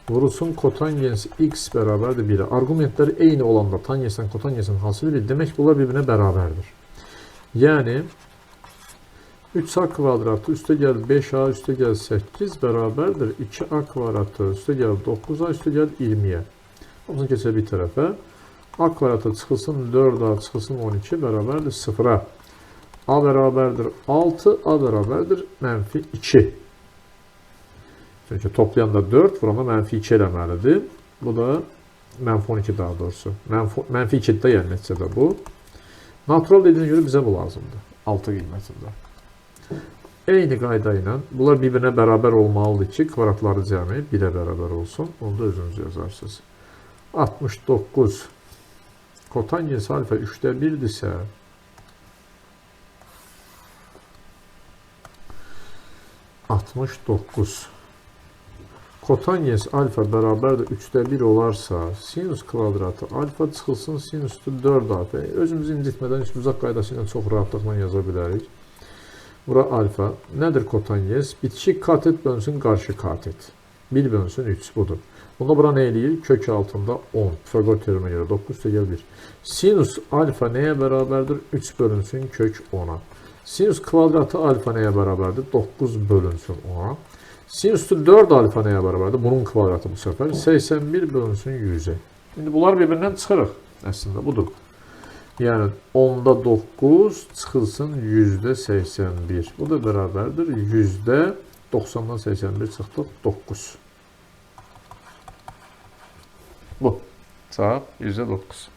vurulsun, kotangens x bərabərdir 1. Argumentləri eyni olanda tangensin, kotangensin hasili 1. Demək bunlar bir-birinə bərabərdir. Yəni, 3a kvadratı üstə gəl 5a üstə gəl 8 bərabərdir 2a kvadratı üstə gəl 9a üstə gəl 20'ye. Hamısını keçək bir tərəfə. A kvadratı çıxılsın 4a çıxılsın 12 bərabərdir 0'a. A bərabərdir 6, A bərabərdir mənfi 2. Çünki toplayanda 4, vuranda mənfi 2 eləməlidir. Bu da mənfi 12 daha doğrusu. Mənfi 2'də yəni nəticədə bu. Natural dediyinə görə bizə bu lazımdır. 6 qiymətində. Eyni qayda ilə bunlar bir-birinə bərabər olmalıdır ki, kvadratları cəmi 1'ə bərabər olsun. Onu da özünüz yazarsınız. 69. Kotangens alfa 3'də 1'dirsə 69. Kotangens alfa bərabərdir 3'də 1 olarsa sinus kvadratı alfa çıxılsın sinüsü 4 alfa. Özümüzü incitmədən üçbucaq qaydası ilə çox rahatlıqla yaza bilərik. Bura alfa. Nədir kotangens? Bitişik katet bölünsün qarşı katet. 1 bölünsün 3 budur. Bunda bura nə eləyir? Kök altında 10. Pisagor teoremine görə 9 üstə gəl 1. Sinus alfa nəyə bərabərdir? 3 bölünsün kök 10'a. Sinus kvadratı alfa nəyə bərabərdir? 9 bölünsün 10'a. Sinüsü 4 alfa nəyə bərabərdir? Bunun kvadratı bu səfər 81 bölünsün 100'e. İndi bunlar bir-birindən çıxırıq. Əslində budur. Yəni 10-da 9 çıxılsın %81. Bu da bərabərdir. %90-dan 81 çıxdıq 9. Bu. Cavab %9.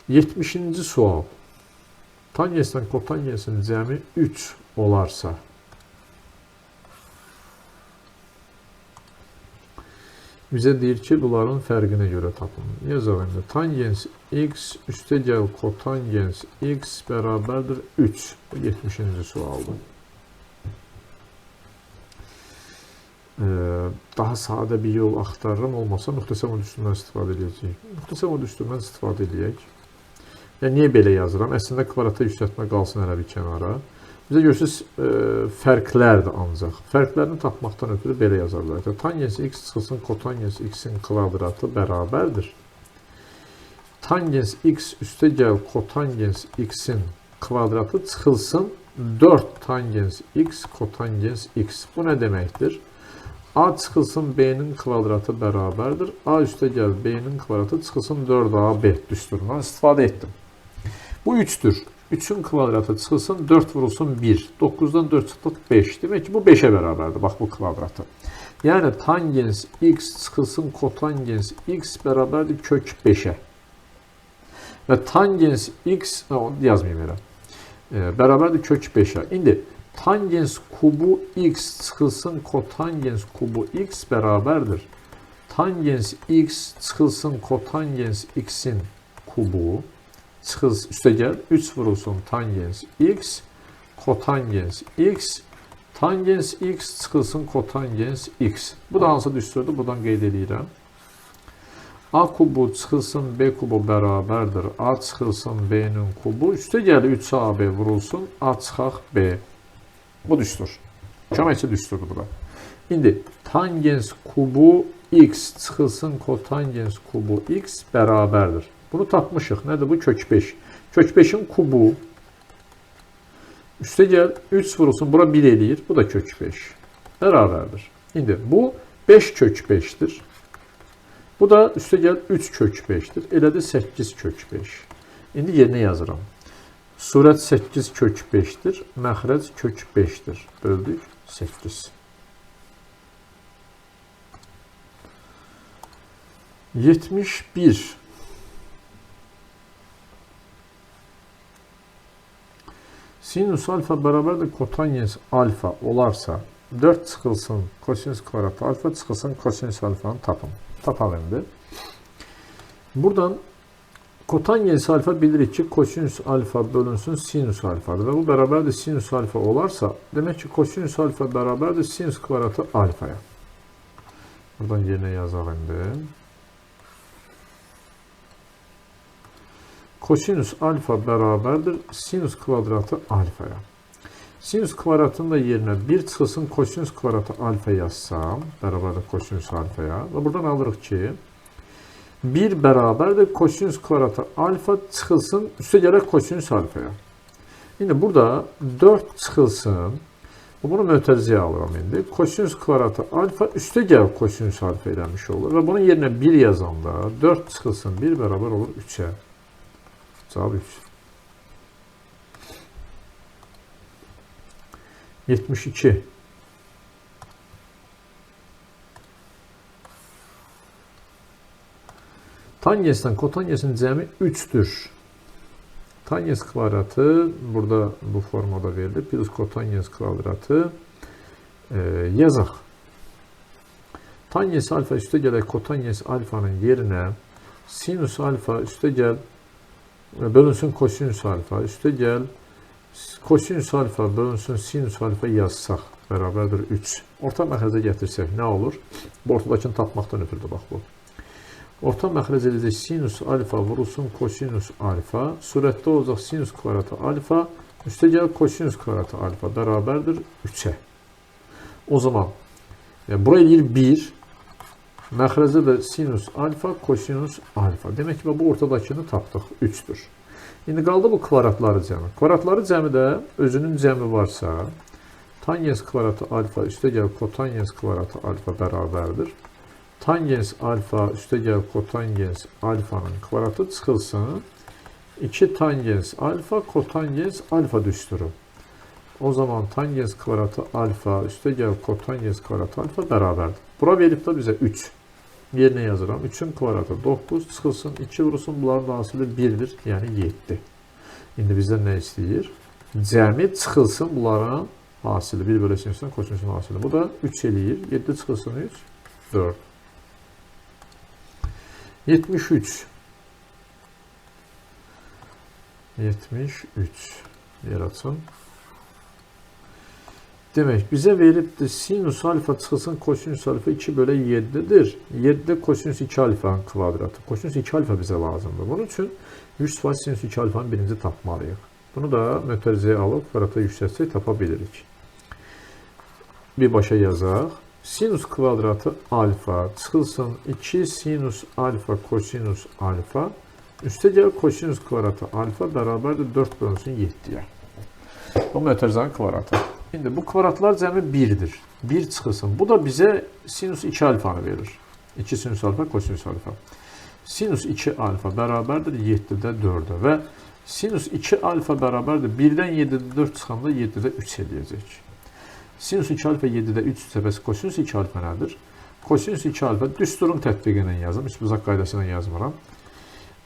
70-ci sual. Tangensdən kotangensin cəmi 3 olarsa, bizə deyir ki, bunların fərqinə görə tapın. Yazaq indi. Tangens x üstəgəl kotangens x bərabərdir 3. Bu 70-ci sualdır. Daha sadə bir yol axtarıram, olmasa müxtəsər mod üstündən istifadə edəcəyik. Müxtəsər mod üstündən istifadə edək. Yəni, niyə belə yazıram? Əslində kvadrata yüksəltmə qalsın hələ bir kənara. Bizə görürsünüz, fərqlərdir ancaq. Fərqlərini tapmaqdan ötürü belə yazarlar. Tangens x çıxılsın kotangens x-in kvadratı bərabərdir. Tangens x üstəgəl kotangens x-in kvadratı çıxılsın 4 tangens x kotangens x. Bu nə deməkdir? A çıxılsın b-nin kvadratı bərabərdir. A üstəgəl b-nin kvadratı çıxılsın 4ab düsturundan istifadə etdim. Bu 3'tür. 3'ün kvadratı çıxılsın 4 vurulsun 1. 9'dan 4 çıxdıq 5. Demək ki, bu 5'e bərabərdir. Bax, bu kvadratı. Yəni, tangens x çıxılsın kotangens x bərabərdir kök 5'e. Və tangens x, yazmayayım elə. Bərabərdir kök 5'e. İndi, tangens kubu x çıxılsın kotangens kubu x bərabərdir. Tangens x çıxılsın kotangens x'in kubu çıxılsın, üstəgəl 3 vurulsun tangens x, kotangens x, tangens x çıxılsın kotangens x. Bu da hansı düsturdur? Buradan qeyd edirəm. A kubu çıxılsın b kubu bərabərdir. A çıxılsın b-nin kubu, üstəgəl 3ab vurulsun a çıxaq b. Bu düstur. Köməkçi düsturdur bu da. İndi tangens kubu x çıxılsın kotangens kubu x bərabərdir. Bunu tapmışıq. Nədir bu? Kök 5. Kök 5'in kubu. Üstəgəl 3 vurulsun. Bura 1 eləyir. Bu da kök 5. Bərabərdir. İndi bu 5 kök 5'tir. Bu da üstəgəl 3 kök 5'tir. Elədi 8 kök 5. İndi yerinə yazıram. Surət 8 kök 5'tir. Məxrəc kök 5'tir. Böldük 8. 71. Sinüs alfa bərabərdir kotangens alfa olarsa 4 çıxılsın kosinüs kvadratı alfa çıxılsın kosinüs alfanı tapın. Tapalım indi. Buradan kotangens alfa bilirik ki kosinüs alfa bölünsün sinüs alfadır. Və bu bərabərdir sinüs alfa olarsa demək ki kosinüs alfa bərabərdir sinüs kvadratı alfaya. Buradan yerinə yazaq indi. Kosinüs alfa bərabərdir sinüs kvadratı alfaya. Sinüs kvadratının da yerinə 1 çıxılsın kosinüs kvadratı alfa yazsam, bərabərdir kosinüs alfaya. Və buradan alırıq ki, 1 bərabərdir kosinüs kvadratı alfa çıxılsın, üstə gələk kosinüs alfaya. İndi burada 4 çıxılsın, bunu mötərizəyə alıram indi. Kosinüs kvadratı alfa üstə gəl kosinüs alfa eləmiş olur. Və bunun yerinə 1 yazanda 4 çıxılsın 1 bərabər olur 3'e. Cavab 3. 72. Tangensdən kotangensin cəmi 3'tür. Tangens kvadratı burada bu formada verilir. Plus kotangens kvadratı yazaq. Tangens alfa üstə gələk kotangens alfanın yerinə sinüs alfa üstə gəl bölünsün kosinüs alfa üstə gəl kosinüs alfa bölünsün sinüs alfa yazsaq bərabərdir 3. Orta məxrəcə gətirsək nə olur? Bu ortadakını tapmaqdan ötürdü bax bu. Orta məxrəc edəcək sinüs alfa vurulsun kosinüs alfa. Surətdə olacaq sinüs kvadratı alfa üstə gəl kosinüs kvadratı alfa bərabərdir 3'e. O zaman bura eləyir 1. Məxrəcə də sinüs alfa, kosinüs alfa. Demək ki, bu ortadakını tapdıq, 3'tür. İndi qaldı bu kvadratları cəmi. Kvadratları cəmi də özünün cəmi varsa, tangens kvadratı alfa üstə gəl kotangens kvadratı alfa bərabərdir. tangens alfa üstə gəl kotangens alfanın kvadratı çıxılsın. 2 tangens alfa kotangens alfa düsturu. O zaman tangens kvadratı alfa üstə gəl kotangens kvadratı alfa bərabərdir. Bura verib də bizə 3. Yerinə yazıram. 3'ün kvadratı 9 çıxılsın. 2 vurulsun. Bunların hasılı 1'dir. Yəni 7. İndi bizdən nə istəyir? Cəmi çıxılsın bunların hasılı. 1 bölü sinüsün kosinüsün hasılı. Bu da 3 eləyir. 7 çıxılsın 3. 4. 73. 73. Yer açın. Demek bize verip de sinüs alfa çıxılsın kosinüs alfa 2 bölü 7'dir. 7 kosinüs 2 alfanın kvadratı. Kosinüs 2 alfa bize lazımdır. Bunun için 100% sinüs 2 alfanın birinci tapmalıyıq. Bunu da mötərizəyə alıb kvadrata yüksəltsək tapa bilirik. Bir başa yazaq. Sinüs kvadratı alfa çıxılsın 2 sinüs alfa kosinüs alfa üstə gəl kosinüs kvadratı alfa bərabərdir 4 bölünsün 7'yə. Bu mötərizənin kvadratı. Şimdi bu kvadratlar cəmi 1'dir. 1 çıxılsın. Bu da bize sinüs 2 alfanı verir. 2 sinüs alfa kosinüs alfa. Sinüs 2 alfa bərabərdir 7'də 4'ə və sinüs 2 alfa bərabərdir 1'dən 7'də 4 çıxanda 7'də 3 eləyəcək. Sinüs 2 alfa 7'də 3 səbəsi kosinüs 2 alfa nədir? Kosinüs 2 alfa düsturun tətbiqi ilə yazım. İspuzaq qaydası ilə yazmıram.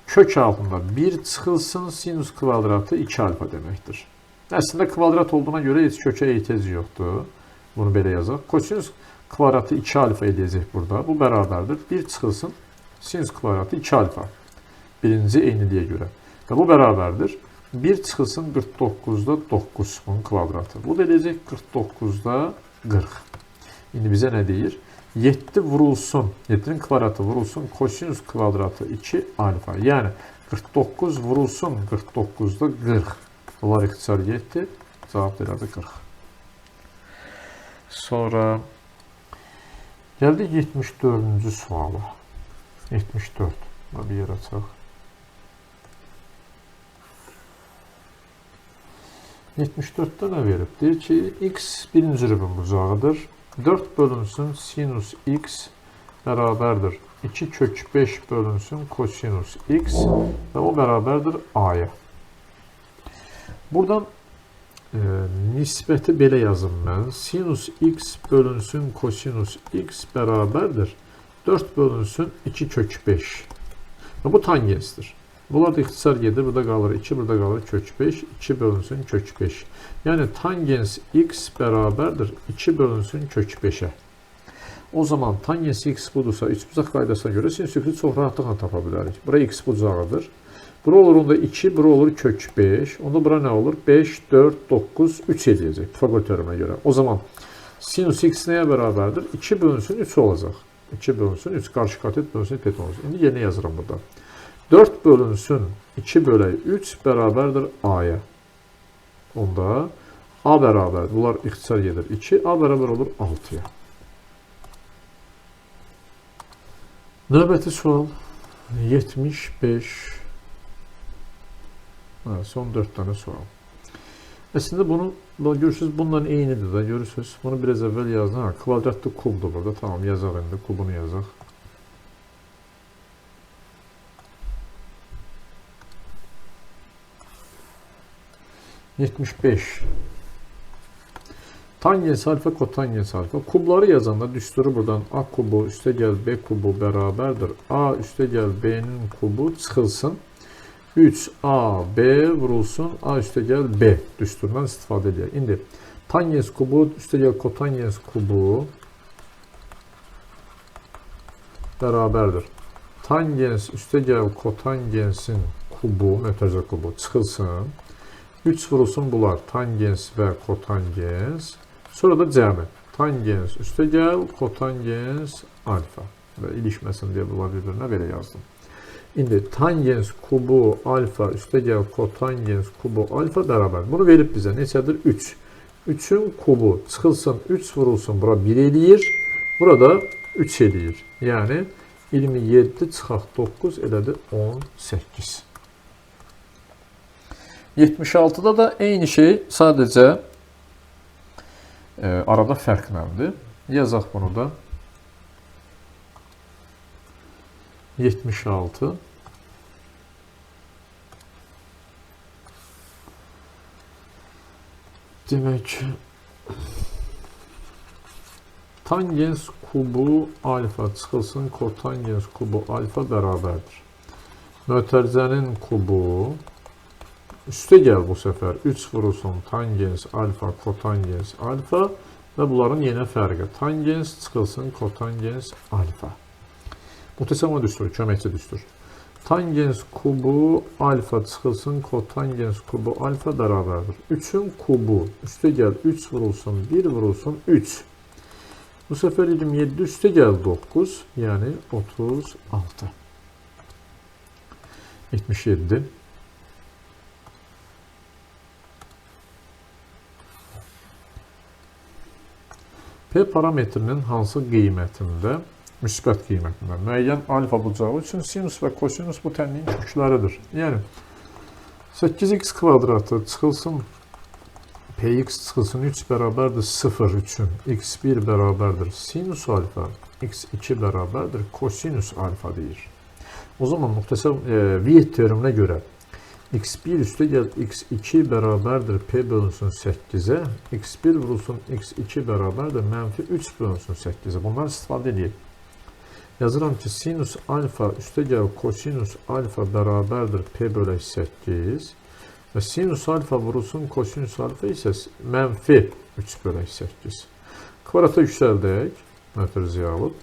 Kök altında 1 çıxılsın sinüs kvadratı 2 alfa deməkdir. Əslində kvadrat olduğuna görə heç kökə ehtiyac yoxdur. Bunu belə yazaq. Kosinüs kvadratı 2 alfa eləyəcək burada. Bu bərabərdir. 1 çıxılsın sinüs kvadratı 2 alfa. Birinci eyniliyə görə. Və bu bərabərdir. 1 çıxılsın 49'da 9 bunun kvadratı. Bu da eləyəcək 49'da 40. İndi bizə nə deyir? 7 vurulsun. 7'nin kvadratı vurulsun kosinüs kvadratı 2 alfa. Yəni 49 vurulsun 49'da 40. Bunlar ixtisar 7. Cavab verədi 40. Sonra gəldik 74-cü suala. 74. Bir yer açaq. 74'də nə verib? Deyir ki, x birinci rübün bucağıdır. 4 bölünsün sinüs x bərabərdir. 2 kök 5 bölünsün kosinüs x və o bərabərdir a-ya. Buradan nisbəti belə yazım mən. Sinüs x bölünsün kosinüs x bərabərdir. 4 bölünsün 2 kök 5. Bu tangensdir. Bunlar da ixtisar gedir. Burada qalır 2, burada qalır kök 5. 2 bölünsün kök 5. Yəni tangens x bərabərdir. 2 bölünsün kök 5'ə. O zaman tangens x budursa, üçbucaq qaydasına görə sinüs x-i çox rahatlıqla tapa bilərik. Bura x bucağıdır. Bura olur onda 2, bura olur kök 5. Onda bura nə olur? 5, 4, 9, 3 eləyəcək. Pifagor teoreminə görə. O zaman sinüs x nəyə bərabərdir? 2 bölünsün 3 olacaq. 2 bölünsün 3, qarşı katet bölünsün tet olacaq. İndi yeni yazıram burada. 4 bölünsün 2 bölək 3 bərabərdir a-ya. Onda a bərabər, bunlar ixtisar gedir 2, a bərabər olur 6'ya. Növbəti sual 75. Son 4 tane sual. Əslində bunu görürsünüz, bunların eynidir də, görürsünüz. Bunu biraz əvvəl yazdım. Kvadratlı kubdur burada. Tamam, yazaq indi, kubunu yazaq. (75) Tangens alfa, kotangens alfa. Kubları yazanda düsturu buradan a kubu üstə gəl b kubu bərabərdir. A üstə gəl b'nin kubu çıxılsın. 3ab vurulsun a üstə gəl b düsturundan istifadə edək. İndi tangens kubu üstə gəl kotangens kubu bərabərdir. Tangens üstə gəl kotangensin kubu, mötərizə kubu çıxılsın. 3 vurulsun bunlar tangens və kotangens. Sonra da cəmi. Tangens üstə gəl kotangens alfa. Və ilişməsin deyə bunlar bir-birinə belə yazdım. İndi tangens kubu alfa üstə gəl kotangens kubu alfa bərabər. Bunu verib bizə neçədir? 3. 3'ün kubu çıxılsın 3 vurulsun. Bura 1 eləyir. Burada 3 eləyir. Yəni 27 çıxaq 9 elədi 18. 76'da da eyni şey, sadəcə arada fərqləndir. Yazaq bunu da. 76. Demək, tangens kubu alfa çıxılsın kotangens kubu alfa bərabərdir. Mötərizənin kubu üstə gəl bu səfər 3 vurulsun tangens alfa kotangens alfa və bunların yenə fərqi. Tangens çıxılsın kotangens alfa. Muhtəsəma düstur, köməkçi düstur. Tangens kubu alfa çıxılsın kotangens kubu alfa bərabərdir. 3'ün kubu üstə gəl 3 vurulsun 1 vurulsun 3. Bu səfər 27 üstə gəl 9, yəni 36. 77. P parametrinin hansı qiymətində, müsbət qiymətində müəyyən alfa bucağı üçün sinus və kosinus bu tənliyin kökləridir. Yəni 8x kvadratı çıxılsın px çıxılsın 3 bərabərdir 0 üçün x1 bərabərdir sinus alfa, x2 bərabərdir kosinus alfa deyir. O zaman müxtəsər Viet teoreminə görə x1 üstə gəl x2 bərabərdir p bölünsün 8-ə, x1 vurulsun x2 bərabərdir mənfi 3 bölünsün 8-ə. Bundan istifadə edək. Yazıram ki, sinus alfa üstə gəl kosinus alfa bərabərdir p bölək 8 və sinus alfa vurulsun kosinus alfa isə mənfi 3 bölək 8. Kvadrata yüksəldək, mötərizəyə alıb.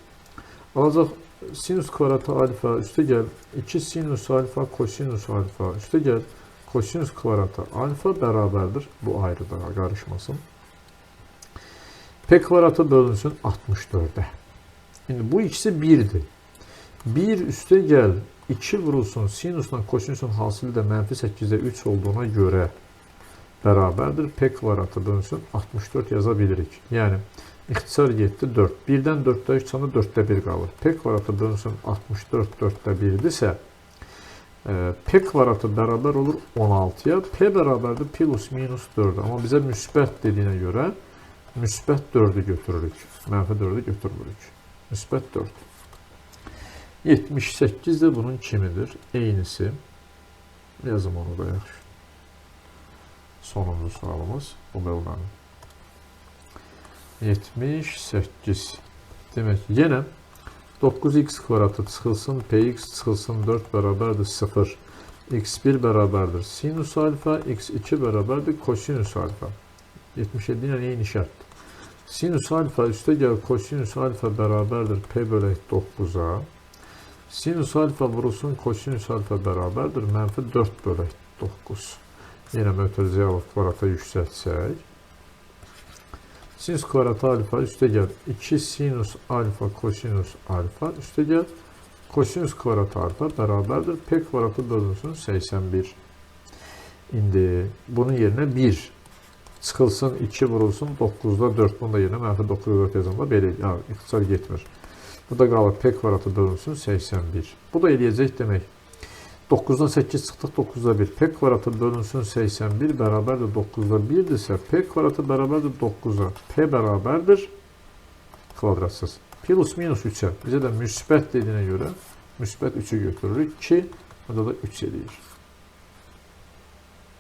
Alacaq sinus kvadratı alfa üstə gəl 2 sinus alfa kosinus alfa üstə gəl kosinus kvadratı alfa bərabərdir. Bu ayrı daha qarışmasın. P kvadratı bölünsün 64-ə. İndi bu ikisi 1'dir. 1 üstə gəl 2 vurulsun sinusla kosinusun hasili də mənfi 8'də 3 olduğuna görə bərabərdir. P kvadratı bölünsün 64 yaza bilirik. Yəni ixtisar getdi 4. 1-dən 4'də 3 çıxanda 4'də 1 qalır. P kvadratı bölünsün 64 4'də 1'dirsə P kvadratı bərabər olur 16'ya. P bərabərdir plus minus 4. Amma bizə müsbət dediyinə görə müsbət 4'ü götürürük. Mənfi 4'ü götürmürük. Müsbət 4. 78 də bunun kimidir. Eynisi. Yazım onu da yaxşı. Sonuncu sualımız bu bölmənin. 78. Demək, yenə 9x kvadratı çıxılsın, px çıxılsın 4 bərabərdir 0. x1 bərabərdir sinus alfa, x2 bərabərdir kosinus alfa. 77 ilə eyni şərtdir. Sinus alfa üstə gəl kosinus alfa bərabərdir p bölək 9'a. Sinus alfa vurulsun kosinus alfa bərabərdir mənfi 4 bölək 9. Yenə mötərizəyə alıb kvadrata yüksəltsək. Sinus kvadratı alfa üstə gəl 2 sinus alfa kosinus alfa üstə gəl kosinus kvadratı alfa bərabərdir p kvadratı bölünsün 81. İndi bunun yerinə 1 çıxılsın 2 vurulsun 9'da 4. Bunun da yerinə mənfi 9'da 4 yazanda belə ixtisar getmir. Bu da qalır p kvadratı bölünsün 81. Bu da eləyəcək demək. 9'dan 8 çıxdıq 9'da 1. P kvadratı bölünsün 81 bərabərdir 9'da 1'dirsə P kvadratı bərabərdir 9'a. P bərabərdir kvadratsız. Plus minus 3'ə. Bizə də müsbət dediyinə görə müsbət 3'ü götürürük ki, burada da 3 eləyir.